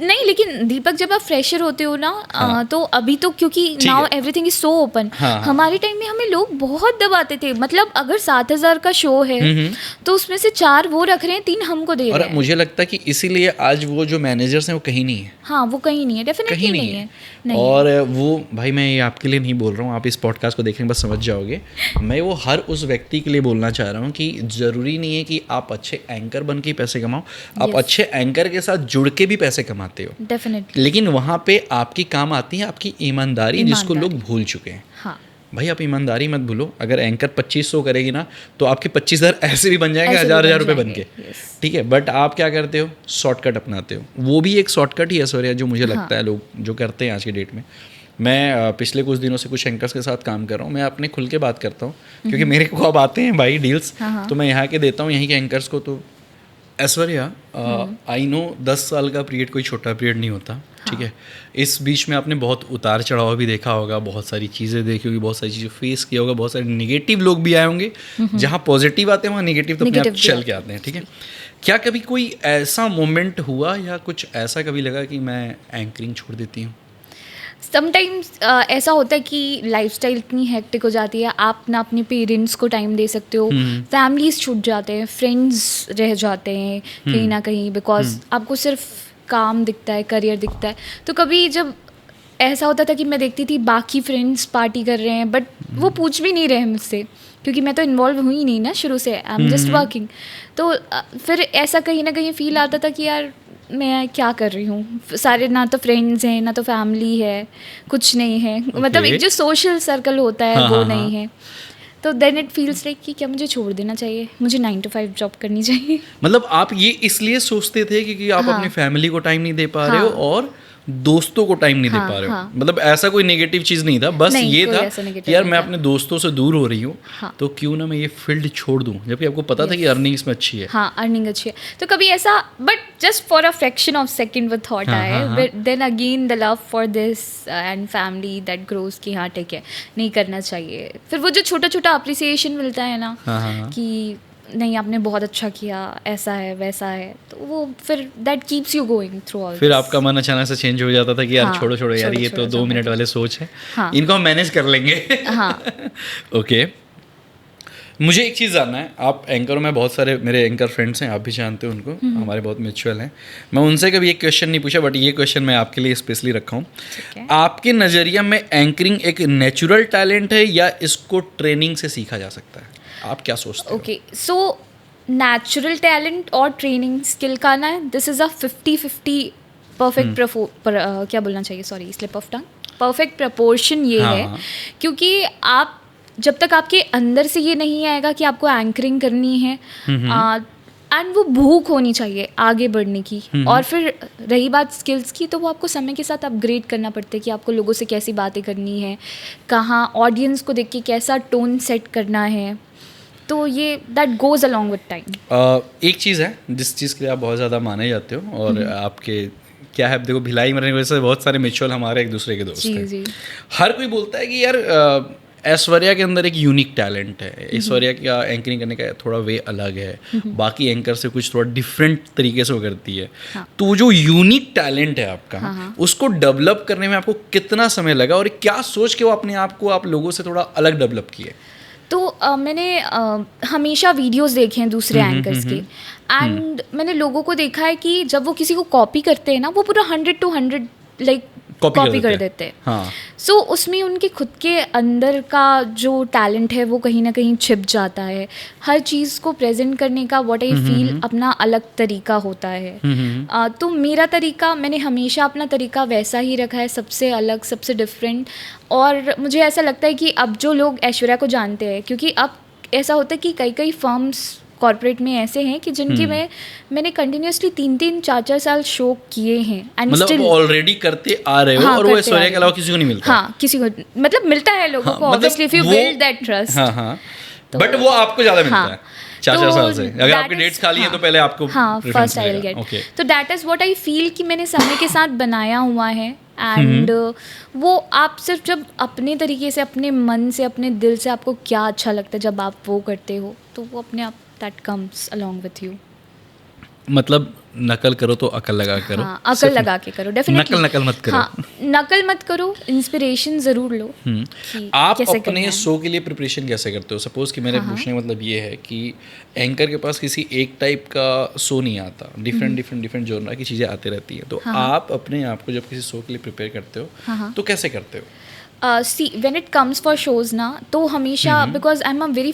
नहीं, लेकिन दीपक जब आप फ्रेशर होते हो ना, तो अभी तो क्योंकि now everything is so open. हमारे टाइम में हमें लोग बहुत दबाते थे। मतलब अगर 7,000 का शो है तो उसमें से 4 वो रख रहे हैं, 3 हमको दे रहे हैं। और मुझे लगता है कि इसीलिए आज वो जो मैनेजर्स हैं वो कहीं नहीं है। हाँ, वो कहीं नहीं है, डेफिनेटली नहीं है। और वो भाई मैं ये आपके लिए नहीं बोल रहा हूँ, आप इस पॉडकास्ट को देखेंगे बस समझ जाओगे। मैं वो हर उस व्यक्ति के लिए बोलना चाह रहा हूँ कि ज़रूरी नहीं है कि आप अच्छे एंकर बन के पैसे कमाओ, आप अच्छे एंकर के साथ जुड़ के भी पैसे कमाते हो, डेफिनेटली। लेकिन वहाँ पे आपकी काम आती है आपकी ईमानदारी, जिसको लोग भूल चुके हैं। हाँ भाई आप ईमानदारी मत भूलो। अगर एंकर 2500 करेगी ना तो आपके 25,000 ऐसे भी बन जाएंगे, 1,000 रुपये बन के, ठीक है। बट आप क्या करते हो? शॉर्टकट अपनाते हो। वो भी एक शॉर्टकट ही है ऐश्वर्या, जो मुझे लगता है लोग जो करते हैं आज की डेट में। मैं पिछले कुछ दिनों से कुछ एंकर्स के साथ काम कर रहा हूँ, मैं अपने खुल के बात करता हूँ क्योंकि मेरे को अब आते हैं भाई डील्स, तो मैं यहाँ के देता हूँ यहीं के एंकर्स को। तो ऐश्वर्या, आई नो 10 साल का पीरियड कोई छोटा पीरियड नहीं होता, ठीक है। इस बीच में आपने बहुत उतार चढ़ाव भी देखा होगा, बहुत सारी चीज़ें देखी होगी, बहुत सारी चीज़ें फेस किया होगा, बहुत सारे नेगेटिव लोग भी आए होंगे। जहाँ पॉजिटिव आते हैं वहाँ नेगेटिव तो अपने आप चल के आते हैं, ठीक है। क्या कभी कोई ऐसा मोमेंट हुआ या कुछ ऐसा कभी लगा कि मैं एंकरिंग छोड़ देती हूँ? समटाइम्स ऐसा होता है कि लाइफस्टाइल इतनी हेक्टिक हो जाती है, आप ना अपने पेरेंट्स को टाइम दे सकते हो, फैमिलीज छूट जाते हैं, फ्रेंड्स रह जाते हैं कहीं ना कहीं, बिकॉज आपको सिर्फ काम दिखता है, करियर दिखता है। तो कभी जब ऐसा होता था कि मैं देखती थी बाकी फ्रेंड्स पार्टी कर रहे हैं, बट वो पूछ भी नहीं रहे मुझसे, क्योंकि मैं तो इन्वॉल्व हुई नहीं ना शुरू से, आई एम जस्ट वर्किंग। तो फिर ऐसा कहीं ना कहीं फील आता था कि यार मैं क्या कर रही हूँ, सारे ना तो फ्रेंड्स हैं ना तो फैमिली है, कुछ नहीं है, मतलब एक जो सोशल सर्कल होता है वो नहीं है। तो देन इट फील्स लाइक कि क्या मुझे छोड़ देना चाहिए, मुझे 9 to 5 जॉब करनी चाहिए। मतलब आप ये इसलिए सोचते थे क्योंकि आप अपनी फैमिली को टाइम नहीं दे पा रहे हो और दोस्तों को टाइम नहीं दे पा रहे हो, मतलब ऐसा कोई नेगेटिव चीज़ नहीं था, बस ये था कि यार मैं अपने दोस्तों से दूर हो रही हूँ, तो क्यों ना मैं ये फील्ड छोड़ दूँ, जबकि आपको पता था कि अर्निंग इसमें अच्छी है। हाँ, अर्निंग अच्छी है। तो कभी ऐसा, but just for a fraction of second वो थॉट आए, then again the love for this and family that grows कि हाँ ठीक है, नहीं करना चाहिए। फिर वो जो छोटा छोटा अप्रिसिएशन मिलता है ना कि नहीं आपने बहुत अच्छा किया, ऐसा है वैसा है, तो वो फिर that keeps you going through all. फिर आपका मन अचानक से चेंज हो जाता था कि यार छोड़ो छोड़ो यार, ये तो 2 मिनट वाले सोच है, इनको हम मैनेज कर लेंगे। ओके, मुझे एक चीज़ जानना है, आप एंकर में बहुत सारे मेरे एंकर फ्रेंड्स हैं, आप भी जानते हो उनको, हमारे बहुत म्यूचुअल हैं। मैं उनसे कभी एक क्वेश्चन नहीं पूछा, बट ये क्वेश्चन मैं आपके लिए स्पेशली रखा हूँ। आपके नज़रिया में एंकरिंग एक नेचुरल टैलेंट है या इसको ट्रेनिंग से सीखा जा सकता है? आप क्या सोचते हो? ओके, सो नेचुरल टैलेंट और ट्रेनिंग स्किल का ना, दिस इज़ अ 50-50 परफेक्ट क्या बोलना चाहिए, sorry slip of tongue, perfect proportion ये है, क्योंकि आप जब तक आपके अंदर से ये नहीं आएगा कि आपको एंकरिंग करनी है, एंड वो भूख होनी चाहिए आगे बढ़ने की, और फिर रही बात स्किल्स की, तो वो आपको समय के साथ अपग्रेड करना पड़ता है कि आपको लोगों से कैसी बातें करनी है, कहाँ ऑडियंस को देख के कैसा टोन सेट करना है, तो ये that goes along with time. एक चीज़ है जिस चीज़ के लिए आप बहुत ज़्यादा माने जाते हो, और आपके क्या है, देखो भिलाई में रहने की वजह से बहुत सारे म्यूचुअल हमारे एक दूसरे के दोस्त हैं। जी। हर कोई बोलता है कि यार ऐश्वर्या के अंदर एक यूनिक टैलेंट है, ऐश्वर्या का एंकरिंग करने का थोड़ा वे अलग है, बाकी एंकर से कुछ थोड़ा डिफरेंट तरीके से वो करती है। तो जो यूनिक टैलेंट है आपका, उसको डेवलप करने में आपको कितना समय लगा, और क्या सोच के वो अपने आप को आप लोगों से थोड़ा अलग डेवलप किए? तो मैंने हमेशा वीडियोस देखे हैं दूसरे एंकर्स के, एंड मैंने लोगों को देखा है कि जब वो किसी को कॉपी करते हैं ना, वो पूरा 100 to 100 लाइक कॉपी कर देते हैं। सो उसमें उनके खुद के अंदर का जो टैलेंट है वो कहीं ना कहीं छिप जाता है। हर चीज़ को प्रेजेंट करने का व्हाट आई फील अपना अलग तरीका होता है। तो मेरा तरीका, मैंने हमेशा अपना तरीका वैसा ही रखा है, सबसे अलग, सबसे डिफरेंट। और मुझे ऐसा लगता है कि अब जो लोग ऐश्वर्या को जानते हैं, क्योंकि अब ऐसा होता है कि कई फर्म्स कॉर्पोरेट में ऐसे हैं कि जिनके मैंने कंटिन्यूसली 3-3, 4-4 साल शो किए हैं, एंड मतलब ऑलरेडी करते आ रहे हो, और वो ऐश्वर्या के अलावा किसी को नहीं मिलता। हाँ, किसी को मतलब मिलता है लोगों को, obviously if you build that trust. But वो आपको ज़्यादा मिलता है 4 साल से। अगर आपकी डेट्स खाली हैं तो पहले आपको फर्स्ट आई विल गेट। तो that is what I feel कि मैंने समय के साथ बनाया हुआ है, एंड वो आप सिर्फ जब अपने तरीके से, अपने मन से, अपने दिल से आपको क्या अच्छा लगता है, जब आप वो करते हो, तो वो अपने आप that comes along with you. मतलब नकल करो तो अकल लगा करो। हाँ, अकल लगा के करो, डेफिनेटली। नकल मत करो। हाँ, नकल मत करो, इंस्पिरेशन ज़रूर लो। आप अपने शो के लिए प्रिपरेशन कैसे करते हो? सपोज कि मेरे पूछने का मतलब ये है कि एंकर के पास किसी एक टाइप का शो नहीं आता, डिफरेंट जॉनर की चीज़ें आती रहती हैं, तो आप अपने आप को जब किसी शो के लिए प्रिपेयर करते हो तो कैसे करते हो? See, when it comes for shows ना, तो हमेशा because I'm very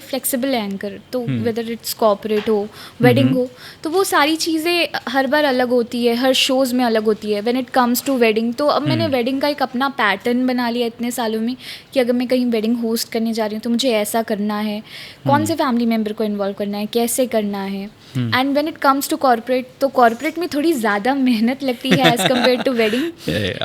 flexible anchor, तो whether it's corporate हो, wedding हो, तो वो सारी चीज़ें हर बार अलग होती है, हर shows में अलग होती है। When it comes to wedding, तो अब मैंने wedding का एक अपना पैटर्न बना लिया इतने सालों में कि अगर मैं कहीं wedding होस्ट करने जा रही हूँ तो मुझे ऐसा करना है, कौन से फैमिली मेम्बर को इन्वॉल्व करना है, कैसे करना है। And when it comes to corporate, तो कॉर्पोरेट में थोड़ी ज़्यादा मेहनत लगती है as compare to wedding,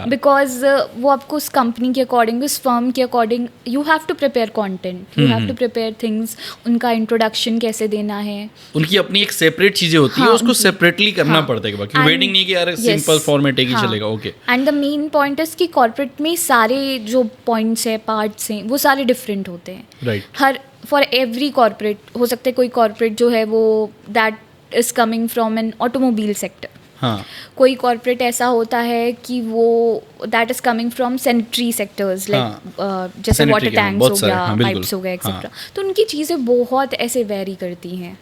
because वो आपको उस कंपनी के अकॉर्डिंग, उस फर्म के according you have to prepare content, you have to prepare things, उनका इंट्रोडक्शन कैसे देना है, उनकी अपनी एक सेपरेट चीजें होती है, उसको सेपरेटली करना पड़ता है क्योंकि वेटिंग नहीं कि यार सिंपल फॉर्मेट एक ही चलेगा। Okay, and the main point is कि कॉर्पोरेट में सारे जो पॉइंट्स है, पार्ट्स हैं, वो सारे डिफरेंट होते हैं। Right, her for every corporate हो सकता है कोई कॉर्पोरेट जो है वो that is coming from an automobile sector, हाँ, कोई कॉर्पोरेट ऐसा होता है कि वो that is coming from sanitary sectors like जैसे Sanitary वाटर के टैंक्स बहुत हो सारे, गया, हाँ, बिल्कुल, पाइप्स हो गए हाँ। एक्सेट्रा, तो उनकी चीज़ें बहुत ऐसे वेरी करती हैं।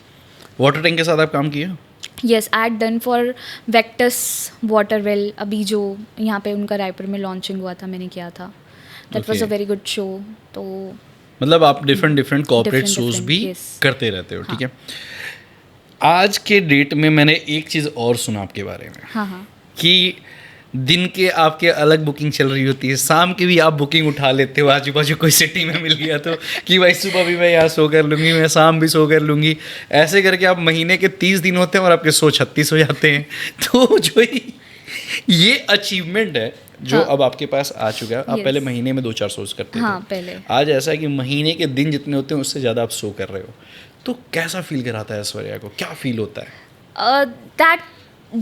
वाटर टैंक के साथ आप काम किया? Yes, I had done for Victus water well, अभी जो यहाँ पे उनका रायपुर में लॉन्चिंग हुआ था, मैंने किया था। That was a Okay. Very good show. तो मतलब आप डिफरेंट कॉर्पोरेट Different, शोज भी yes. करते रहते हो, ठीक है। आज के डेट में मैंने एक चीज़ और सुना आपके बारे में हाँ हाँ, कि दिन के आपके अलग बुकिंग चल रही होती है, शाम की भी आप बुकिंग उठा लेते हो, आजू बाजू कोई सिटी में मिल गया तो कि भाई सुबह भी मैं यहाँ सो कर लूँगी, मैं शाम भी सो कर लूँगी, ऐसे करके आप महीने के 30 दिन होते हैं और आपके 136 हो जाते हैं। तो जो ये अचीवमेंट है जो हाँ. अब आपके पास आ चुका है। आप Yes. पहले महीने में 2-4 शोज करते हाँ थे, पहले। आज ऐसा है कि महीने के दिन जितने होते हैं उससे ज़्यादा आप शो कर रहे हो, तो कैसा फील कराता है ऐश्वर्या को, क्या फील होता है? That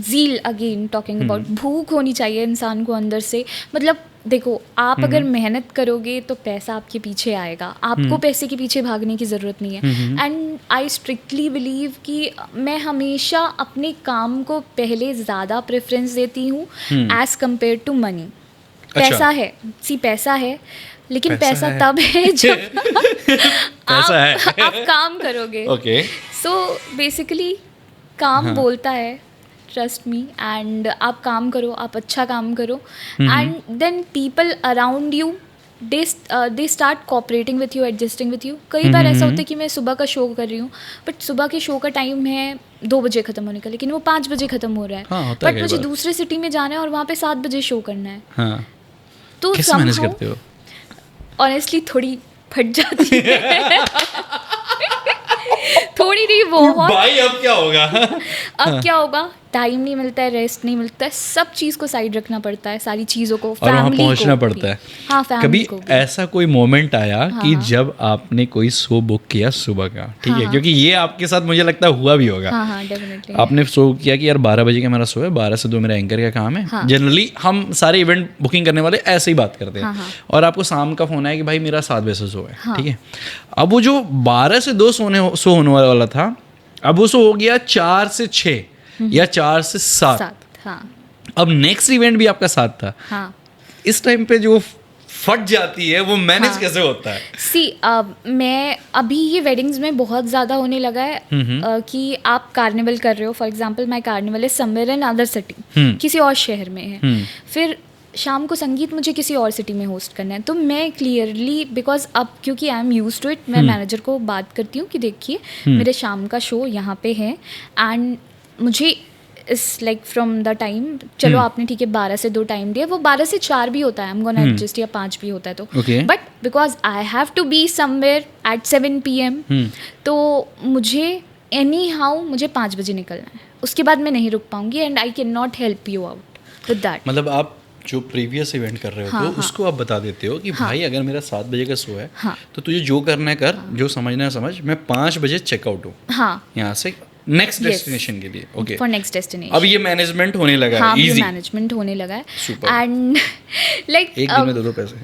zeal again talking about, भूख होनी चाहिए इंसान को अंदर से। मतलब देखो, आप अगर मेहनत करोगे तो पैसा आपके पीछे आएगा, आपको पैसे के पीछे भागने की ज़रूरत नहीं है। एंड आई स्ट्रिक्टली बिलीव कि मैं हमेशा अपने काम को पहले ज़्यादा प्रेफरेंस देती हूँ एज़ कम्पेयर टू मनी। पैसा है, पैसा है, लेकिन पैसा है। तब है जब पैसा है। आप काम करोगे। ओके, सो बेसिकली काम बोलता है, ट्रस्ट मी, एंड आप काम करो, आप अच्छा काम करो, and then people around you they start cooperating with you, adjusting with you. कई बार ऐसा होता है कि मैं सुबह का शो कर रही हूँ, बट सुबह के शो का टाइम है 2 बजे ख़त्म होने का, लेकिन वो 5 बजे ख़त्म हो रहा है। हाँ, होता है बट कई मुझे बार। दूसरे सिटी में जाना है और वहाँ पे 7 बजे शो करना है। हाँ, तो कैसे मैनेज करते हो? ऑनेस्टली थोड़ी फट जाती है थोड़ी नहीं, बहुत। भाई अब क्या होगा? अब क्या होगा, टाइम नहीं मिलता है, रेस्ट नहीं मिलता है, सब चीज़ को साइड रखना पड़ता है, सारी चीज़ों को, और वहाँ family पहुँचना को पड़ता भी। है। हाँ, फैमिली कभी को भी। ऐसा कोई मोमेंट आया कि हाँ। जब आपने कोई शो बुक किया सुबह का, ठीक है, हाँ। क्योंकि ये आपके साथ मुझे लगता है हुआ भी होगा। हाँ हाँ, डेफिनेटली। आपने शो किया कि यार 12 बजे का मेरा शो है, 12 से 2 मेरा एंकर का काम है। हाँ। जनरली हम सारे इवेंट बुकिंग करने वाले ऐसे ही बात करते हैं। हाँ, हाँ। और आपको शाम का फोन आया कि भाई मेरा 7 बजे से शो है, हाँ। ठीक है। अब वो जो 12 से 2 शो होने वाला था, अब वो शो हो गया 4 से 6 या 4 से 7। 7, हाँ अब नेक्स्ट इवेंट भी आपका 7 था। हाँ। इस टाइम पे जो फट जाती है वो मैनेज हाँ। कैसे होता है? मैं अभी ये वेडिंग्स में बहुत ज़्यादा होने लगा है कि आप कार्निवल कर रहे हो, for example my carnival is somewhere in other city, किसी और शहर में है, फिर शाम को संगीत मुझे किसी और सिटी में होस्ट करना है, तो मैं क्लियरली, बिकॉज अब क्योंकि I am use to it, मैं मैनेजर को बात करती हूँ कि देखिए मेरे शाम का शो यहाँ पे है, एंड मुझे इस लाइक फ्रॉम द टाइम, चलो आपने ठीक है 12 से 2 टाइम दिया, वो 12 से 4 भी होता है, आई एम गोना एडजस्ट, या 5 भी होता है, तो Okay. But because I have to be somewhere at 7 PM, तो मुझे एनी हाउ मुझे 5 बजे निकलना है, उसके बाद मैं नहीं रुक पाऊंगी, and I can not help you out with that. मतलब आप जो प्रीवियस इवेंट कर रहे हो हाँ, तो हाँ। उसको आप बता देते हो कि भाई अगर मेरा 7 बजे का शो है हाँ। तो तुझे जो करना है कर, जो समझना है समझ, मैं 5 बजे चेकआउट हूँ हाँ, यहाँ से नेक्स्ट Yes. डेस्टिनेशन के लिए। Okay, for next destination. अब ये मैनेजमेंट होने लगा हाँ, है, मुझे इजी। मैनेजमेंट होने लगा है, Super. एंड लाइक एक दिन में 2 पैसे।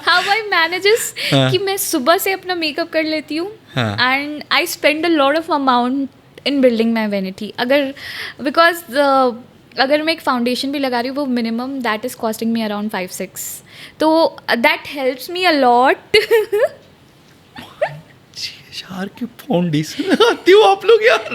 हाउ आई मैनेजेस हाँ। कि मैं सुबह से अपना मेकअप कर लेती हूँ, हाँ। And I spend a lot of amount in building my vanity. अगर बिकॉज अगर मैं एक फाउंडेशन भी लगा रही हूँ, वो minimum that is costing me around 5-6, तो that helps me a lot. यार की फाउंडेशन लगाती हो आप लोग यार।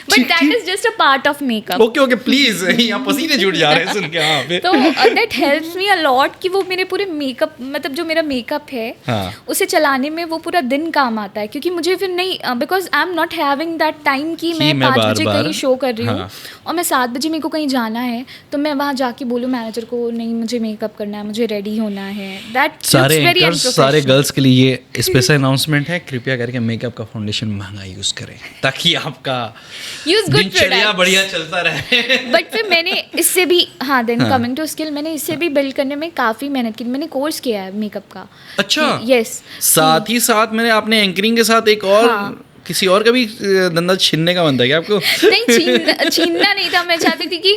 But that is just a part of makeup. Okay okay please, यहाँ पसीने छूट जा रहे हैं सुन के। हाँ फिर। तो that helps me a lot कि वो मेरे पूरे मेकअप, मतलब जो मेरा मेकअप है हाँ। उसे चलाने में वो पूरा दिन काम आता है, क्योंकि मुझे फिर नहीं, because I am not having that time कि मैं 5 बजे बार-बार, कहीं शो कर रही हूँ, हाँ। और मैं 7 बजे मेरे को कहीं जाना है, तो मैं वहाँ जाके बोलूँ मैनेजर को नहीं मुझे मेकअप करना है, मुझे रेडी होना है। दैट सारे एंकर्स, सारे गर्ल्स के लिए ये स्पेशल अनाउंसमेंट है, कृपया करके मेकअप का फाउंडेशन महंगा यूज़ करें ताकि आपका यूज गुड दिनचर्या बढ़िया चलता रहे। बट फिर मैंने इससे भी देन कमिंग टू स्किल, मैंने इससे भी बिल्ड करने में काफ़ी मेहनत की। मैंने कोर्स किया है मेकअप का। अच्छा, यस। साथ ही साथ मैंने आपने एंकरिंग के साथ एक और किसी और का भी धंधा छीनने का मन था क्या आपको? नहीं, छीनना नहीं था। मैं चाहती थी कि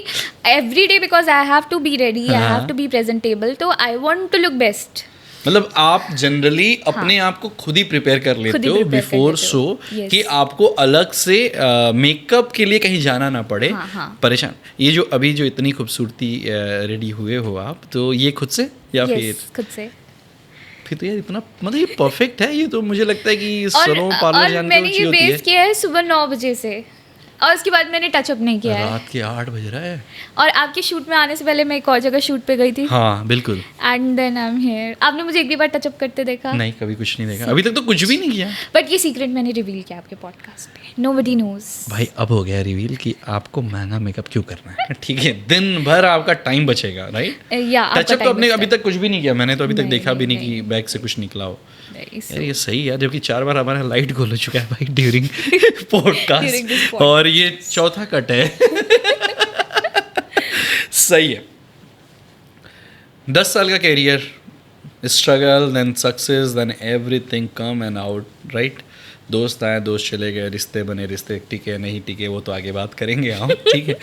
every day, because I have to be ready, I have to be presentable, तो I want to look best. मतलब आप जनरली अपने आप को खुद ही प्रिपेयर कर लेते हो बिफोर शो कि आपको अलग से मेकअप के लिए कहीं जाना ना पड़े। परेशान। ये जो अभी जो इतनी खूबसूरती रेडी हुए हो आप, तो ये खुद से या फिर खुद से? फिर तो यार इतना मतलब ये परफेक्ट है। ये तो मुझे लगता है कि सैलून पार्लर जाने मैंने ये बेस किया है सुबह 9 बजे से, और उसके बाद मैंने टचअप नहीं किया है। रात के 8 बज रहा है। और आपके शूट में आने से पहले मैं एक और जगह शूट पे गई थी। हाँ बिल्कुल। And then I am here. आपने मुझे एक भी बार टचअप करते देखा? नहीं, कभी कुछ नहीं देखा अभी तक, तो कुछ भी नहीं किया। बट ये सीक्रेट मैंने रिवील किया आपके पॉडकास्ट पे, नोबडी नोज। भाई अब हो गया रिवील कि आपको महंगा मेकअप क्यों करना है। ठीक है, दिन भर आपका टाइम बचेगा, राइट? या टचअप तो आपने अभी तक कुछ भी नहीं किया। मैंने तो अभी तक नहीं, देखा भी नहीं नहीं। कि बैग से कुछ निकला हो। So, यार ये सही है, जबकि 4 बार हमारा लाइट गोल हो चुका है भाई during podcast, During this podcast. और ये चौथा कट है। सही है। 10 साल का career, struggle, then success, then everything come and out, right? दोस्त आए, दोस्त चले गए, रिश्ते बने, रिश्ते टिके नहीं टिके, वो तो आगे बात करेंगे हम, ठीक है।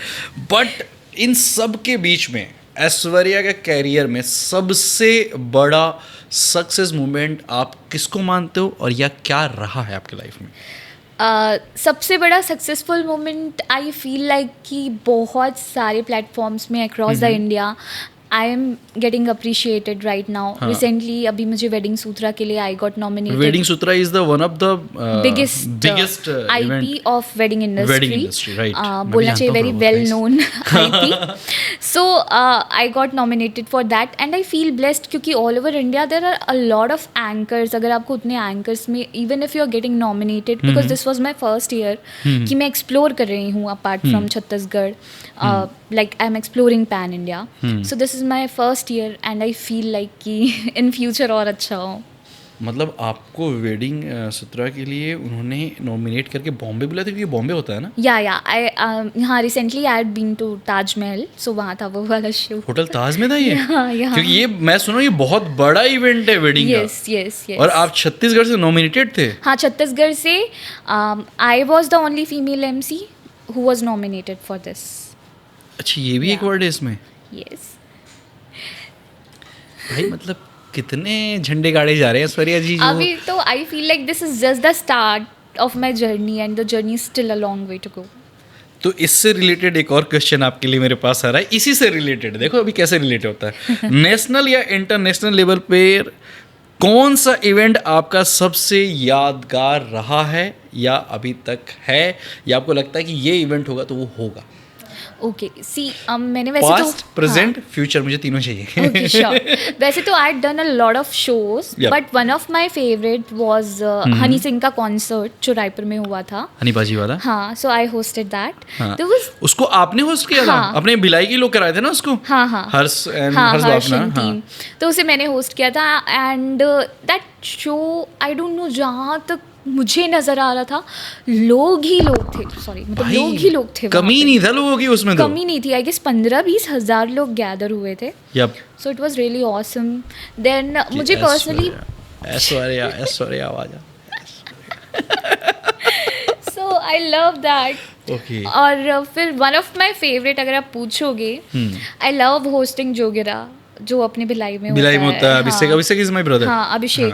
बट इन सब के बीच में ऐश्वर्या के कैरियर में सबसे बड़ा सक्सेस मोमेंट आप किसको मानते हो, और या क्या रहा है आपकी लाइफ में? सबसे बड़ा successful moment I feel like कि बहुत सारे प्लेटफॉर्म्स में across the India I am getting appreciated right now. Recently अभी मुझे वेडिंग सूत्रा के लिए I got nominated. Wedding Sutra is the one of the biggest IP of wedding industry, right? बोलना चाहिए, very well known IP। So I got nominated for that and I feel blessed, क्योंकि all over India there are a lot of anchors. अगर आपको उतने anchors में, even if you are getting nominated, because this was my first year कि मैं explore कर रही हूँ apart from Chhattisgarh, like I am exploring pan India. So this is my first year and I feel like कि in future और अच्छा हो। मतलब आपको वेडिंग सूत्रा के लिए उन्होंने नॉमिनेट करके बॉम्बे बुलाया था, क्योंकि बॉम्बे होता है ना? या आई हाँ, recently I had been to Taj Mahal, so वहाँ था वो वाला शो। होटल ताज में था ये? हाँ, क्योंकि ये मैं सुना ये बहुत बड़ा इवेंट है वेडिंग का। Yes yes yes. और आप छत्तीसगढ़ से नॉमिनेटेड थे? हाँ, छत्तीसगढ़ से I was the only female MC who was nominated for this. अच्छा, ये भी एक वर्ड है इसमें? यस। भाई मतलब कितने झंडे गाड़े जा रहे हैं ऐश्वर्या जी। अभी तो I feel like this is just the start of my journey and the journey is still a long way to go. तो इससे रिलेटेड एक और क्वेश्चन आपके लिए मेरे पास आ रहा है, इसी से रिलेटेड। देखो अभी कैसे रिलेट होता है। नेशनल या इंटरनेशनल लेवल पे कौन सा इवेंट आपका सबसे यादगार रहा है, या अभी तक है, या आपको लगता है कि ये इवेंट होगा तो वो होगा? ओके, सी मैंने वैसे पास्ट, तो प्रेजेंट, फ्यूचर, मुझे तीनों चाहिए। Okay, sure. वैसे तो I done a lot of shows, Yep. But one of my favourite was Honey Singh का कॉन्सर्ट जो रायपुर में हुआ था। हनी बाजी वाला? हाँ, सो आई होस्टेड दैट। हाँ। तो वाज उसको आपने होस्ट किया था? हाँ। अपने भिलाई के लोग कराए थे ना उसको? हाँ हाँ हर्ष एंड हाँ, हर्ष हर्ष बापना, and हाँ। team। तो उसे मैंने होस्ट किया था and that show I don't know, जहाँ तक मुझे नजर आ रहा था लोग ही लोग थे, सॉरी मतलब भाई, लोग ही लोग थे। कमी नहीं था लोगों की उसमें? तो कमी नहीं थी। आई गेस 15-20 हज़ार लोग गैदर हुए थे। Yup. So it was really awesome. Then मुझे पर्सनली ऐश्वर्या आवाज so I love that. Okay. और फिर वन ऑफ माय फेवरेट अगर आप पूछोगे, आई लव होस्टिंग जोगिरा, जो अपने भिलाई में होता है। अभिषेक, हाँ। अभिषेक इज माय ब्रदर। हाँ, अभिषेक।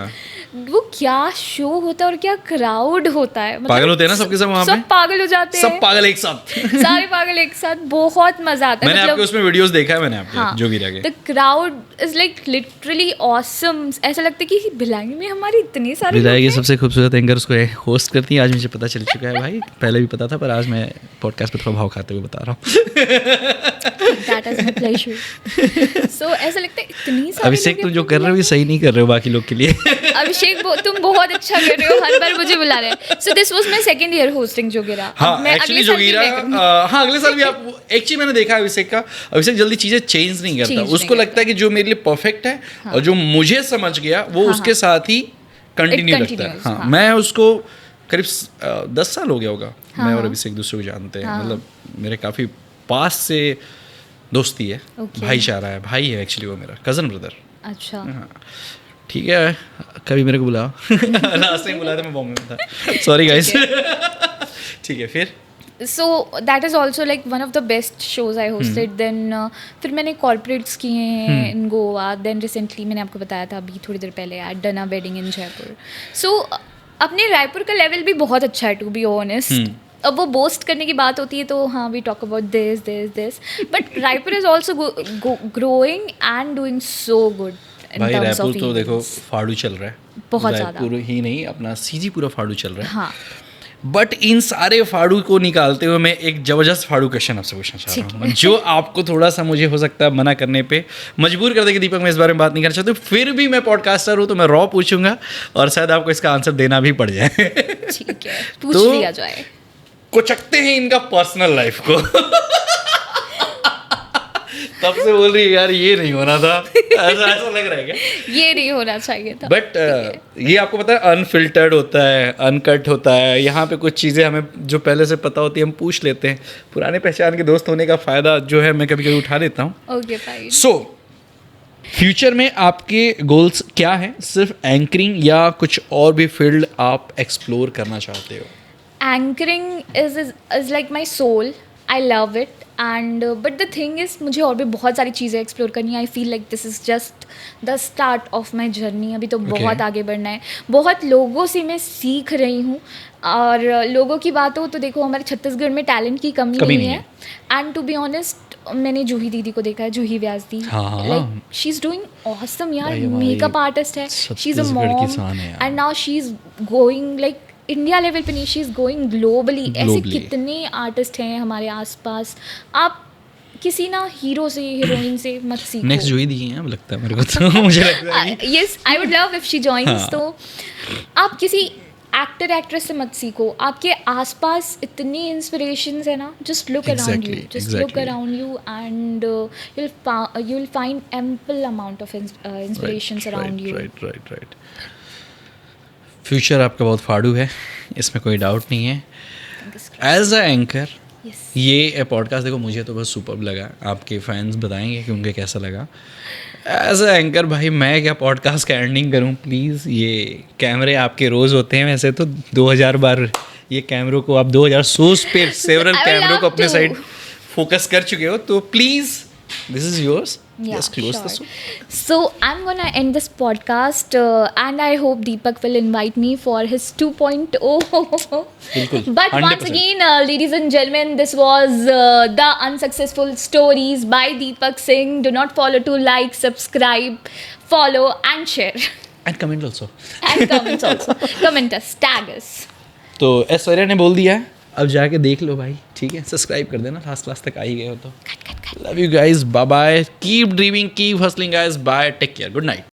वो क्या शो होता है और क्या क्राउड होता है, मतलब पागल होते हैं ना सबके सब वहाँ पे? सब पागल हो जाते हैं, सब पागल एक साथ। सारे पागल एक साथ, बहुत मजा आता है। मैंने आपके उसमें वीडियोस देखा है, मैंने आपके जोगिरा के। The crowd is like literally awesome. ऐसा लगता है कि भिलाई में हमारे इतने सारे भिलाई की सबसे खूबसूरत एंकर उसको होस्ट करती है। आज मुझे पता चल चुका है भाई, पहले भी पता था, पर आज मैं पॉडकास्ट पे थोड़ा भाव खाते हुए बता रहा हूँ। That is my pleasure. So ऐसा लगता है इतनी सारी। अभिषेक, तुम जो कर रहे हो ये सही नहीं कर रहे हो बाकी लोग के लिए। अभिषेक तुम बहुत अच्छा कर रहे हो, हर बार मुझे बुला रहे हैं। So this was my second year hosting जोगिरा। हाँ, एक्चुअली जोगिरा, हाँ अगले साल भी आप, एक्चुअली मैंने देखा अभिषेक का, अभिषेक जल्दी चीजें चेंज नहीं करता। उसको लगता है कि जो मेरे लिए परफेक्ट है और जो मुझे समझ गया वो उसके साथ ही कंटिन्यू रखता है। हाँ, मैं उसको करीब 10 साल हो गया होगा मैं और अभिषेक एक दूसरे को जानते हैं, मतलब मेरे काफ़ी पास से दोस्ती है, भाईचारा है, भाई है एक्चुअली वो मेरा कज़न ब्रदर। अच्छा, हाँ ठीक है, कभी मेरे को बुलाओ। लास्ट टाइम बुलाया था मैं बॉम्बे में था, सॉरी गाइस। ठीक है, फिर so that is also like one of the best shows I hosted. Then फिर मैंने corporates किए हैं in Goa. Then recently मैंने आपको बताया था अभी थोड़ी देर पहले I done a wedding in Jaipur. So अपने रायपुर का लेवल भी बहुत अच्छा है, to be honest. अब वो बोस्ट करने की बात होती है तो हाँ we talk about this but Raipur is also growing and doing so good. भाई रायपुर तो देखो फाड़ू चल रहा है बहुत ज़्यादा, रायपुर ही नहीं अपना सीजी पूरा फाड़ू चल रहा है। हाँ, बट इन सारे फाड़ू को निकालते हुए मैं एक ज़बरदस्त फाड़ू क्वेश्चन आपसे पूछना चाह रहा हूँ, जो आपको थोड़ा सा मुझे हो सकता है मना करने पे मजबूर कर दे कि दीपक मैं इस बारे में बात नहीं करना चाहता, फिर भी मैं पॉडकास्टर हूँ तो मैं रॉ पूछूंगा और शायद आपको इसका आंसर देना भी पड़ जाए। ठीक है, पूछ तो लिया जाए। कुचकते हैं इनका पर्सनल लाइफ को। तब से बोल रही है यार ये नहीं होना था, ऐसा लग रहा है क्या? ये नहीं होना चाहिए था। बट ये आपको पता है अनफिल्टर्ड होता है, अनकट होता है, यहाँ पे कुछ चीज़ें हमें जो पहले से पता होती है हम पूछ लेते हैं। पुराने पहचान के दोस्त होने का फ़ायदा जो है मैं कभी कभी उठा लेता हूँ। Okay fine. सो फ्यूचर में आपके गोल्स क्या हैं? सिर्फ एंकरिंग या कुछ और भी फील्ड आप एक्सप्लोर करना चाहते हो? Anchoring is like my soul. I love it. And but the thing is मुझे और भी बहुत सारी चीज़ें एक्सप्लोर करनी है। आई feel like this is just the start of my journey. अभी तो बहुत आगे बढ़ना है, बहुत लोगों से मैं सीख रही हूँ। और लोगों की बात हो तो देखो हमारे छत्तीसगढ़ में टैलेंट की कमी नहीं है। एंड टू बी ऑनेस्ट मैंने जूही दीदी को देखा है, Juhi Vyas di, like she is doing awesome यार, मेकअप आर्टिस्ट है, she is a mom and now she is going like India level पे नहीं, शी इज़ गोइंग ग्लोबली। ऐसे कितने आर्टिस्ट हैं हमारे आसपास, आप किसी ना हीरो से हीरोइन से मत सीखो। नेक्स्ट जो ही दी है लगता है मेरे को तो मुझे लगता है yes I would love if she joins. तो आप किसी एक्टर एक्ट्रेस से मत सीखो, आपके आसपास इतनी इंस्पिरेशंस है ना, just look around you, just look around you and you will find ample amount of inspirations around you. Right. Future आपका बहुत फाड़ू है, इसमें कोई डाउट नहीं है। एज अ एंकर ये पॉडकास्ट देखो मुझे तो बस सुपर्ब लगा, आपके फैंस बताएंगे कि उनके कैसा लगा। एज अ एंकर भाई मैं क्या पॉडकास्ट का एंडिंग करूं प्लीज़। ये कैमरे आपके रोज़ होते हैं, वैसे तो 2000 बार ये कैमरों को आप 2000 पे सेवरल कैमरों को अपने साइड फोकस कर चुके हो, तो please this is yours. Just close the show. So I'm gonna end this podcast and I hope Deepak will invite me for his 2.0. But 100%. Once again, ladies and gentlemen, this was the unsuccessful stories by Deepak Singh. Do not follow to like, subscribe, follow and share. And comment also. And comments also. Comment us, tag us. तो ऐश्वर्या ने बोल दिया है, अब जाके देख लो भाई, ठीक है, सब्सक्राइब कर देना, लास्ट तक आ ही गए हो तो। Love you guys, bye bye, keep dreaming, keep hustling guys, bye, take care, good night.